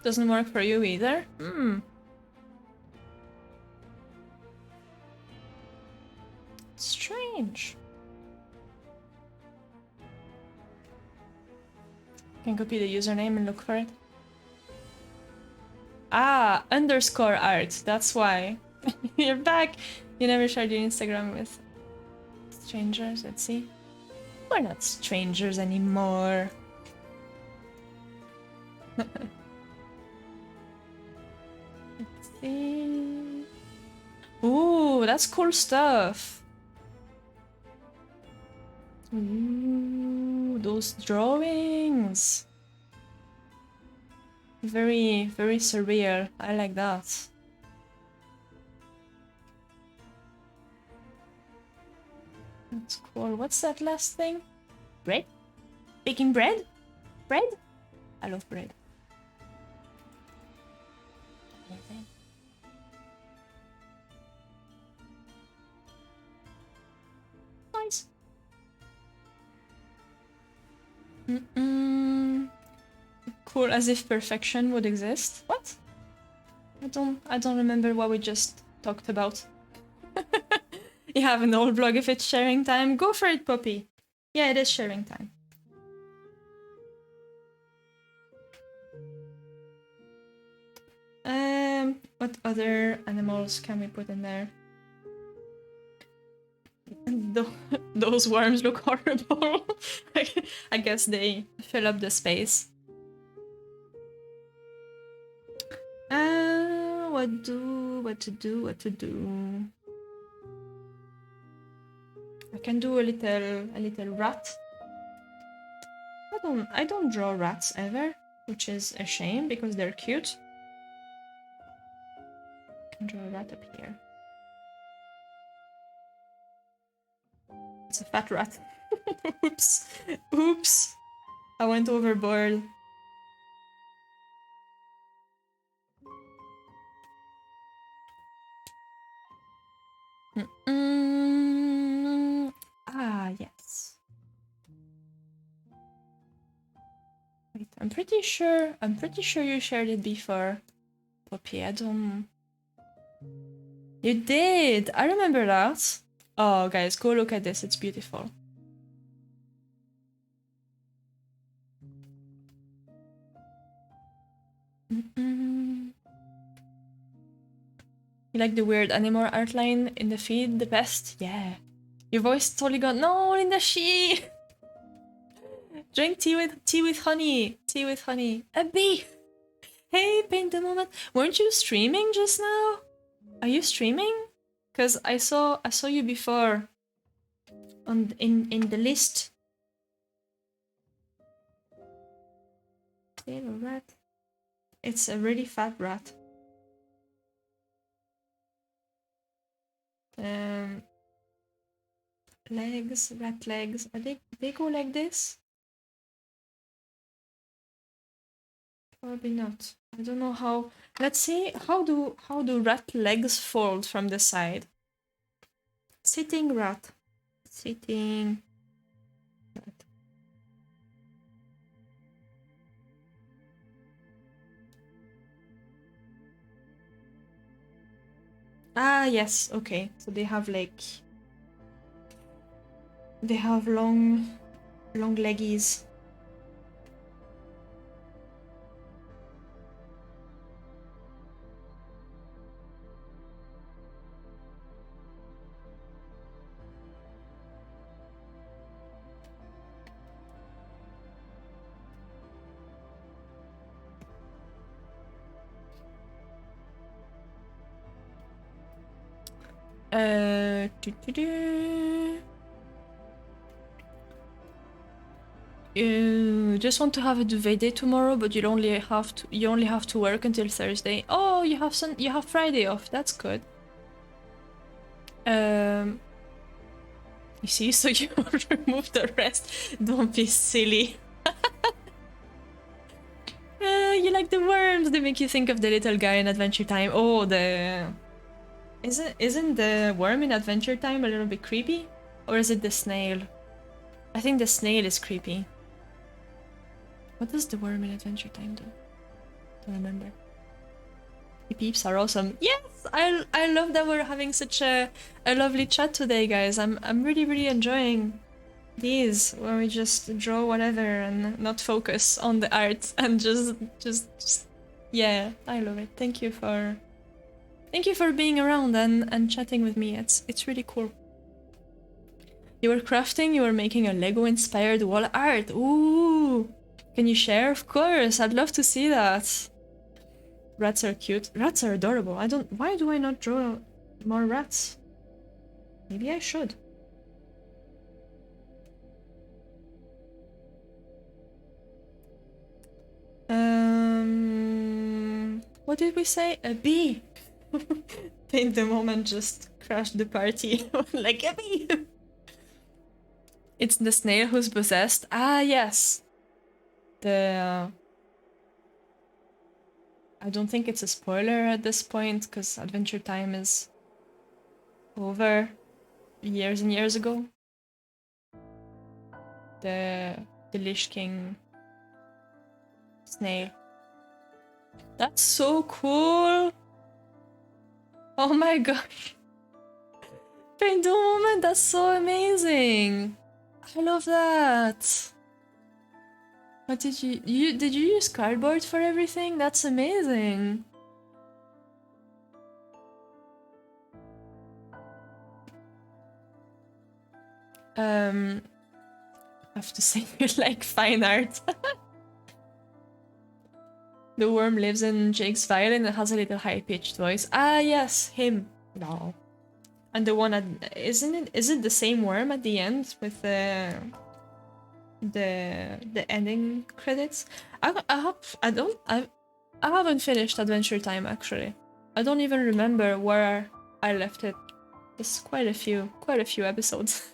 Doesn't work for you either? Strange. Can copy the username and look for it. Ah, underscore art. That's why. You're back. You never shared your Instagram with strangers. Let's see. We're not strangers anymore. Let's see. Ooh, that's cool stuff. Ooh, those drawings. Very, very surreal. I like that. That's cool. What's that last thing? Bread? Baking bread? Bread? I love bread. Amazing. Nice. Cool, as if perfection would exist. What? I don't remember what we just talked about. You have an old blog if it's sharing time. Go for it, Poppy. Yeah, it is sharing time. What other animals can we put in there? Those worms look horrible. I guess they fill up the space. What to do? I can do a little rat. I don't draw rats ever, which is a shame because they're cute. I can draw a rat up here. It's a fat rat. Oops. Oops. I went overboard. Ah, yes. Wait, I'm pretty sure you shared it before. Poppy, I don't... You did! I remember that. Oh, guys, go look at this. It's beautiful. You like the weird animal outline in the feed the best? Yeah. Your voice totally gone. No, Linda, she. Drink tea with honey. Tea with honey. A bee. Hey, paint the moment. Weren't you streaming just now? Are you streaming? Cause I saw you before. In the list. Little rat. It's a really fat rat. Legs, rat legs. Are they go like this? Probably not. I don't know how. Let's see. How do rat legs fold from the side? Sitting rat. Sitting rat. Ah, yes. Okay. So they have like... They have long leggies. You just want to have a duvet day tomorrow, but you only have to work until Thursday. Oh, you have Friday off. That's good. You see, so you remove the rest. Don't be silly. You like the worms? They make you think of the little guy in Adventure Time. Oh, the... Isn't the worm in Adventure Time a little bit creepy? Or is it the snail? I think the snail is creepy. What does the worm in Adventure Time do? Don't remember. The peeps are awesome. Yes! I love that we're having such a lovely chat today, guys. I'm really enjoying these where we just draw whatever and not focus on the art and just yeah, I love it. Thank you for being around and chatting with me. It's really cool. You were crafting, you were making a Lego inspired wall art. Ooh! Can you share? Of course, I'd love to see that. Rats are cute. Rats are adorable. Why do I not draw more rats? Maybe I should. What did we say? A bee! In the moment just crashed the party. Like a bee! It's the snail who's possessed. Ah, yes! The... I don't think it's a spoiler at this point, because Adventure Time is over years and years ago. The Lich King snail. That's so cool! Oh my gosh! Paint moment, that's so amazing! I love that! What did did you use cardboard for everything? That's amazing! I have to say you like fine art. The worm lives in Jake's violin and has a little high-pitched voice. Ah, yes, him. No. And the one at... Is it the same worm at the end with the ending credits? I haven't finished Adventure Time, actually. I don't even remember where I left it. It's quite a few episodes.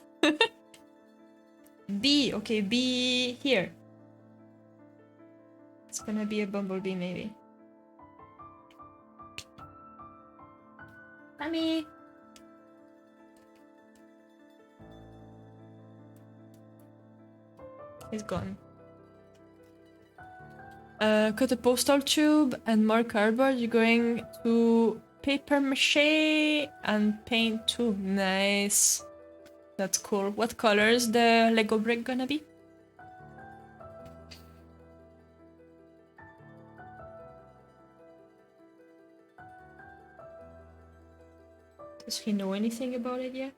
Bee, okay, bee here. It's gonna be a bumblebee, maybe. Mommy! He's gone. Cut a postal tube and more cardboard. You're going to paper mache and paint too. Nice. That's cool. What color is the Lego brick gonna be? Does he know anything about it yet?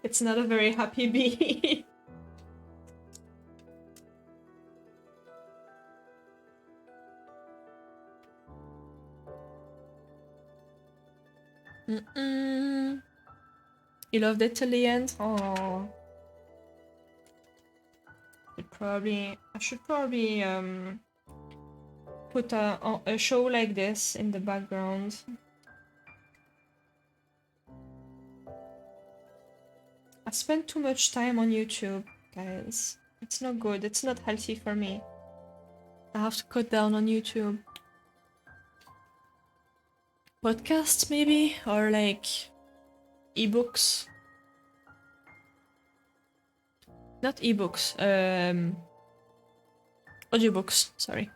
It's not a very happy bee. You loved it till the end? Oh. I should probably put a show like this in the background. I spend too much time on YouTube, guys. It's not good. It's not healthy for me. I have to cut down on YouTube. Podcasts, maybe? Or like ebooks? Not ebooks, audiobooks, sorry.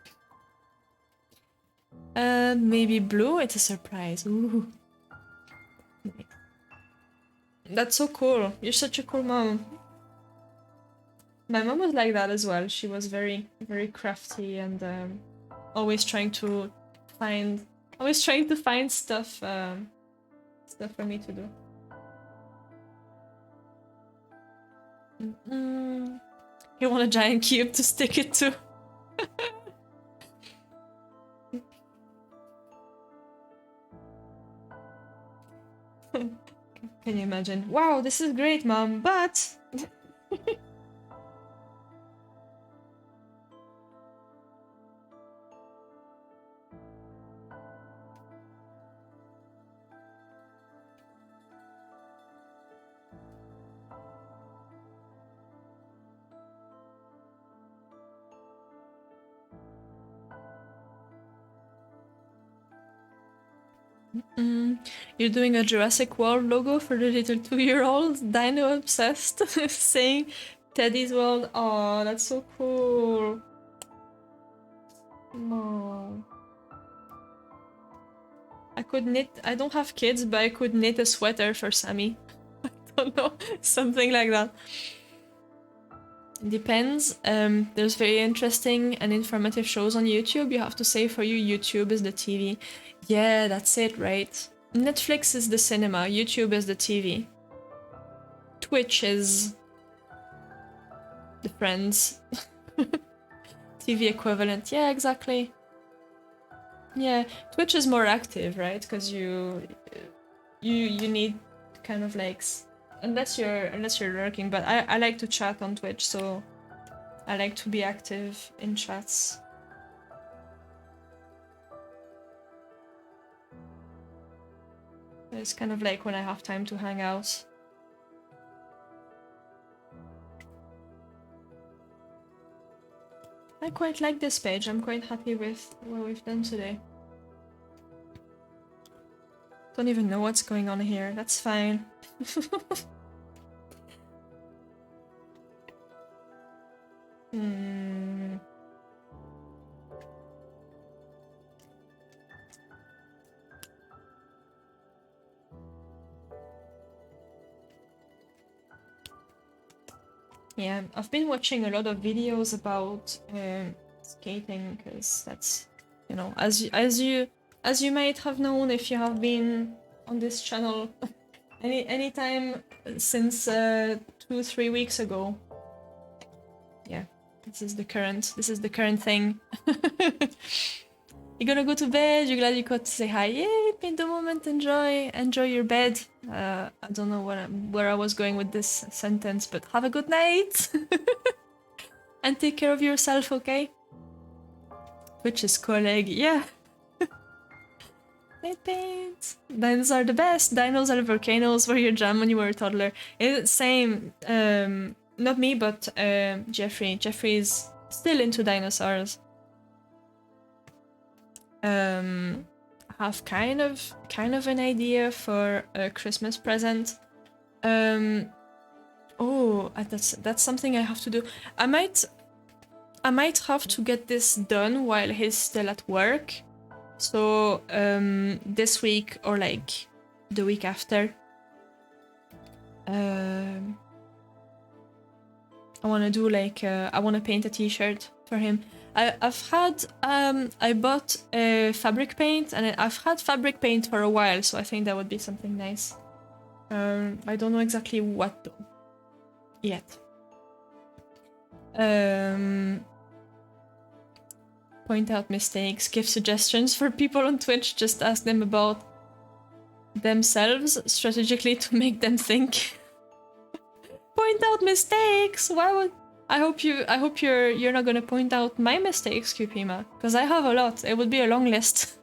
Maybe Blue? It's a surprise. Ooh. That's so cool. You're such a cool mom. My mom was like that as well. She was very, very crafty and always trying to find stuff for me to do. You want a giant cube to stick it to? Can you imagine? Wow, this is great, Mom, but... You're doing a Jurassic World logo for the little 2-year-old dino obsessed, saying Teddy's World. Oh, that's so cool. Oh. I could knit. I don't have kids, but I could knit a sweater for Sammy. I don't know, something like that. Depends. There's very interesting and informative shows on YouTube. You have to say for you, YouTube is the TV. Yeah, that's it, right? Netflix is the cinema, YouTube is the TV. Twitch is the Friends. TV equivalent. Yeah, exactly. Yeah, Twitch is more active, right? Because you need kind of like unless you're lurking. But I like to chat on Twitch, so I like to be active in chats. It's kind of like when I have time to hang out. I quite like this page. I'm quite happy with what we've done today. Don't even know what's going on here. That's fine. Yeah, I've been watching a lot of videos about skating because that's, you know, as you might have known if you have been on this channel any time since 2-3 weeks ago. Yeah, this is the current thing. You're gonna go to bed, you're glad you got to say hi. Yay, paint the moment, enjoy your bed. I don't know where I was going with this sentence, but have a good night. And take care of yourself, okay? Which is colleague, yeah. Paint. Dinos are the best. Dinos are volcanoes were your jam when you were a toddler. It's same, not me, but Jeffrey. Jeffrey's still into dinosaurs. Have kind of an idea for a Christmas present. Oh, that's something I have to do. I might have to get this done while he's still at work. So this week or like the week after. I want to do like I want to paint a t-shirt for him. I've had I bought fabric paint and I've had fabric paint for a while, so I think that would be something nice. I don't know exactly what though yet. Point out mistakes, give suggestions for people on Twitch, just ask them about themselves strategically to make them think. Point out mistakes. Why would I hope you're not gonna point out my mistakes, Kupima, because I have a lot. It would be a long list.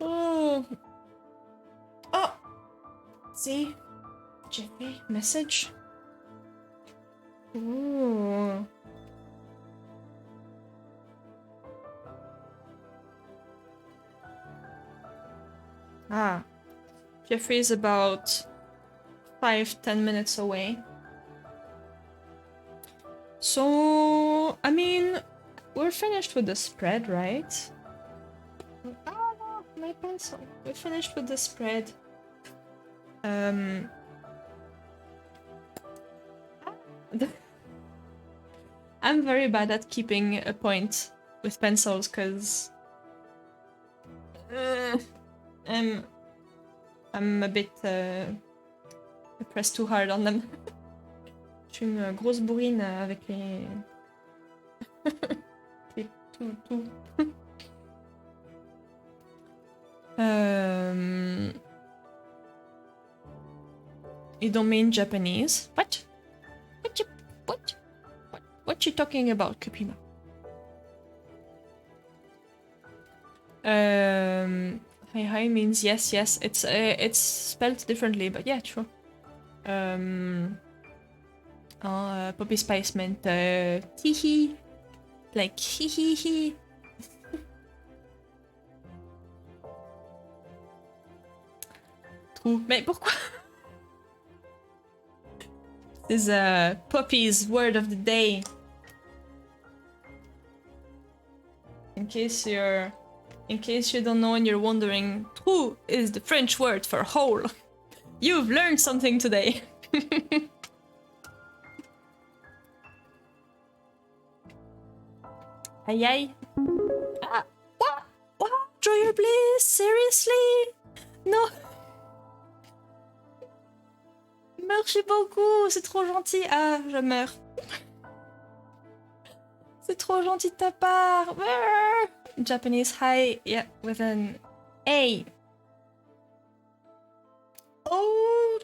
Oh. See, Jeffrey message. Ooh. Jeffrey is about 5-10 minutes away. So, I mean, we're finished with the spread, right? Oh no, my pencil. We're finished with the spread. I'm very bad at keeping a point with pencils because I'm a bit I press too hard on them. Je suis une grosse bourrine avec les tout. You don't mean Japanese? What you talking about, Kupima? Hi means yes. It's spelled differently, but yeah, true. Poppy Spice meant hee, like hee. True. Mais pourquoi? This is Poppy's word of the day. In case you don't know and you're wondering, trou is the French word for hole. You've learned something today. Aïe. What? Draw your bliss? Seriously? No. Merci beaucoup, c'est trop gentil. Ah, je meurs. C'est trop gentil de ta part. Japanese hi, yeah, with an A. Oh,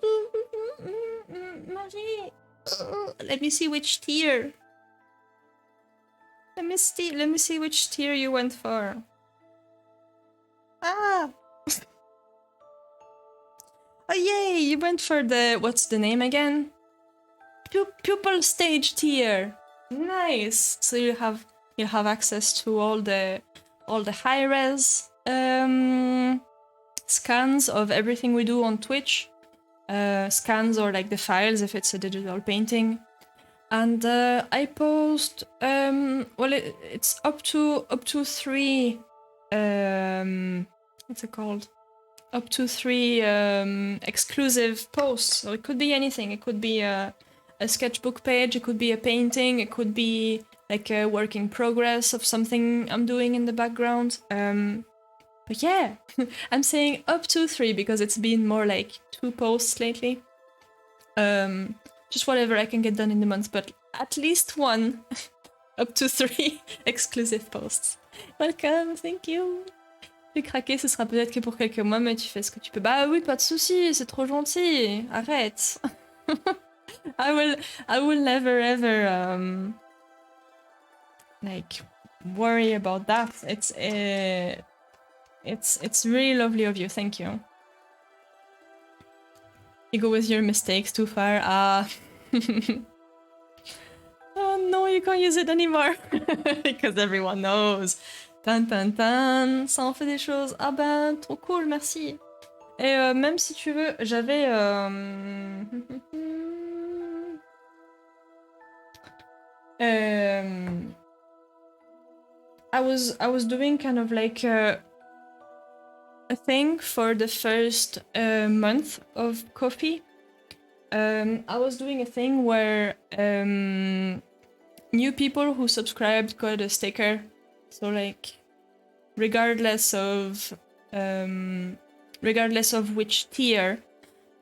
Marie. Let me see which tier. Let me see which tier you went for. Ah. Oh yay! You went for the what's the name again? Pupil stage tier. Nice. So you'll have access to all the high res scans of everything we do on Twitch. Scans or like the files if it's a digital painting. And I post well it's up to 3 what's it called? Up to 3 exclusive posts. So it could be anything. It could be a sketchbook page, it could be a painting, it could be like a work in progress of something I'm doing in the background. But yeah, I'm saying up to 3 because it's been more like 2 posts lately. Just whatever I can get done in the month, but at least 1 up to 3 exclusive posts. Welcome, thank you. J'ai craqué, ce sera peut-être que pour quelques mois, mais tu fais ce que tu peux. Bah oui, pas de soucis, c'est trop gentil. Arrête. I will never ever like worry about that. It's really lovely of you. Thank you. You go with your mistakes too far. Ah. Oh no, you can't use it anymore because everyone knows. Tan tan tan, ça en fait des choses. Ah ben, trop cool, merci. Et même si tu veux, j'avais... I was doing kind of like a thing for the first month of coffee. I was doing a thing where new people who subscribed got a sticker. So like, regardless of which tier,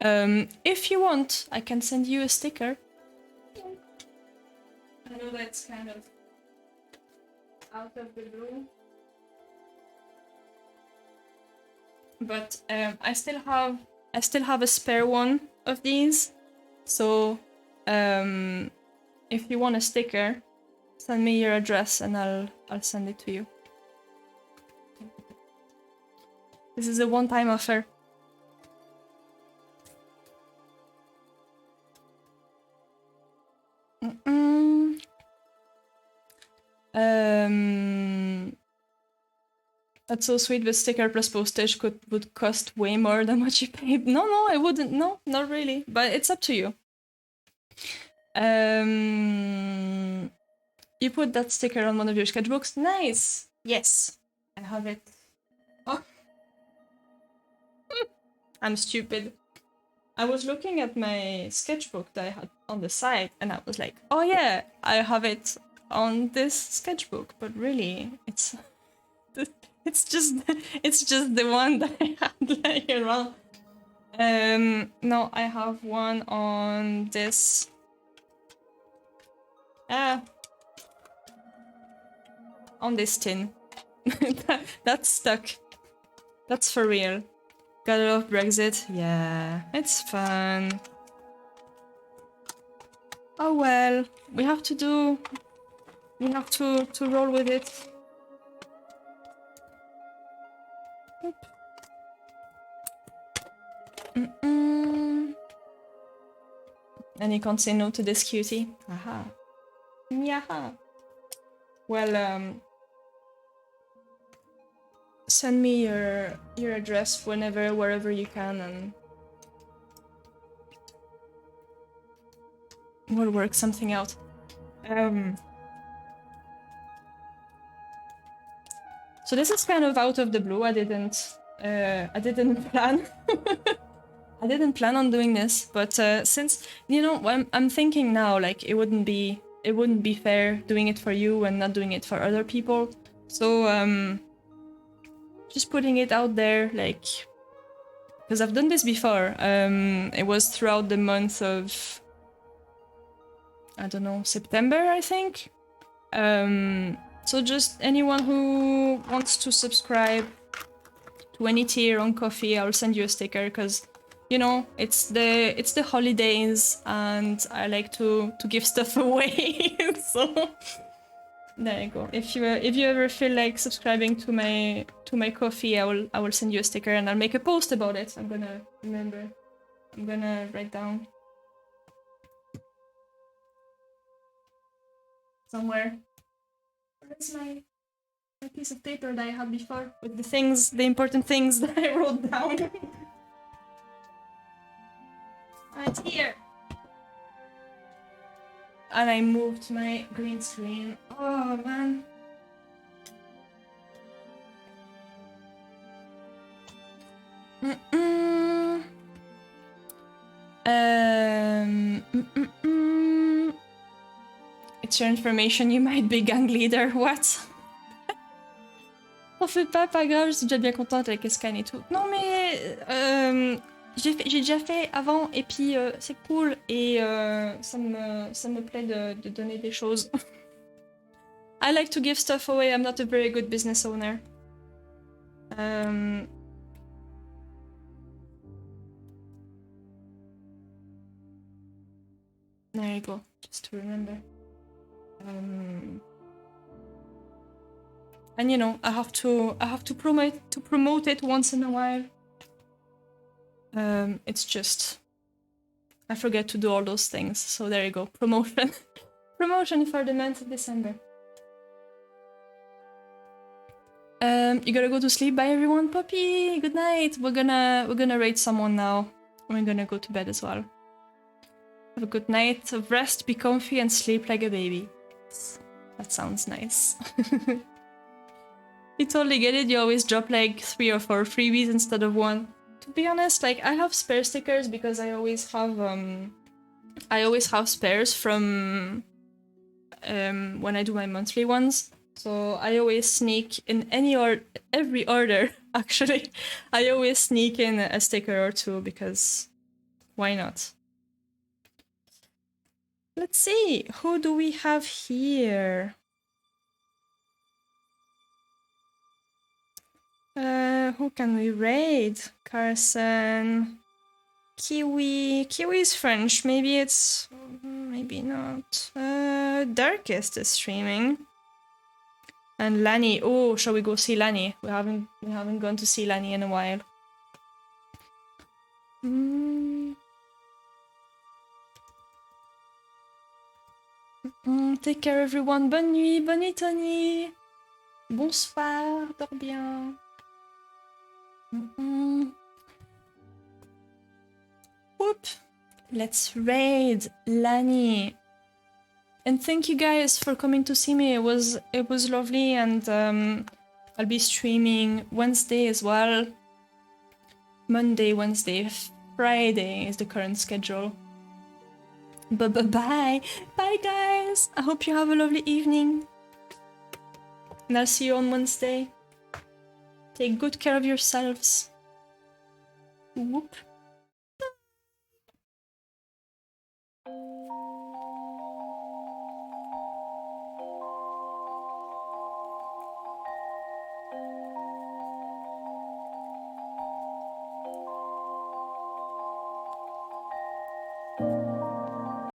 if you want, I can send you a sticker. I know that's kind of out of the blue, but I still have a spare one of these. So if you want a sticker, send me your address and I'll send it to you. This is a one-time offer. That's so sweet, but sticker plus postage would cost way more than what you paid. No, I wouldn't. No, not really. But it's up to you. You put that sticker on one of your sketchbooks? Nice! Yes, I have it. Oh. I'm stupid. I was looking at my sketchbook that I had on the side, and I was like, oh yeah, I have it on this sketchbook, but really, it's just the one that I had laying around. No, I have one on this. On this tin. That's stuck. That's for real. Gotta love Brexit. Yeah, it's fun. Oh well, we have to roll with it. And you can't say no to this cutie. Aha. Yaha. Well, send me your address wherever you can, and we'll work something out. So this is kind of out of the blue. I didn't plan. I didn't plan on doing this, but since I'm thinking now, like it wouldn't be fair doing it for you and not doing it for other people. So just putting it out there, like, because I've done this before. It was throughout the month of, I don't know, September, I think. So just anyone who wants to subscribe to any tier on Coffee, I'll send you a sticker because, you know, it's the holidays and I like to give stuff away. So there you go. If you ever feel like subscribing to my Coffee, I will send you a sticker and I'll make a post about it. I'm gonna remember. I'm gonna write down somewhere. Where's my piece of paper that I had before with the important things that I wrote down? Right here. And I moved my green screen. Oh man. It's your information, you might be gang leader. What? T'en fais pas grave, je suis déjà bien contente avec le scan et tout. Non mais j'ai déjà fait avant et puis c'est cool et ça me plaît de donner des choses. I like to give stuff away. I'm not a very good business owner. There you go, just to remember. And you know, I have to promote it once in a while. It's just I forget to do all those things. So there you go, promotion, promotion for the month of December. You gotta go to sleep. Bye everyone. Poppy, good night. We're gonna raid someone now. We're gonna go to bed as well. Have a good night of rest, be comfy, and sleep like a baby. That sounds nice. You totally get it. You always drop like 3 or 4 freebies instead of 1. To be honest, like I have spare stickers because I always have spares from when I do my monthly ones. So I always sneak in every order, actually. I always sneak in a sticker or 2 because why not? Let's see, who do we have here? Who can we raid? Carson, Kiwi. Kiwi is French. Maybe it's, maybe not. Darkest is streaming. And Lani. Oh, shall we go see Lani? We haven't gone to see Lani in a while. Take care everyone. Bonne nuit Tony. Bonsoir, dors bien. Whoop. Let's raid Lani. And thank you guys for coming to see me. It was lovely, and I'll be streaming Wednesday as well. Monday, Wednesday, Friday is the current schedule. Bye guys. I hope you have a lovely evening. And I'll see you on Wednesday. Take good care of yourselves. Whoop.